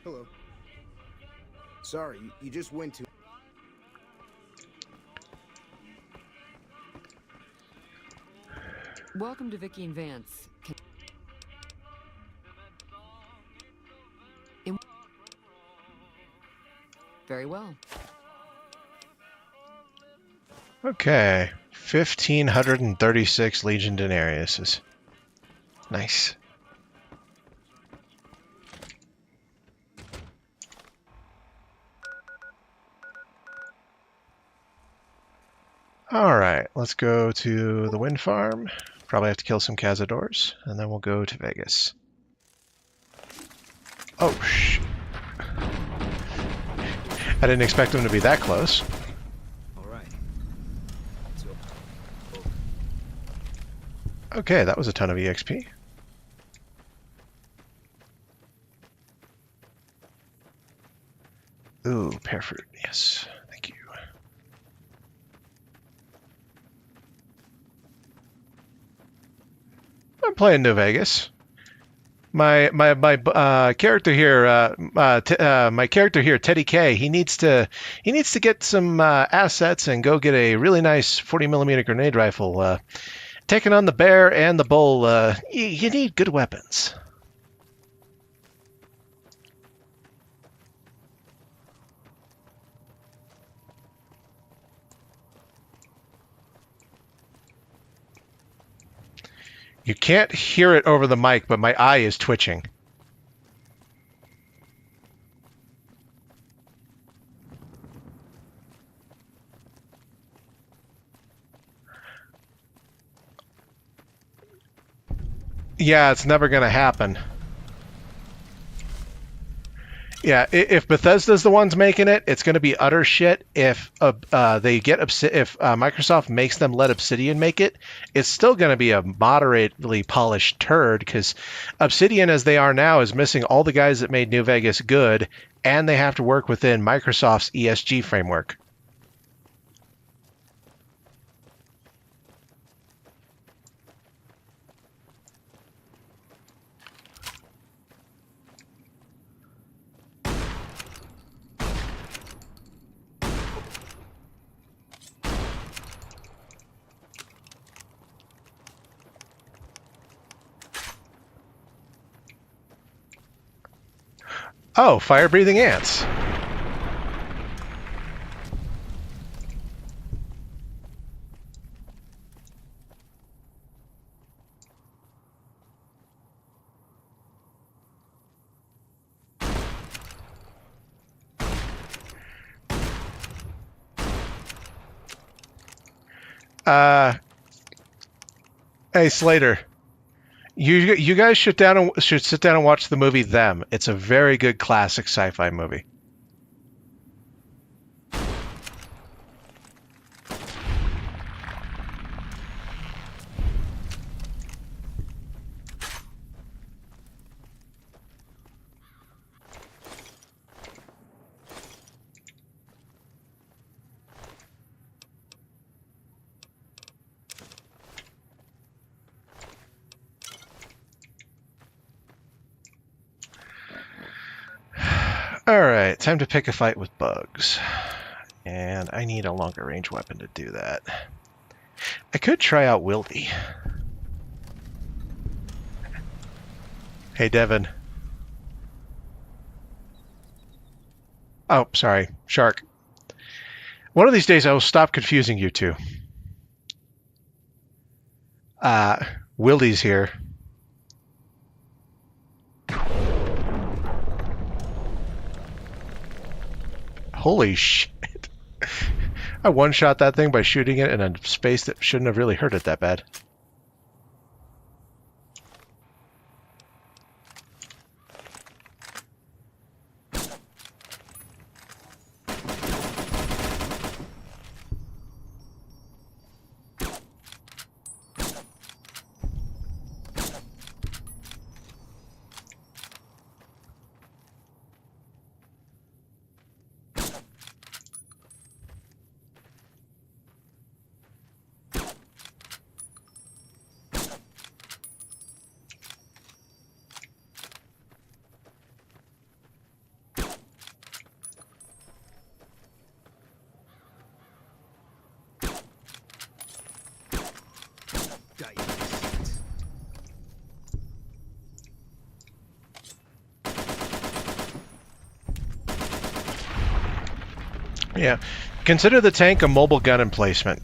Hello. Sorry, you just went to... Welcome to Vicky and Vance. Very well. Okay, 1,536 Legion Denariuses. Nice. All right, let's go to the wind farm. Probably have to kill some cazadors, and then we'll go to Vegas. Oh, shh. I didn't expect them to be that close. All right. Okay, that was a ton of EXP. Ooh, pear fruit, yes. Thank you. I'm playing New Vegas. My character here, my character here, Teddy K. He needs to get some assets and go get a really nice 40mm grenade rifle. Taking on the bear and the bull, you need good weapons. You can't hear it over the mic, but my eye is twitching. Yeah, it's never going to happen. Yeah, if Bethesda's the ones making it, it's going to be utter shit. If they get if Microsoft makes them let Obsidian make it, it's still going to be a moderately polished turd because Obsidian, as they are now, is missing all the guys that made New Vegas good, and they have to work within Microsoft's ESG framework. Oh, fire-breathing ants. Hey Slater, you guys should sit down and watch the movie Them. It's a very good classic sci-fi movie. All right, time to pick a fight with bugs. And I need a longer range weapon to do that. I could try out Wildy. Hey, Devin. Oh, sorry. Shark. One of these days I will stop confusing you two. Wildy's here. Holy shit. I one-shot that thing by shooting it in a space that shouldn't have really hurt it that bad. Yeah. Consider the tank a mobile gun emplacement.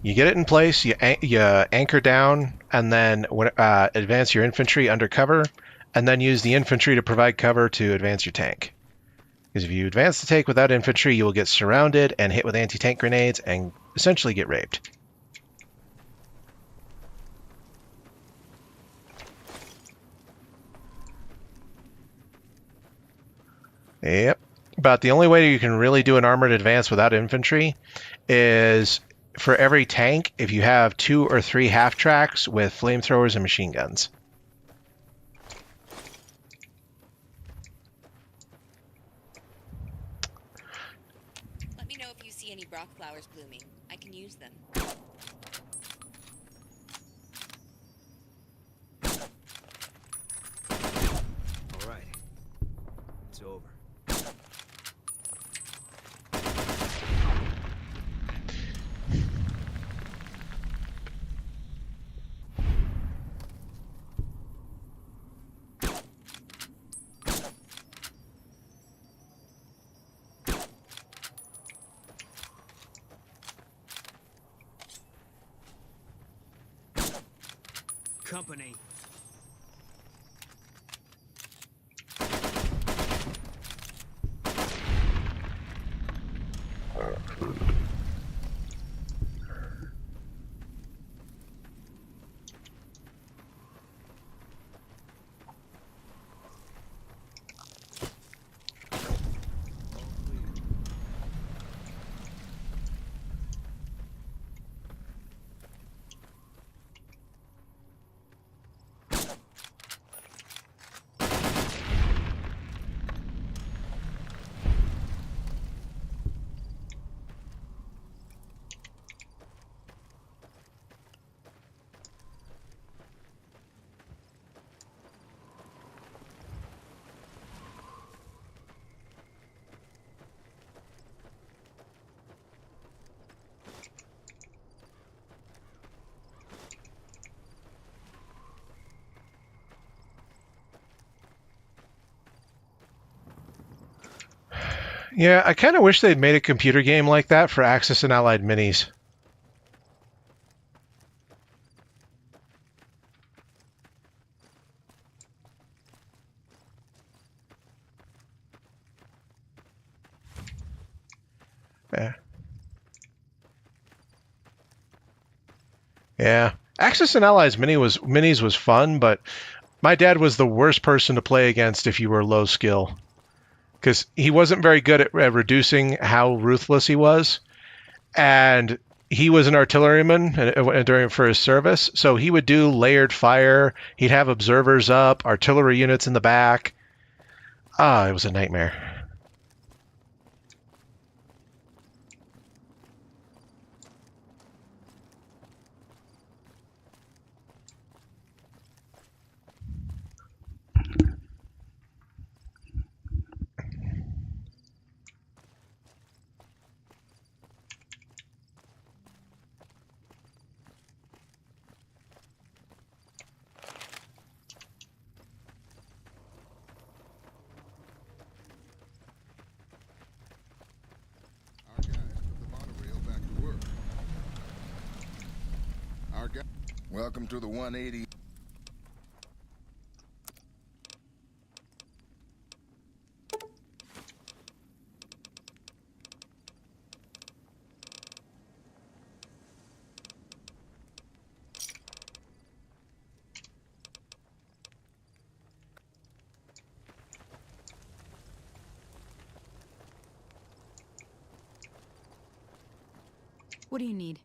You get it in place, you anchor down, and then advance your infantry under cover, and then use the infantry to provide cover to advance your tank. Because if you advance the tank without infantry, you will get surrounded and hit with anti-tank grenades and essentially get raped. Yep. But the only way you can really do an armored advance without infantry is for every tank if you have 2 or 3 half tracks with flamethrowers and machine guns. Let me know if you see any rock flowers blooming. I can use them. All right. It's over. Company. Yeah, I kind of wish they'd made a computer game like that for Axis and Allied minis. Yeah. Yeah. Axis and Allies minis was fun, but my dad was the worst person to play against if you were low skill, because he wasn't very good at reducing how ruthless he was, and he was an artilleryman for his service, so he would do layered fire. He'd have observers up, artillery units in the back. It was a nightmare. Welcome to the 180. What do you need?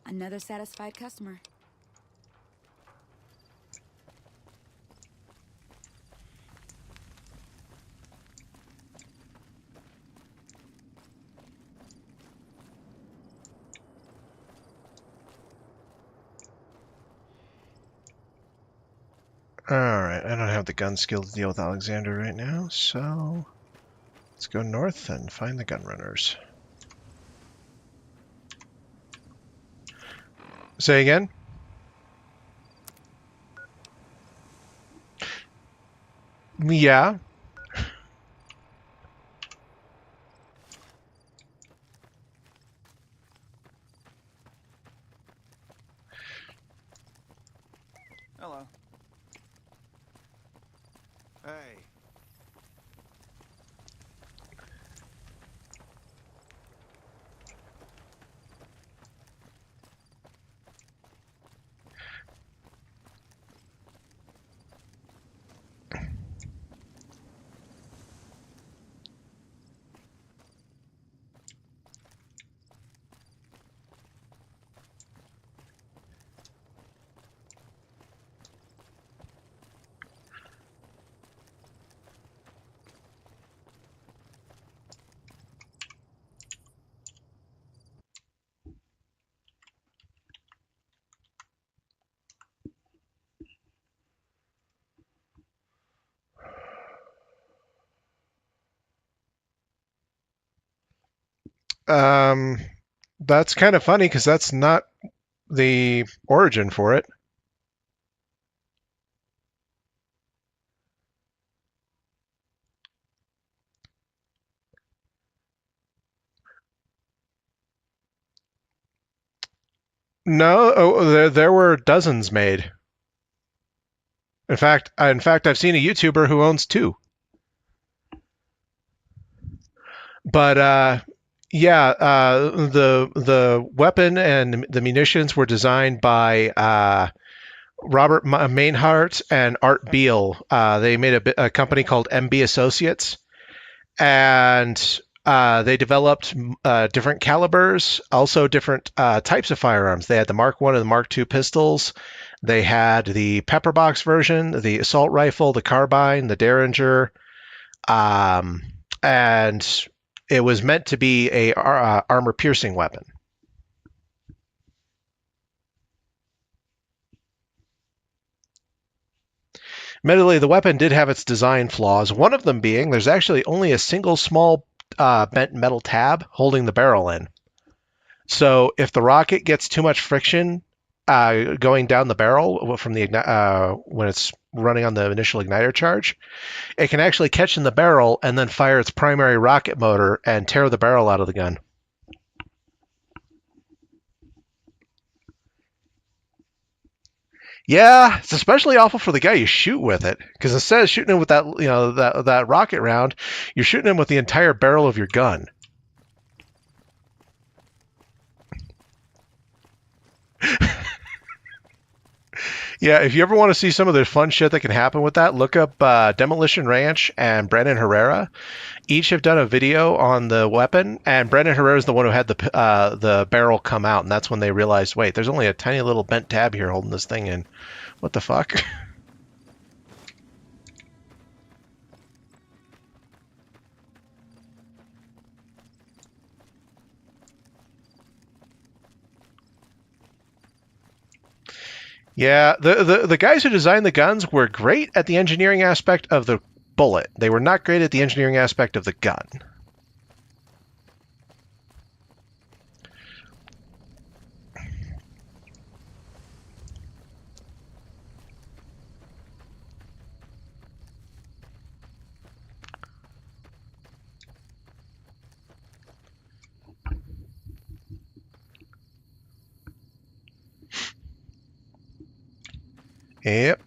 Another satisfied customer. Alright, I don't have the gun skill to deal with Alexander right now, so let's go north and find the gun runners. Say again? Yeah. Hello. Hey. Um, that's kind of funny because that's not the origin for it. No, there were dozens made. In fact, I've seen a YouTuber who owns two. But yeah, the weapon and the munitions were designed by Robert Mainhart and Art Beal. They made a company called MB Associates, and they developed different calibers, also different types of firearms. They had the Mark I and the Mark II pistols. They had the pepperbox version, the assault rifle, the carbine, the Derringer, and it was meant to be a armor-piercing weapon. Admittedly, the weapon did have its design flaws, one of them being there's actually only a single small bent metal tab holding the barrel in. So if the rocket gets too much friction going down the barrel from the when it's running on the initial igniter charge, it can actually catch in the barrel and then fire its primary rocket motor and tear the barrel out of the gun. Yeah, it's especially awful for the guy you shoot with it, because instead of shooting him with that rocket round, you're shooting him with the entire barrel of your gun. Yeah, if you ever want to see some of the fun shit that can happen with that, look up Demolition Ranch and Brandon Herrera. Each have done a video on the weapon, and Brandon Herrera is the one who had the barrel come out, and that's when they realized, wait, there's only a tiny little bent tab here holding this thing in. What the fuck? Yeah, the guys who designed the guns were great at the engineering aspect of the bullet. They were not great at the engineering aspect of the gun. Yep.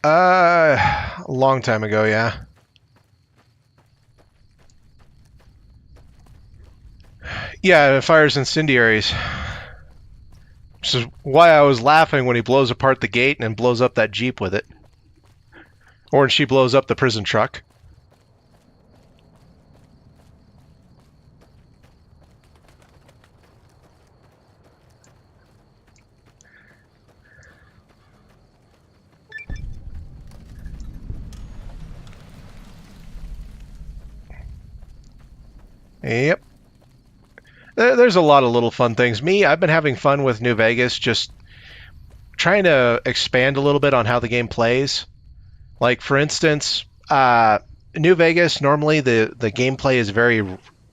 A long time ago, yeah. Yeah, it fires incendiaries. Which is why I was laughing when he blows apart the gate and blows up that Jeep with it. Or when she blows up the prison truck. Yep. There's a lot of little fun things. I've been having fun with New Vegas, just trying to expand a little bit on how the game plays. Like, for instance, New Vegas, normally the gameplay is very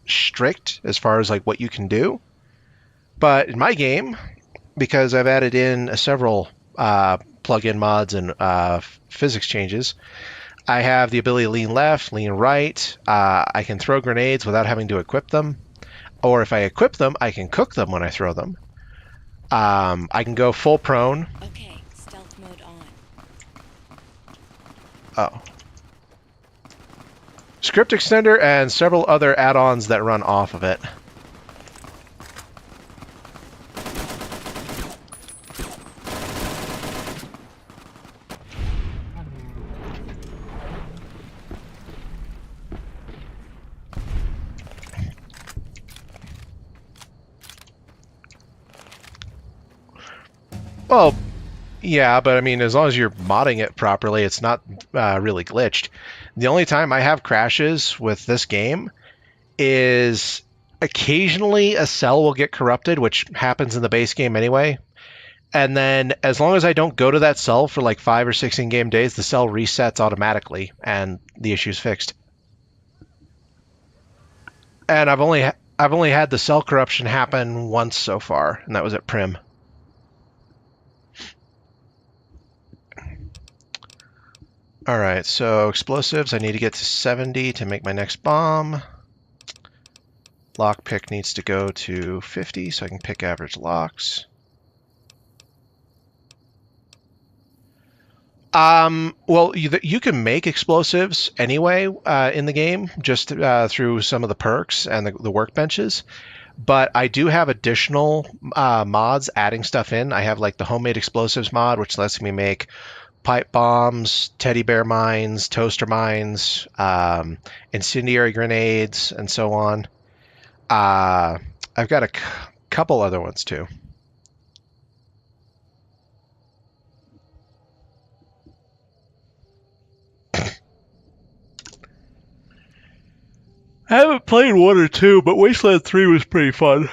strict as far as like what you can do. But in my game, because I've added in several plug-in mods and physics changes, I have the ability to lean left, lean right. I can throw grenades without having to equip them. Or if I equip them, I can cook them when I throw them. I can go full prone. Okay, stealth mode on. Oh. Script extender and several other add-ons that run off of it. Well, yeah, but I mean, as long as you're modding it properly, it's not really glitched. The only time I have crashes with this game is occasionally a cell will get corrupted, which happens in the base game anyway. And then as long as I don't go to that cell for like 5 or 6 in-game days, the cell resets automatically and the issue's fixed. And I've only had the cell corruption happen once so far, and that was at Prim. Alright, so explosives, I need to get to 70 to make my next bomb. Lockpick needs to go to 50 so I can pick average locks. Well, you can make explosives anyway in the game, just through some of the perks and the workbenches. But I do have additional mods adding stuff in. I have like the homemade explosives mod, which lets me make pipe bombs, teddy bear mines, toaster mines, incendiary grenades, and so on. I've got a couple other ones too. I haven't played 1 or 2, but Wasteland 3 was pretty fun.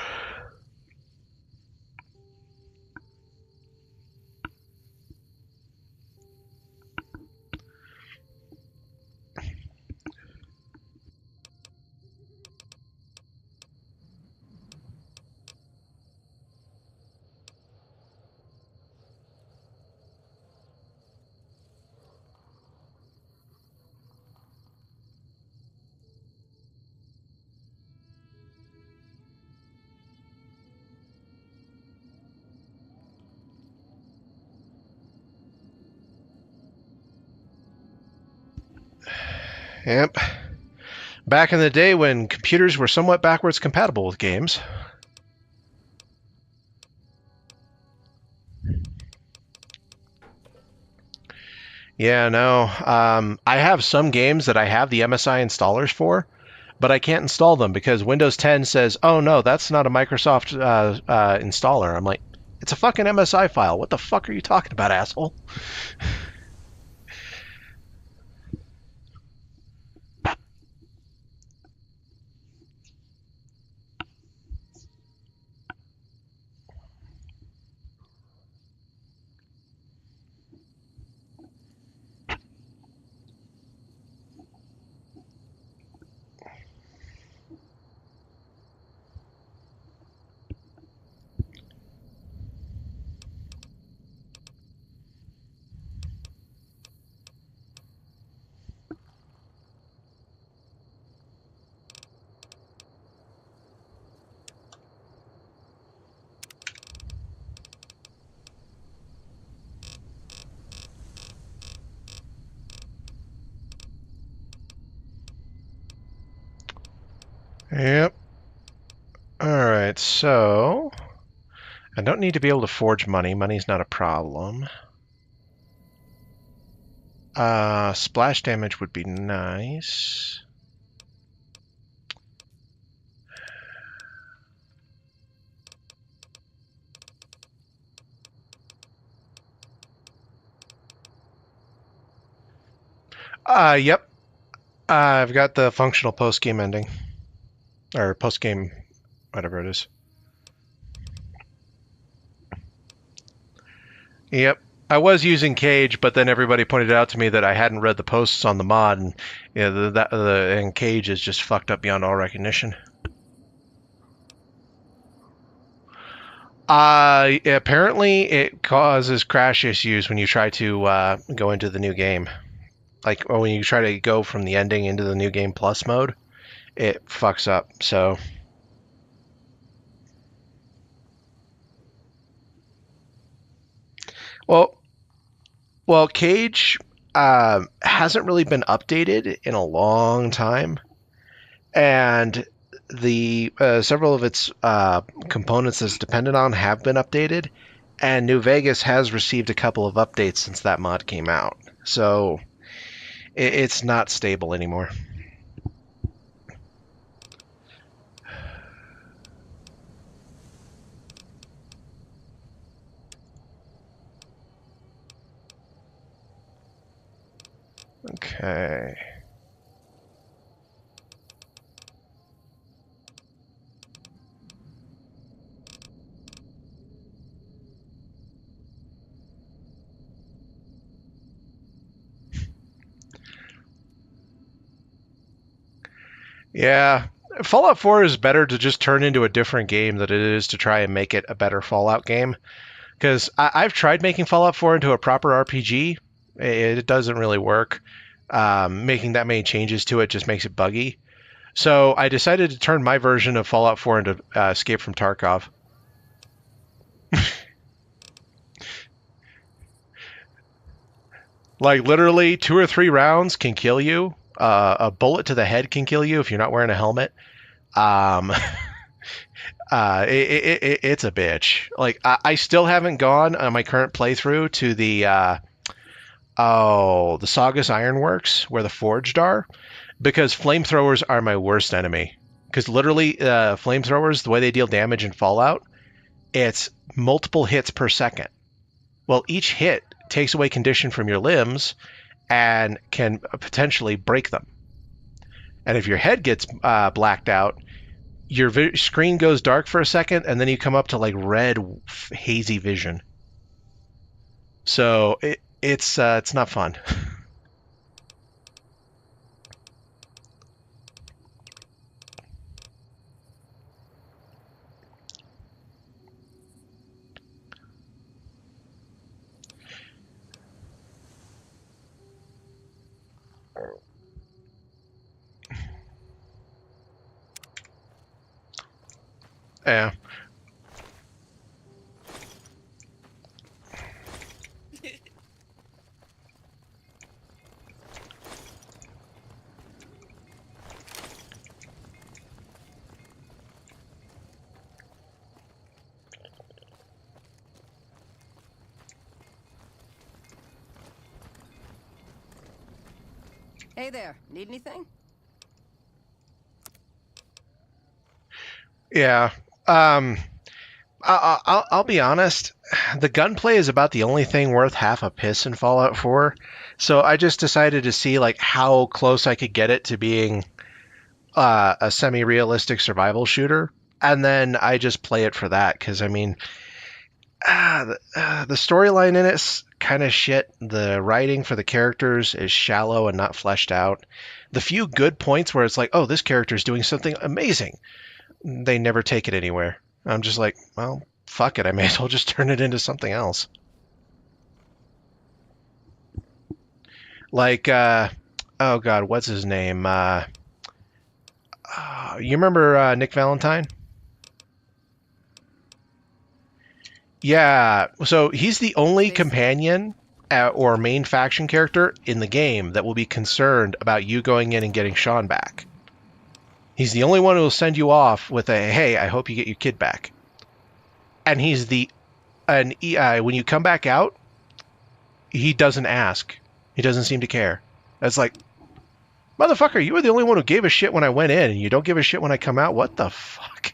Yep. Back in the day when computers were somewhat backwards compatible with games. Yeah, no. I have some games that I have the MSI installers for, but I can't install them because Windows 10 says, oh no, that's not a Microsoft installer. I'm like, it's a fucking MSI file. What the fuck are you talking about, asshole? Yep. Alright, so I don't need to be able to forge money. Money's not a problem. Splash damage would be nice. Yep. I've got the functional post-game ending. Or post-game, whatever it is. Yep. I was using Cage, but then everybody pointed out to me that I hadn't read the posts on the mod, and and Cage is just fucked up beyond all recognition. Apparently it causes crash issues when you try to go into the new game. Like when you try to go from the ending into the new game plus mode, it fucks up. So, well, Cage hasn't really been updated in a long time, and the several of its components that's dependent on have been updated, and New Vegas has received a couple of updates since that mod came out. So it's not stable anymore. Okay. Yeah, Fallout 4 is better to just turn into a different game than it is to try and make it a better Fallout game. Because I've tried making Fallout 4 into a proper RPG. It doesn't really work. Making that many changes to it just makes it buggy. So I decided to turn my version of Fallout 4 into Escape from Tarkov. Like literally 2 or 3 rounds can kill you. A bullet to the head can kill you if you're not wearing a helmet. Um, it's a bitch. Like I still haven't gone on my current playthrough to the the Saugus Ironworks where the forged are, because flamethrowers are my worst enemy. Because literally, flamethrowers, the way they deal damage in Fallout, it's multiple hits per second. Well, each hit takes away condition from your limbs and can potentially break them. And if your head gets blacked out, your screen goes dark for a second, and then you come up to like red, hazy vision. So it's not fun. Yeah. Hey there, need anything? Yeah. I'll be honest. The gunplay is about the only thing worth half a piss in Fallout 4. So I just decided to see like how close I could get it to being a semi-realistic survival shooter, and then I just play it for that. Because I mean, the storyline in it's kind of shit. The writing for the characters is shallow and not fleshed out. The few good points where it's like, oh, this character is doing something amazing, they never take it anywhere. I'm just like, well, fuck it. I may as well just turn it into something else. Like, oh god, what's his name? You remember Nick Valentine? Yeah, so he's the only companion or main faction character in the game that will be concerned about you going in and getting Sean back. He's the only one who will send you off with a, hey, I hope you get your kid back. And when you come back out, he doesn't ask. He doesn't seem to care. It's like, motherfucker, you were the only one who gave a shit when I went in, and you don't give a shit when I come out? What the fuck?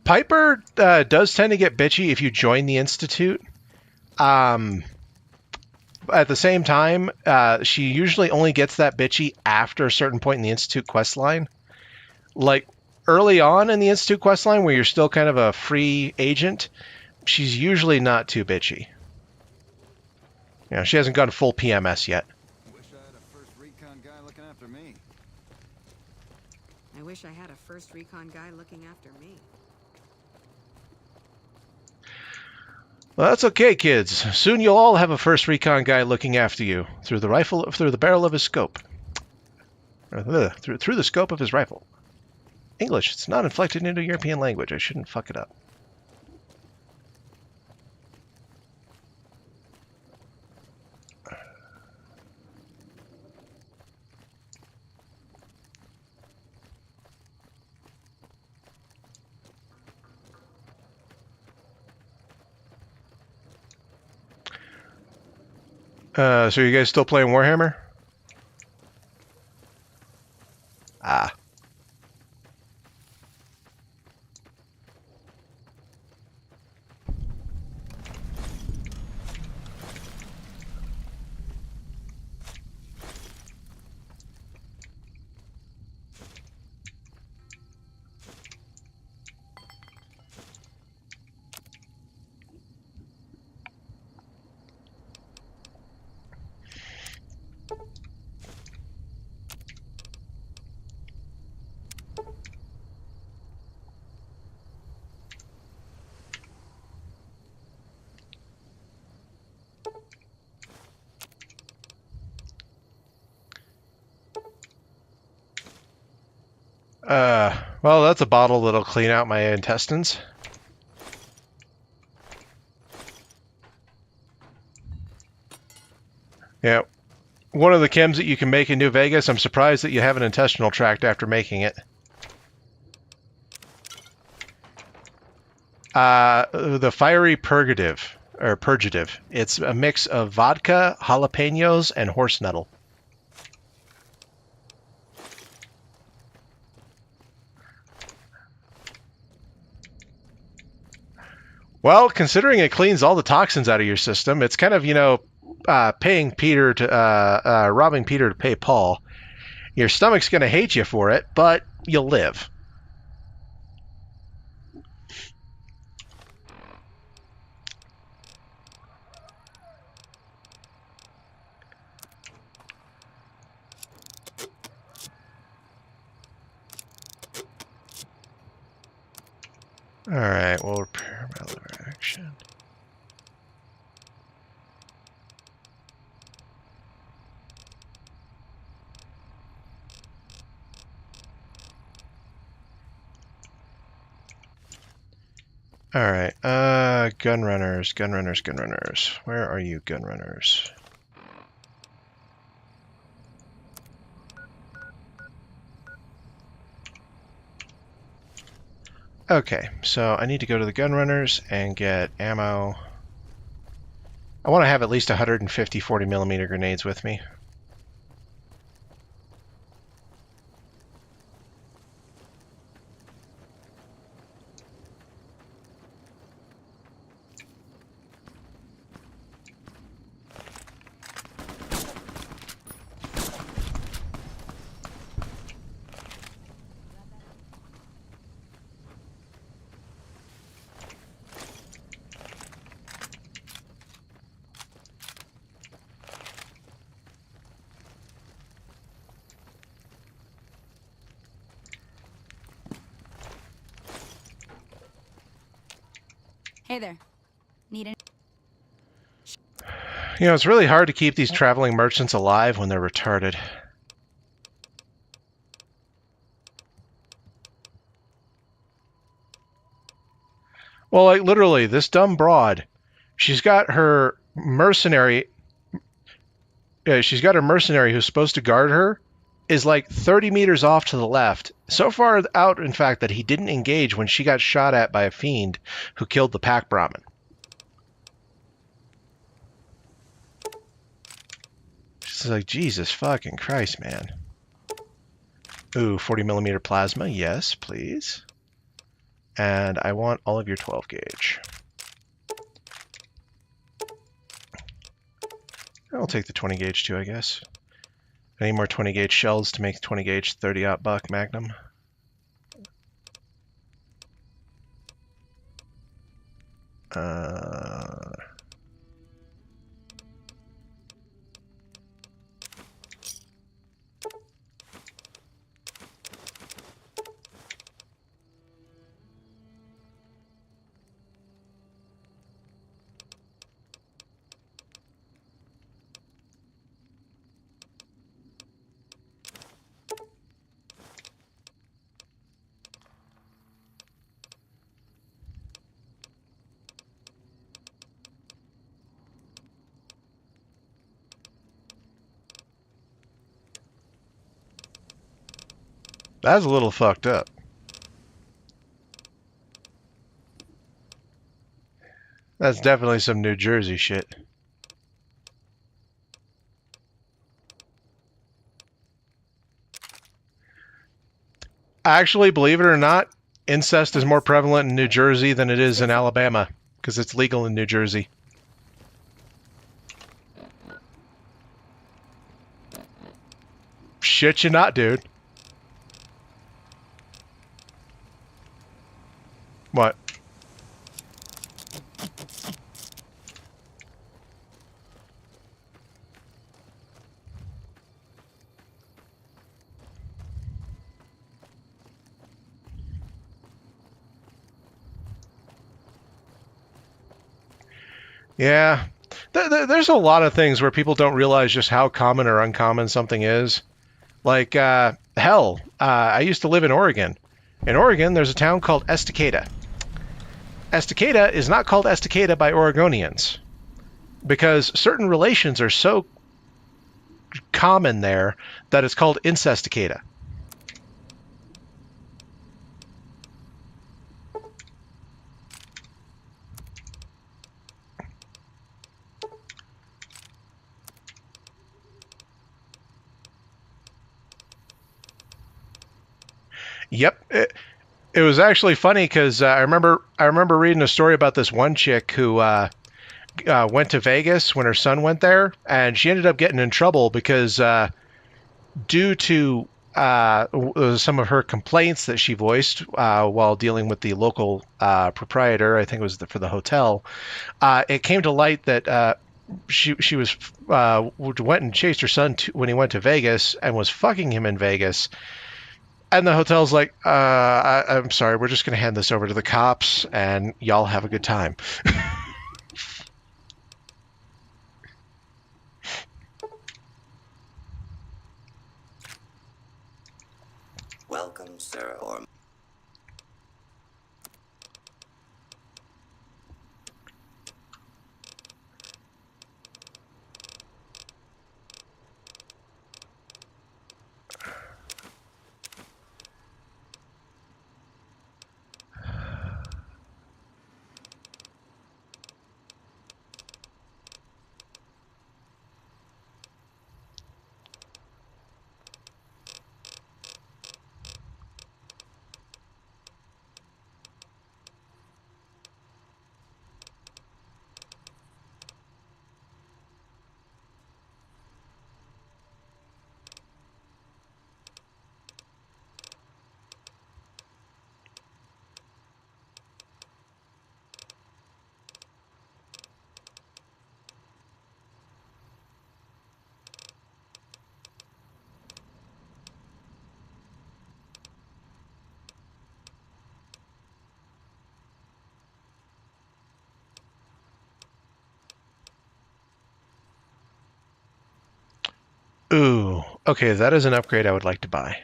Piper does tend to get bitchy if you join the Institute. At the same time, she usually only gets that bitchy after a certain point in the Institute quest line. Like, early on in the Institute quest line, where you're still kind of a free agent, she's usually not too bitchy. You know, she hasn't gone full PMS yet. Wish I had a first recon guy looking after me. I wish I had a first recon guy looking after me. Well, that's okay, kids. Soon you'll all have a first recon guy looking after you through the barrel of his scope, through the scope of his rifle. English. It's not inflected into European language. I shouldn't fuck it up. So you guys still playing Warhammer? Ah. Well, that's a bottle that'll clean out my intestines. Yeah. One of the chems that you can make in New Vegas, I'm surprised that you have an intestinal tract after making it. The fiery purgative, or purgative. It's a mix of vodka, jalapenos, and horse nettle. Well, considering it cleans all the toxins out of your system, it's kind of, paying Peter to, robbing Peter to pay Paul. Your stomach's going to hate you for it, but you'll live. Alright, we'll repair my liver action. Alright, gun runners. Where are you, gun runners? Okay, so I need to go to the gun runners and get ammo. I want to have at least 150 40mm grenades with me. Hey there. Need any? You know, it's really hard to keep these traveling merchants alive when they're retarded. Well, like, literally, this dumb broad, she's got her mercenary who's supposed to guard her is like 30 meters off to the left. So far out, in fact, that he didn't engage when she got shot at by a fiend who killed the pack Brahmin. She's like, Jesus fucking Christ, man. Ooh, 40mm plasma. Yes, please. And I want all of your 12 gauge. I'll take the 20 gauge too, I guess. I need more 20 gauge shells to make 20 gauge 30-aught buck Magnum. That's a little fucked up. That's definitely some New Jersey shit. Actually, believe it or not, incest is more prevalent in New Jersey than it is in Alabama, because it's legal in New Jersey. Shit you not, dude. What? Yeah. There's a lot of things where people don't realize just how common or uncommon something is. Like, hell, I used to live in Oregon. In Oregon, there's a town called Estacada. Estacada is not called Estacada by Oregonians because certain relations are so common there that it's called incesticada. Yep. It was actually funny because I remember reading a story about this one chick who went to Vegas when her son went there, and she ended up getting in trouble because due to some of her complaints that she voiced while dealing with the local proprietor, I think it was for the hotel, it came to light that she was went and chased her son when he went to Vegas and was fucking him in Vegas. And the hotel's like, I'm sorry, we're just going to hand this over to the cops, and y'all have a good time. Welcome, sir, or... Ooh, okay, that is an upgrade I would like to buy.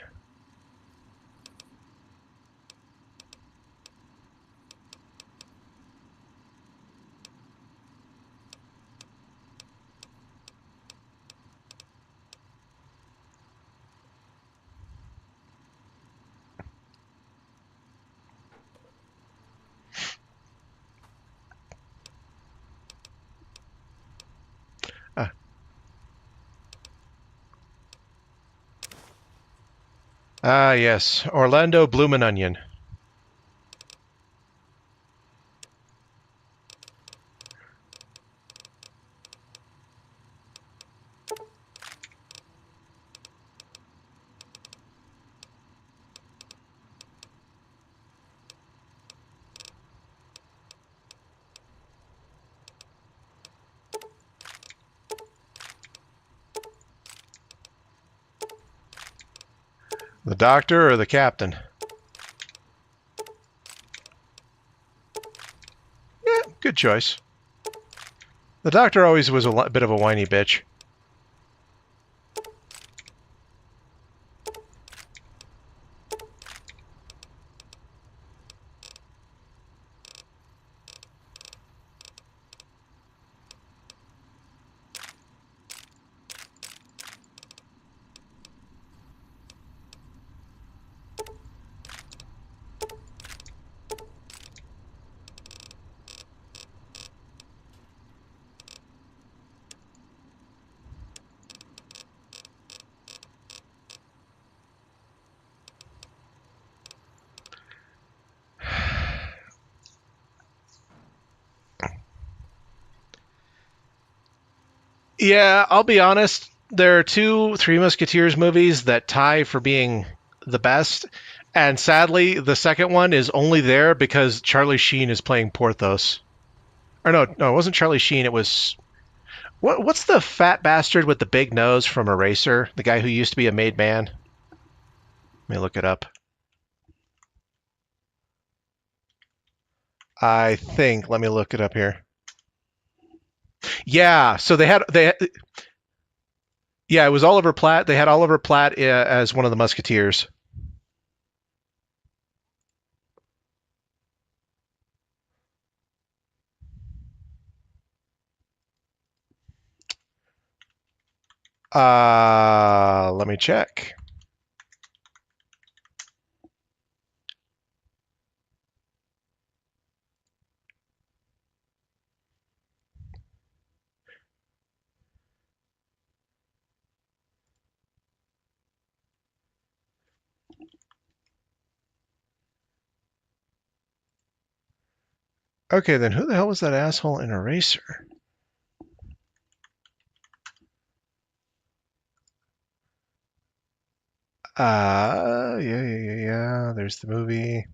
Yes, Orlando Bloomin' Onion. The doctor or the captain? Yeah, good choice. The doctor always was a bit of a whiny bitch. Yeah, I'll be honest. There are two Three Musketeers movies that tie for being the best, and sadly, the second one is only there because Charlie Sheen is playing Porthos. Or no, it wasn't Charlie Sheen. It was what's the fat bastard with the big nose from Eraser? The guy who used to be a made man. Let me look it up. I think. Let me look it up here. Yeah, so yeah, it was Oliver Platt. They had Oliver Platt as one of the Musketeers. Let me check. Okay, then who the hell was that asshole in Eraser? Yeah. There's the movie.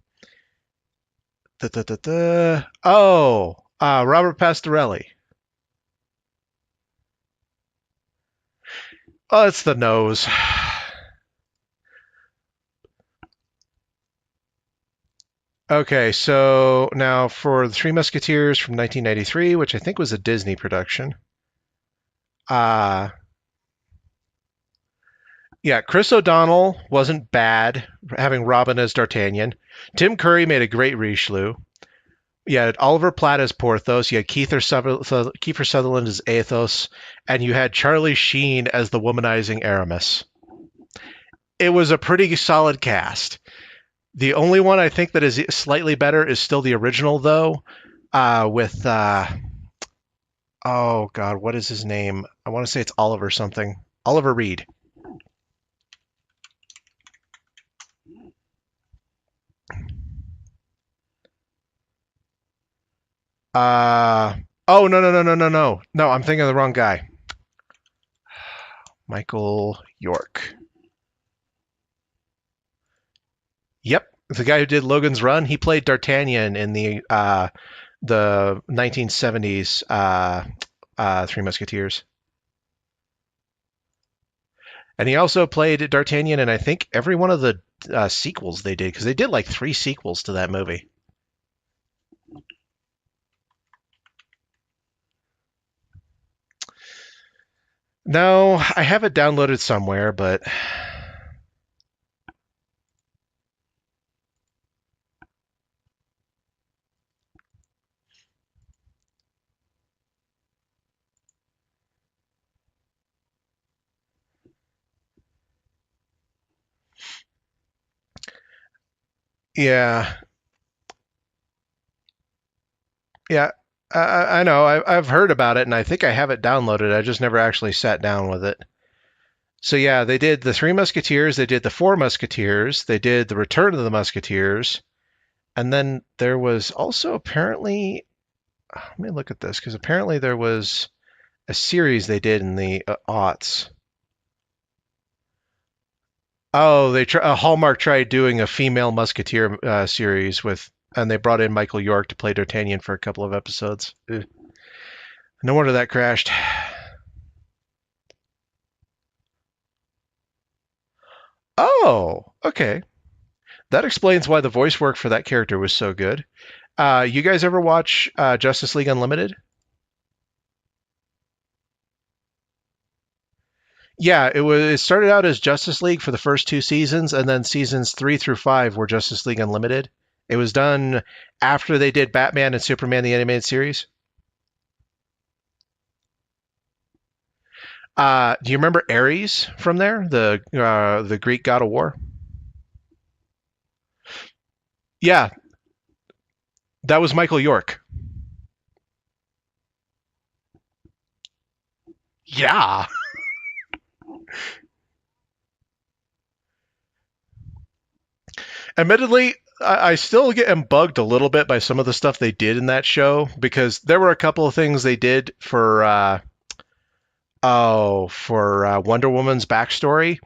Oh, Robert Pastorelli. Oh, it's the nose. Okay, so now for the Three Musketeers from 1993, which I think was a Disney production. Yeah, Chris O'Donnell wasn't bad having Robin as D'Artagnan. Tim Curry made a great Richelieu. You had Oliver Platt as Porthos. You had Kiefer Sutherland as Athos, and you had Charlie Sheen as the womanizing Aramis. It was a pretty solid cast. The only one I think that is slightly better is still the original, though, with oh god, what is his name? I want to say it's Oliver something. Oliver Reed. Oh no! I'm thinking of the wrong guy. Michael York. Yep, the guy who did Logan's Run. He played D'Artagnan in the 1970s Three Musketeers. And he also played D'Artagnan in, I think, every one of the sequels they did, because they did like 3 sequels to that movie. No, I have it downloaded somewhere, but yeah, yeah, I know. I've heard about it, and I think I have it downloaded. I just never actually sat down with it. So yeah, they did the Three Musketeers, they did the Four Musketeers, they did the Return of the Musketeers, and then there was also apparently, let me look at this, because apparently there was a series they did in the aughts. Oh, Hallmark tried doing a female Musketeer series with, and they brought in Michael York to play D'Artagnan for a couple of episodes. Ugh. No wonder that crashed. Oh, okay. That explains why the voice work for that character was so good. You guys ever watch Justice League Unlimited? Yeah, it started out as Justice League for the first 2 seasons, and then seasons 3 through 5 were Justice League Unlimited. It was done after they did Batman and Superman the animated series. Do you remember Ares from there, the Greek god of war? Yeah, that was Michael York. Yeah. Admittedly, I still get bugged a little bit by some of the stuff they did in that show, because there were a couple of things they did for Wonder Woman's backstory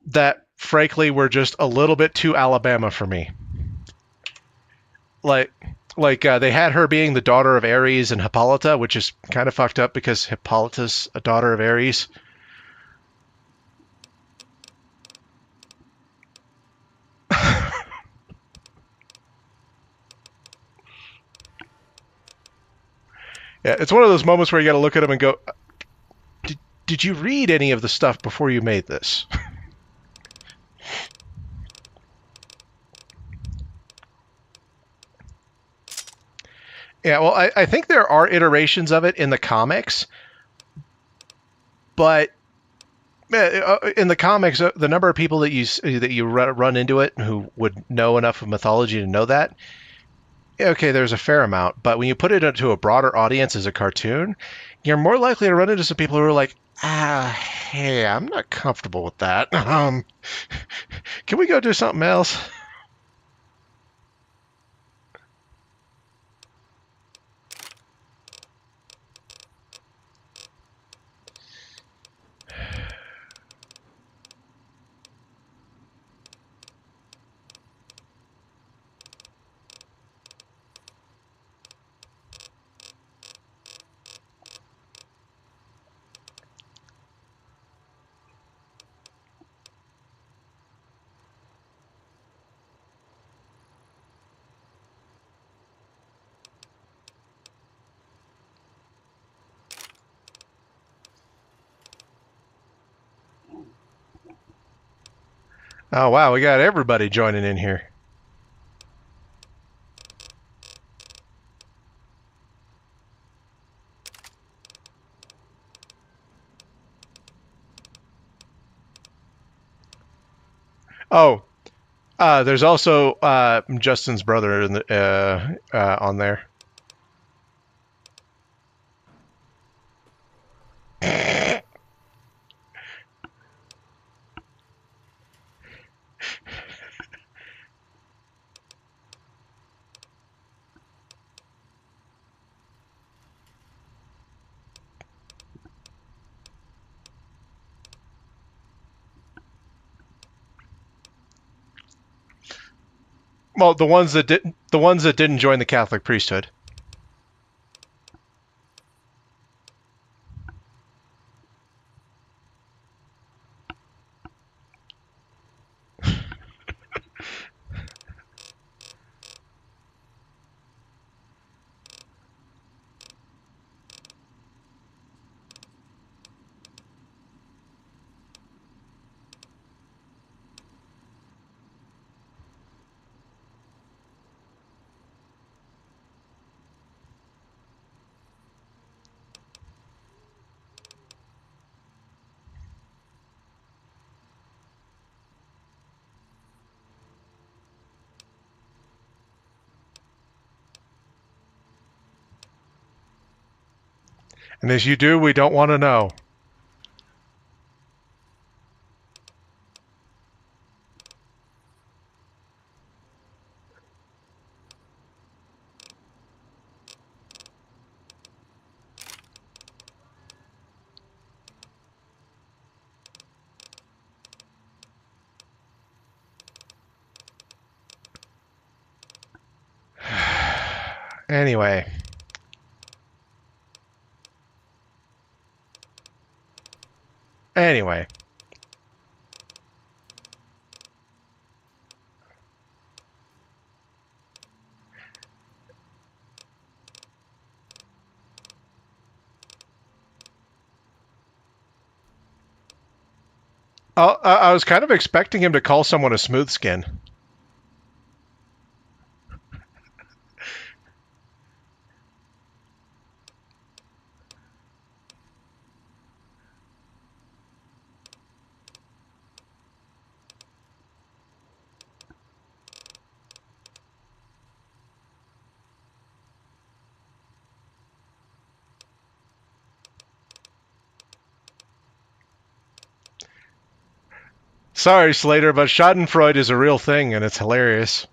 that frankly were just a little bit too Alabama for me. Like they had her being the daughter of Ares and Hippolyta, which is kind of fucked up because Hippolyta's a daughter of Ares. Yeah, it's one of those moments where you got to look at them and go, did you read any of the stuff before you made this? Yeah, well, I think there are iterations of it in the comics, but in the comics, the number of people that you run into it who would know enough of mythology to know that, okay, there's a fair amount. But when you put it into a broader audience as a cartoon, you're more likely to run into some people who are like, hey, I'm not comfortable with that. Can we go do something else? Oh, wow, we got everybody joining in here. Oh, there's also Justin's brother in the, on there. Well, the ones that didn't join the Catholic priesthood. And as you do, we don't want to know. Anyway. Anyway. I was kind of expecting him to call someone a smooth skin. Sorry, Slater, but Schadenfreude is a real thing, and it's hilarious.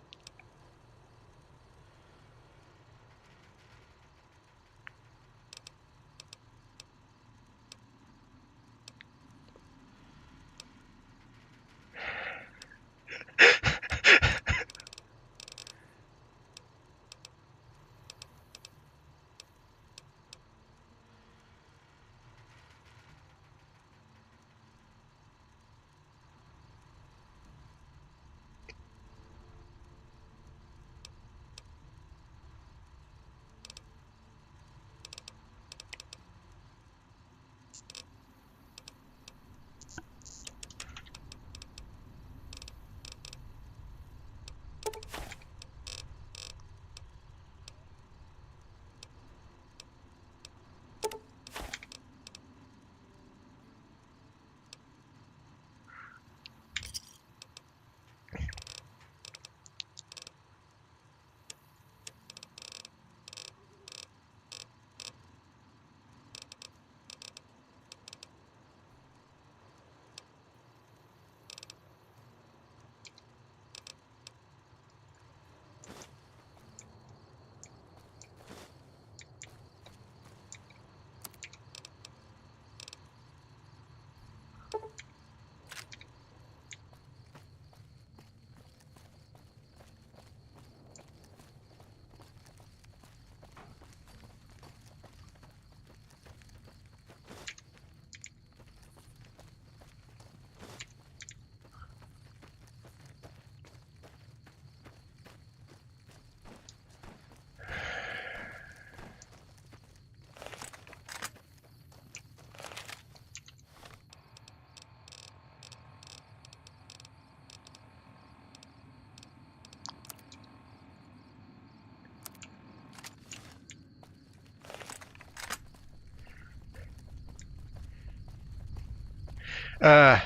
Now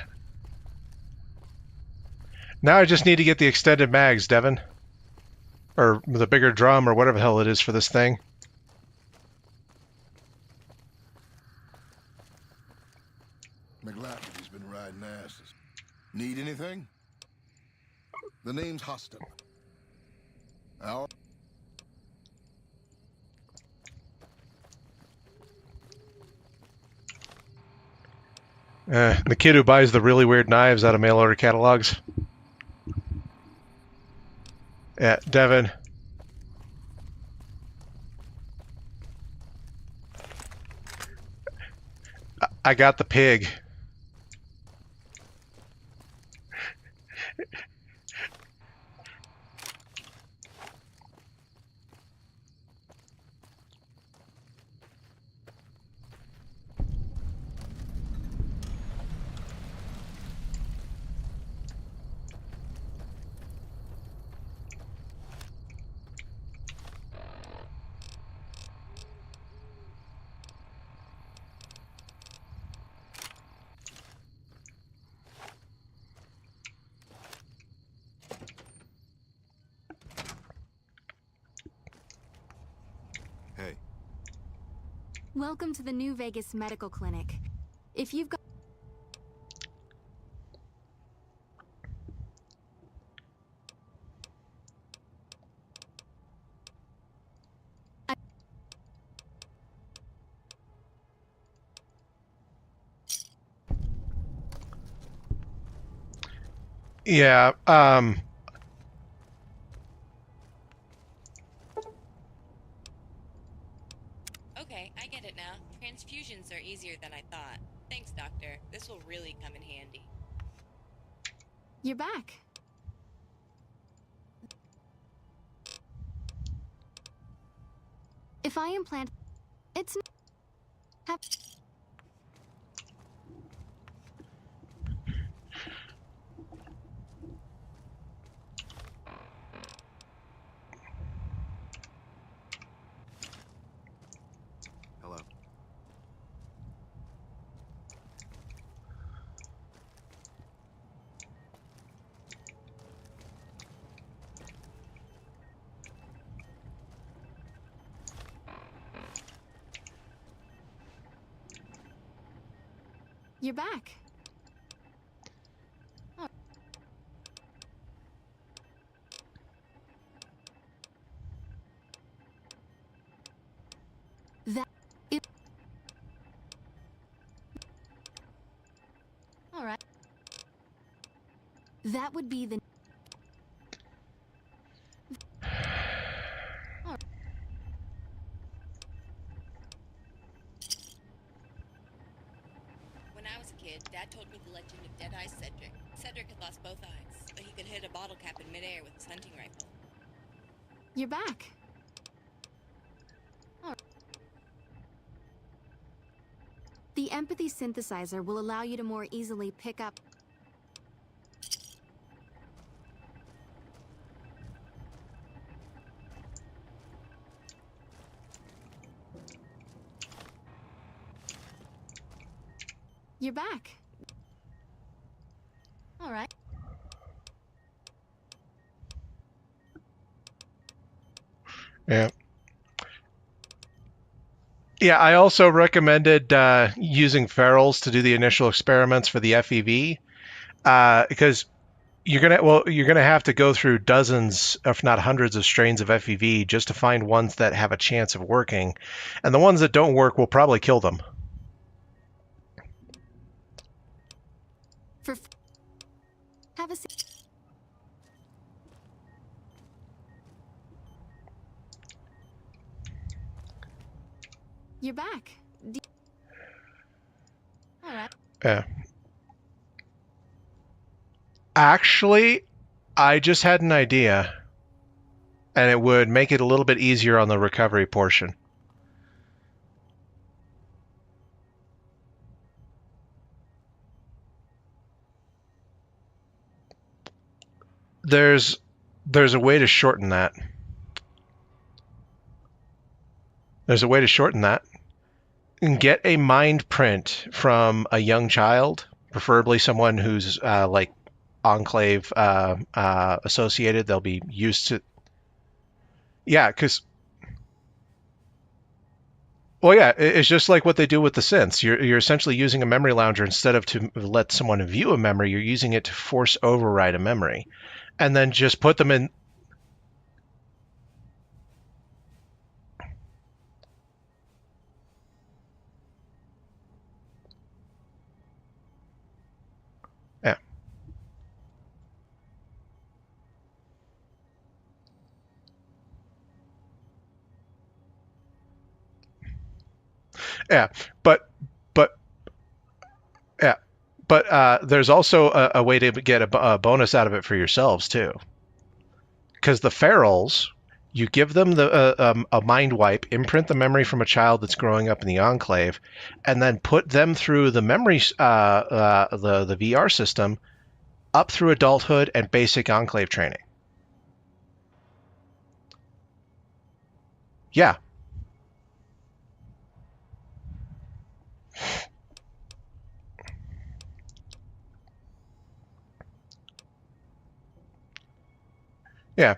I just need to get the extended mags, Devin. Or the bigger drum, or whatever the hell it is for this thing. McLafferty's been riding asses. Need anything? The name's Hostin. Our... The kid who buys the really weird knives out of mail order catalogs. Yeah, Devin. I got the pig. Hey. Welcome to the New Vegas Medical Clinic. If you've got... Yeah, Okay, I get it now. Transfusions are easier than I thought. Thanks, Doctor. This will really come in handy. You're back. If I implant... It's... Have... Hello. You're back. Oh. That is... All right. That would be the... When I was a kid, Dad told me the legend of Deadeye Cedric. Cedric had lost both eyes, but he could hit a bottle cap in midair with his hunting rifle. You're back. All right. The empathy synthesizer will allow you to more easily pick up... You're back. All right. yeah. Yeah, I also recommended using ferals to do the initial experiments for the FEV, because you're gonna have to go through dozens, if not hundreds, of strains of FEV just to find ones that have a chance of working, and the ones that don't work will probably kill them. For... Have a seat. You're back. All right. Yeah. Actually, I just had an idea, and it would make it a little bit easier on the recovery portion. There's a way to shorten that. There's a way to shorten that. Get a mind print from a young child, preferably someone who's like Enclave associated. They'll be used to. Yeah, because. Well, yeah, it's just like what they do with the synths. You're essentially using a memory launcher instead of to let someone view a memory. You're using it to force override a memory, and then just put them in. Yeah, yeah, but yeah, but there's also a way to get a bonus out of it for yourselves too. Because the ferals, you give them a mind wipe, imprint the memory from a child that's growing up in the Enclave, and then put them through the memory, the VR system, up through adulthood and basic Enclave training. Yeah. Yeah.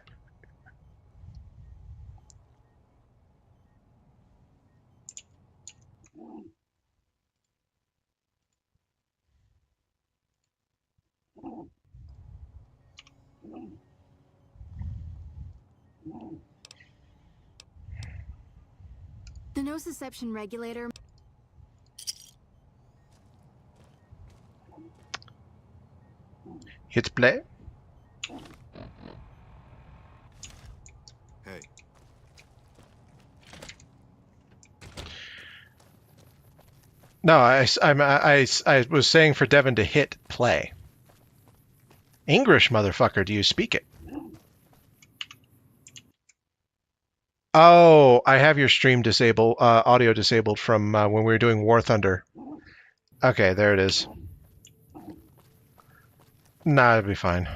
The nociception regulator. Hit play. Hey. No, I was saying for Devin to hit play. English, motherfucker, do you speak it? Oh, I have your stream disabled, audio disabled from when we were doing War Thunder. Okay, there it is. Nah, it'll be fine.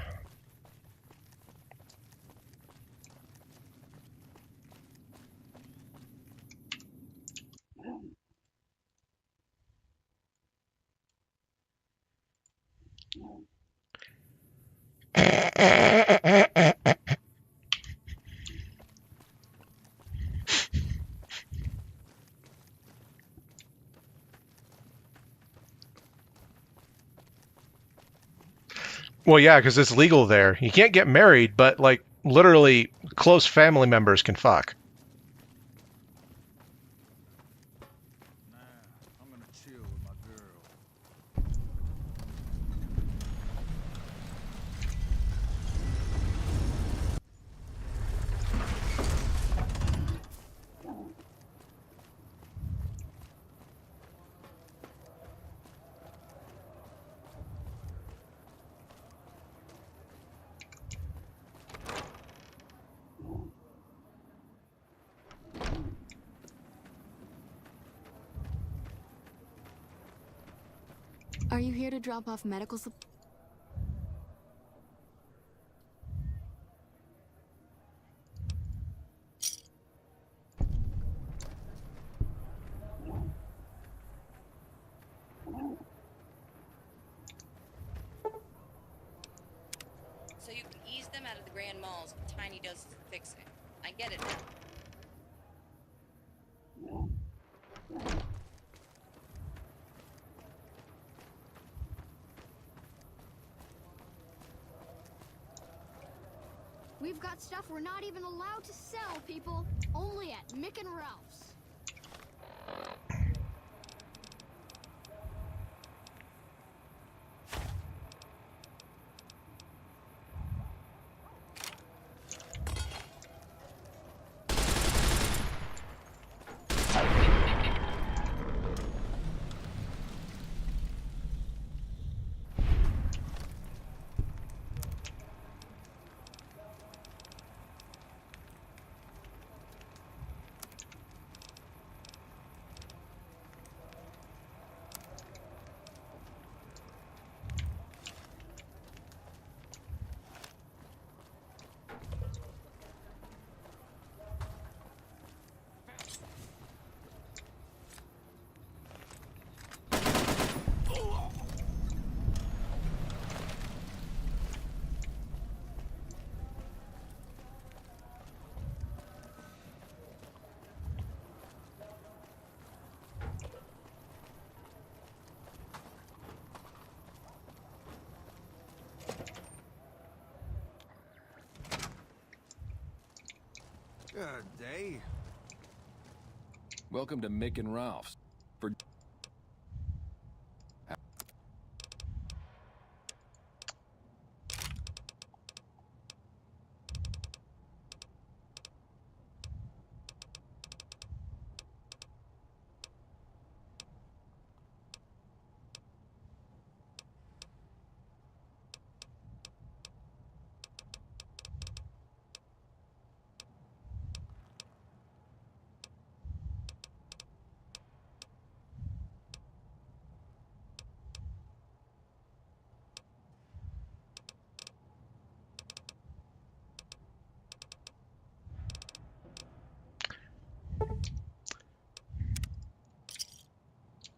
Well, yeah, because it's legal there. You can't get married, but like literally close family members can fuck. I'm gonna chill with my girl. Are you here to drop off medical supplies? So you can ease them out of the grand malls with tiny doses of fixing. I get it now. We've got stuff we're not even allowed to sell, people. Only at Mick and Ralph's. Good day. Welcome to Mick and Ralph's. For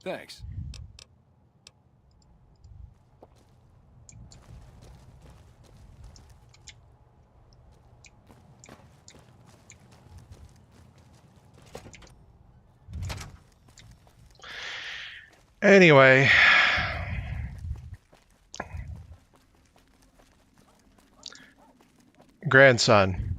Thanks. Anyway, grandson.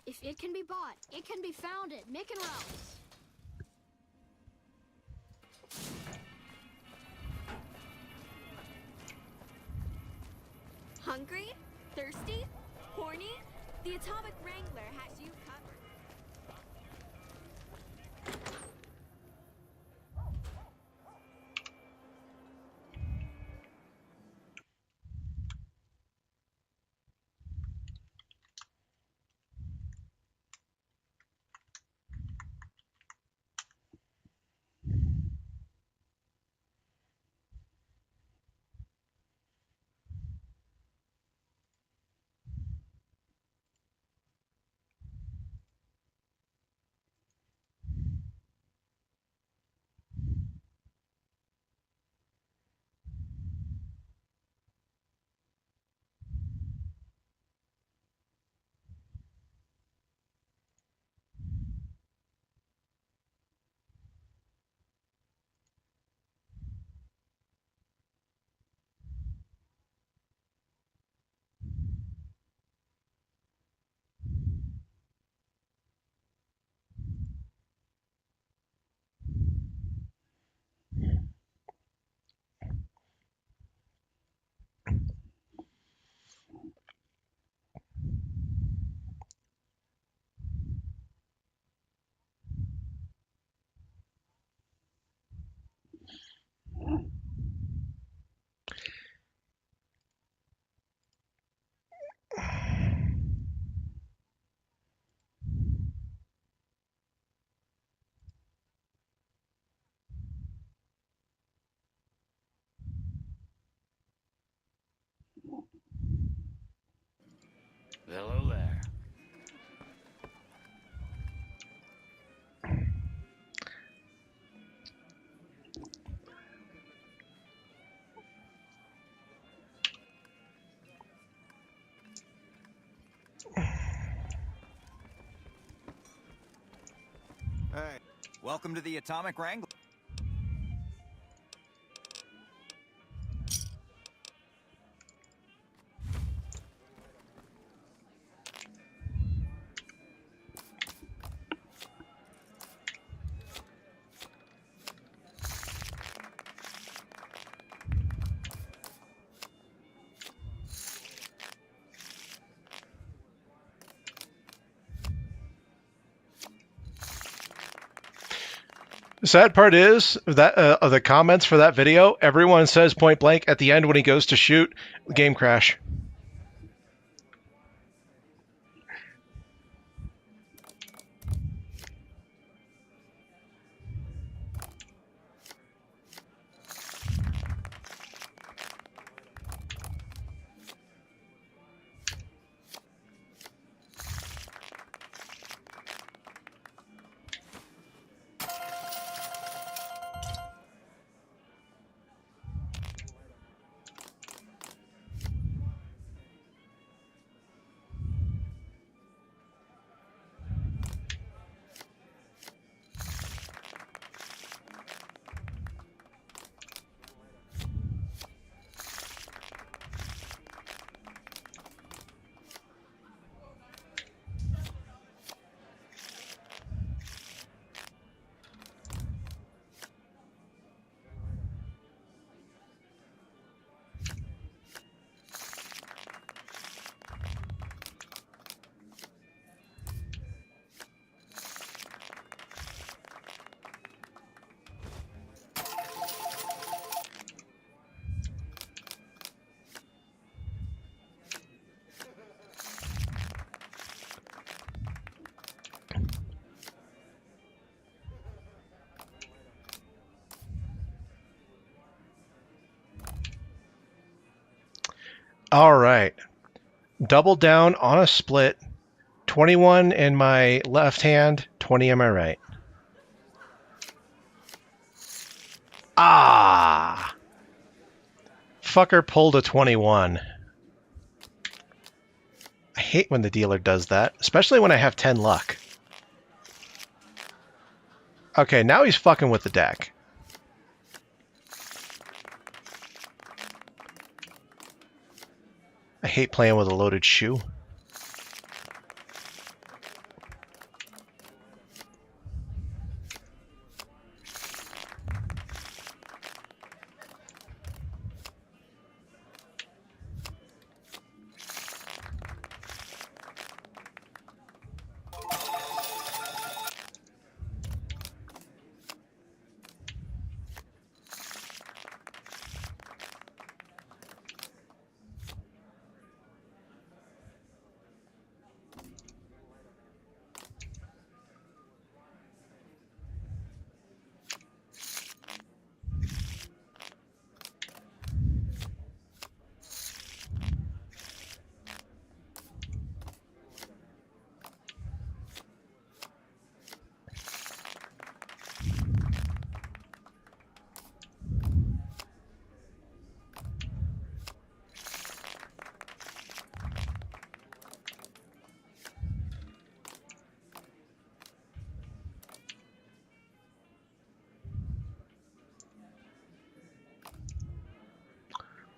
If it can be bought, it can be found at Mick and Ralph's. Hungry? Thirsty? Horny? The Atomic Wrangler has you covered. Hello there. Hey, welcome to the Atomic Wrangler. The sad part is that the comments for that video, everyone says point blank at the end when he goes to shoot, game crash. All right. Double down on a split. 21 in my left hand, 20 in my right. Ah! Fucker pulled a 21. I hate when the dealer does that, especially when I have 10 luck. Okay, now he's fucking with the deck. I hate playing with a loaded shoe.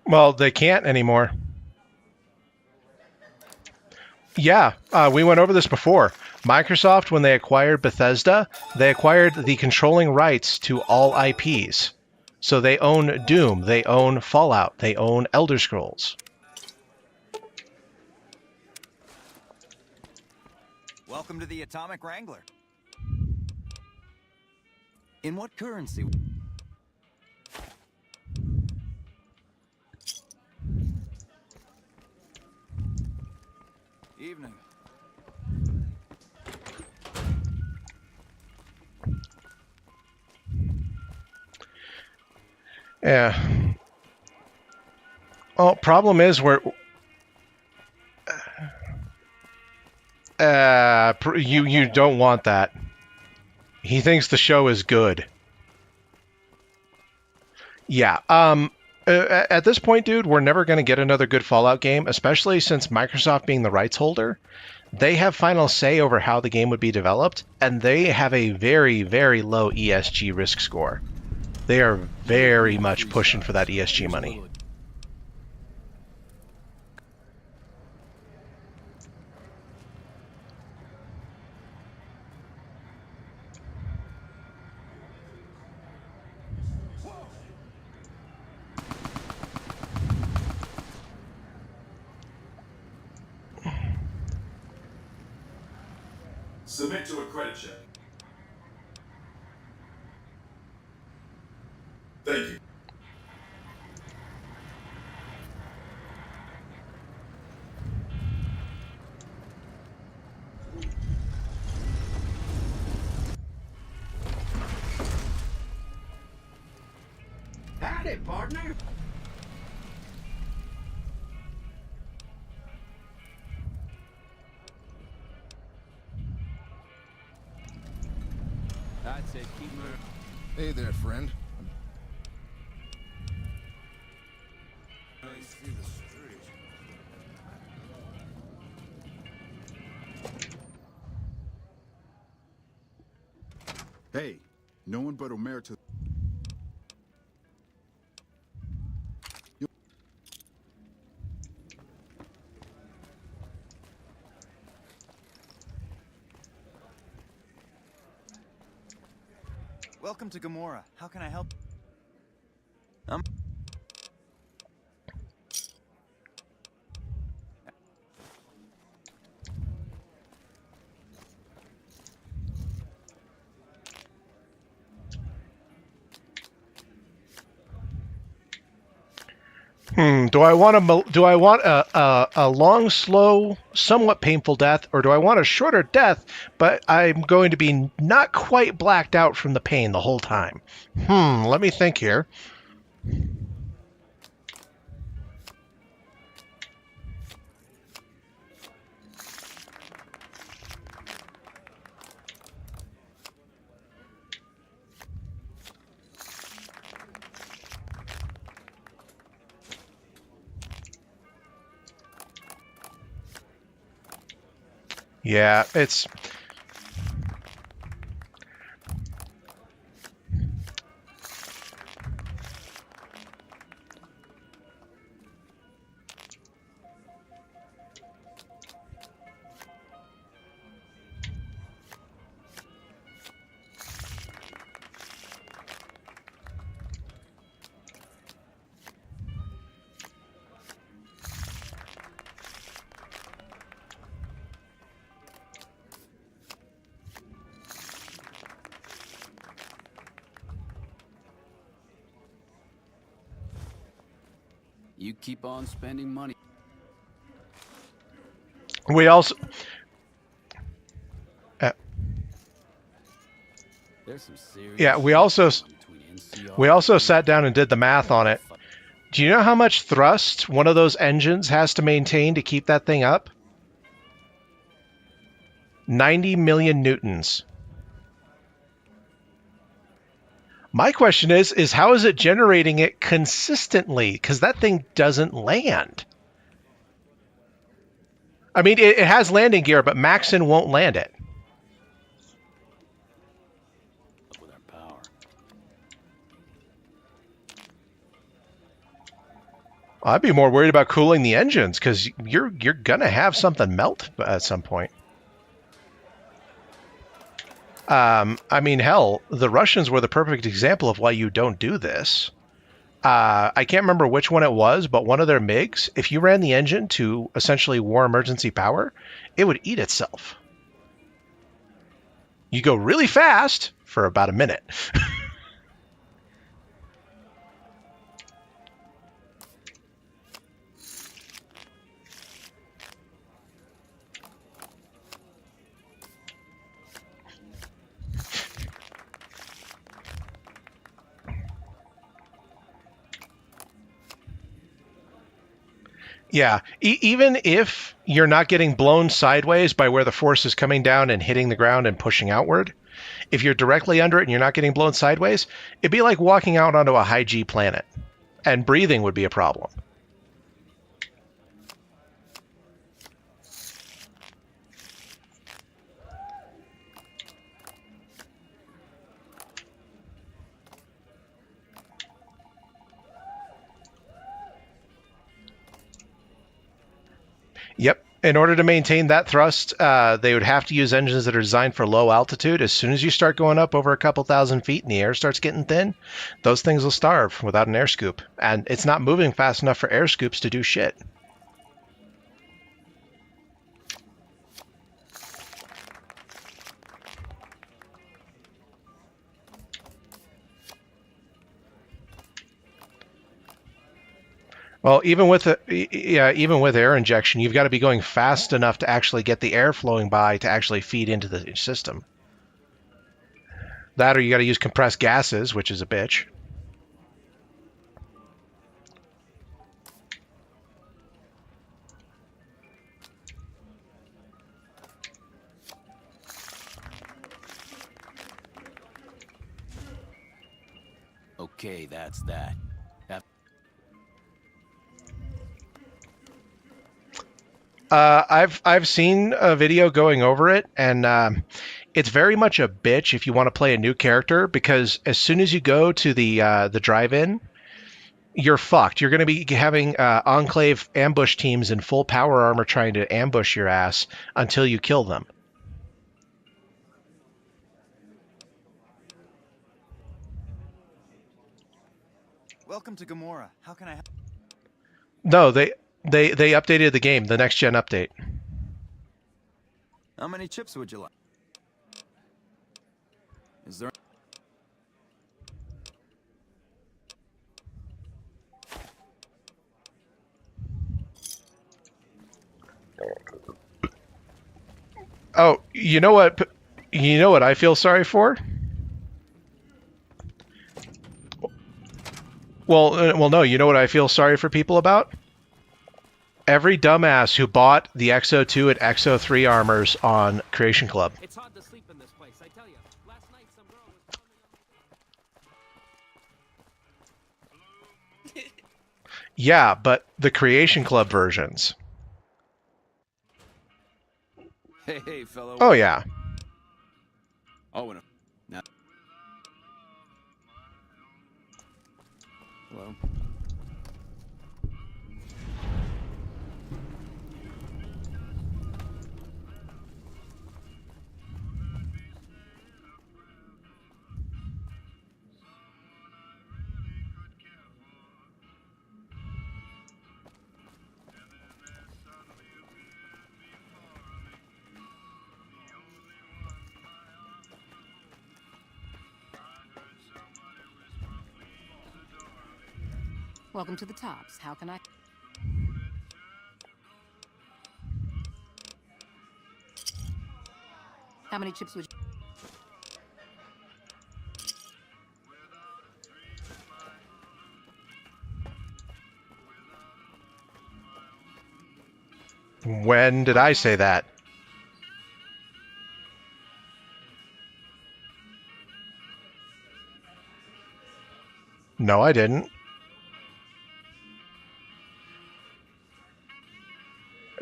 Well, they can't anymore. Yeah, we went over this before. Microsoft, when they acquired Bethesda, they acquired the controlling rights to all IPs. So they own Doom, they own Fallout, they own Elder Scrolls. Welcome to the Atomic Wrangler. In what currency? Evening. Yeah. Well, problem is you don't want that. He thinks the show is good. Yeah. At this point, dude, we're never going to get another good Fallout game, especially since Microsoft being the rights holder, they have final say over how the game would be developed, and they have a very, very low ESG risk score. They are very much pushing for that ESG money. Submit to a credit check. it, partner. That's it. Keep moving. Hey there, friend. Hey, no one but Omerta. Welcome to Gamora. How can I help? Do I want a long, slow, somewhat painful death, or do I want a shorter death, but I'm going to be not quite blacked out from the pain the whole time? Let me think here. Yeah, it's... You keep on spending money. We also... There's some serious Yeah, we also sat down and did the math on it. Do you know how much thrust one of those engines has to maintain to keep that thing up? 90 million newtons. My question is how is it generating it consistently? Because that thing doesn't land. I mean, it has landing gear, but Maxon won't land it. I'd be more worried about cooling the engines, because you're gonna have something melt at some point. I mean, hell, the Russians were the perfect example of why you don't do this. I can't remember which one it was, but one of their MiGs, if you ran the engine to essentially war emergency power, it would eat itself. You go really fast for about a minute. Yeah, even if you're not getting blown sideways by where the force is coming down and hitting the ground and pushing outward, if you're directly under it and you're not getting blown sideways, it'd be like walking out onto a high G planet, and breathing would be a problem. Yep. In order to maintain that thrust, they would have to use engines that are designed for low altitude. As soon as you start going up over a couple thousand feet and the air starts getting thin, those things will starve without an air scoop. And it's not moving fast enough for air scoops to do shit. Well, even with air injection, you've got to be going fast enough to actually get the air flowing by to actually feed into the system. That, or you got to use compressed gases, which is a bitch. Okay, that's that. I've seen a video going over it, and it's very much a bitch if you want to play a new character, because as soon as you go to the drive-in, you're fucked. You're going to be having Enclave ambush teams in full power armor trying to ambush your ass until you kill them. Welcome to Gamora. How can I help? No, they updated the game, the next gen update. How many chips would you like? Is there... Oh, you know what? You know what I feel sorry for? Well, no. You know what I feel sorry for people about? Every dumbass who bought the XO2 and XO3 armors on Creation Club. It's hard to sleep in this place, I tell you. Last night some girl was Yeah, but the Creation Club versions. Hey, fellow. Oh, yeah. Oh, and now. Hello. Welcome to the Tops. How can I... How many chips would you... When did I say that? No, I didn't.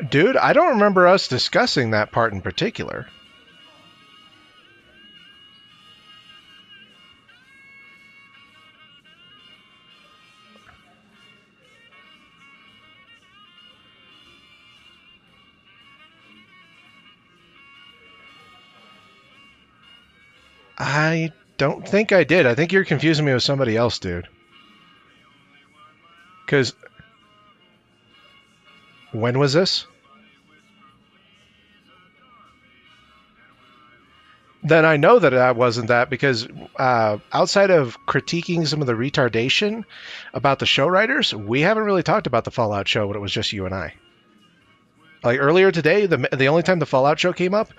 Dude, I don't remember us discussing that part in particular. I don't think I did. I think you're confusing me with somebody else, dude. Because... When was this? Then I know that I wasn't that, because outside of critiquing some of the retardation about the show writers, we haven't really talked about the Fallout show when it was just you and I. Like earlier today, the only time the Fallout show came up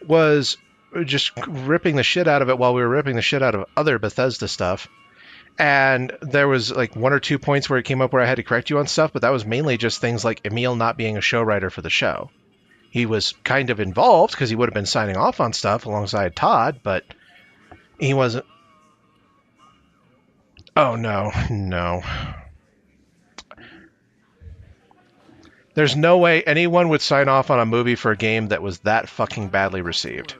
was just ripping the shit out of it while we were ripping the shit out of other Bethesda stuff. And there was like 1 or 2 points where it came up where I had to correct you on stuff, but that was mainly just things like Emil not being a show writer for the show. He was kind of involved because he would have been signing off on stuff alongside Todd, but he wasn't. Oh, no. There's no way anyone would sign off on a movie for a game that was that fucking badly received.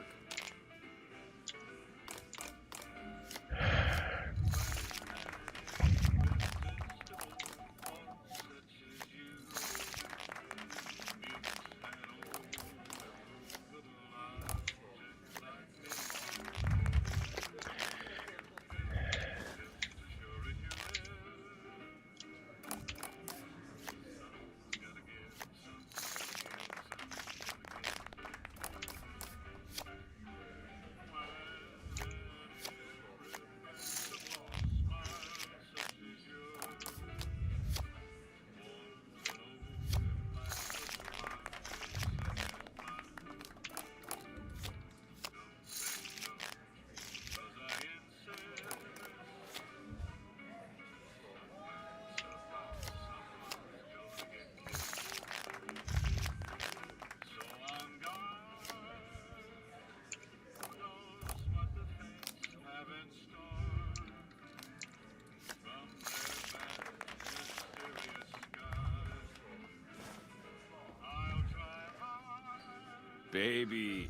baby.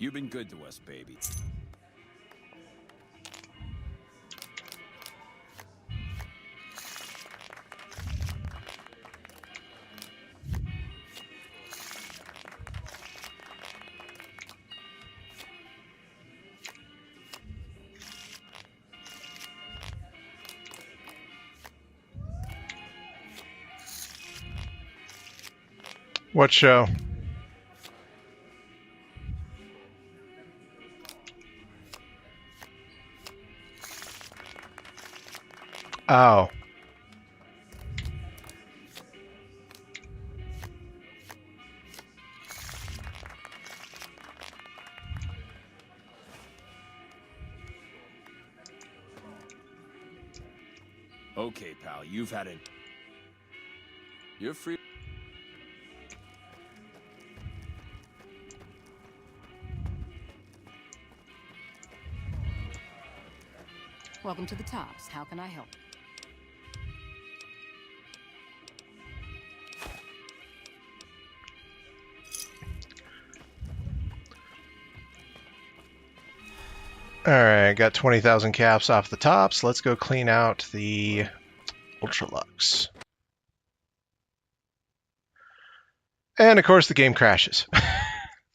You've been good to us, baby. What show? Oh. Okay, pal, you've had it. You're free. Welcome to the Tops. How can I help? Alright, got 20,000 caps off the tops. Let's go clean out the Ultralux. And of course the game crashes.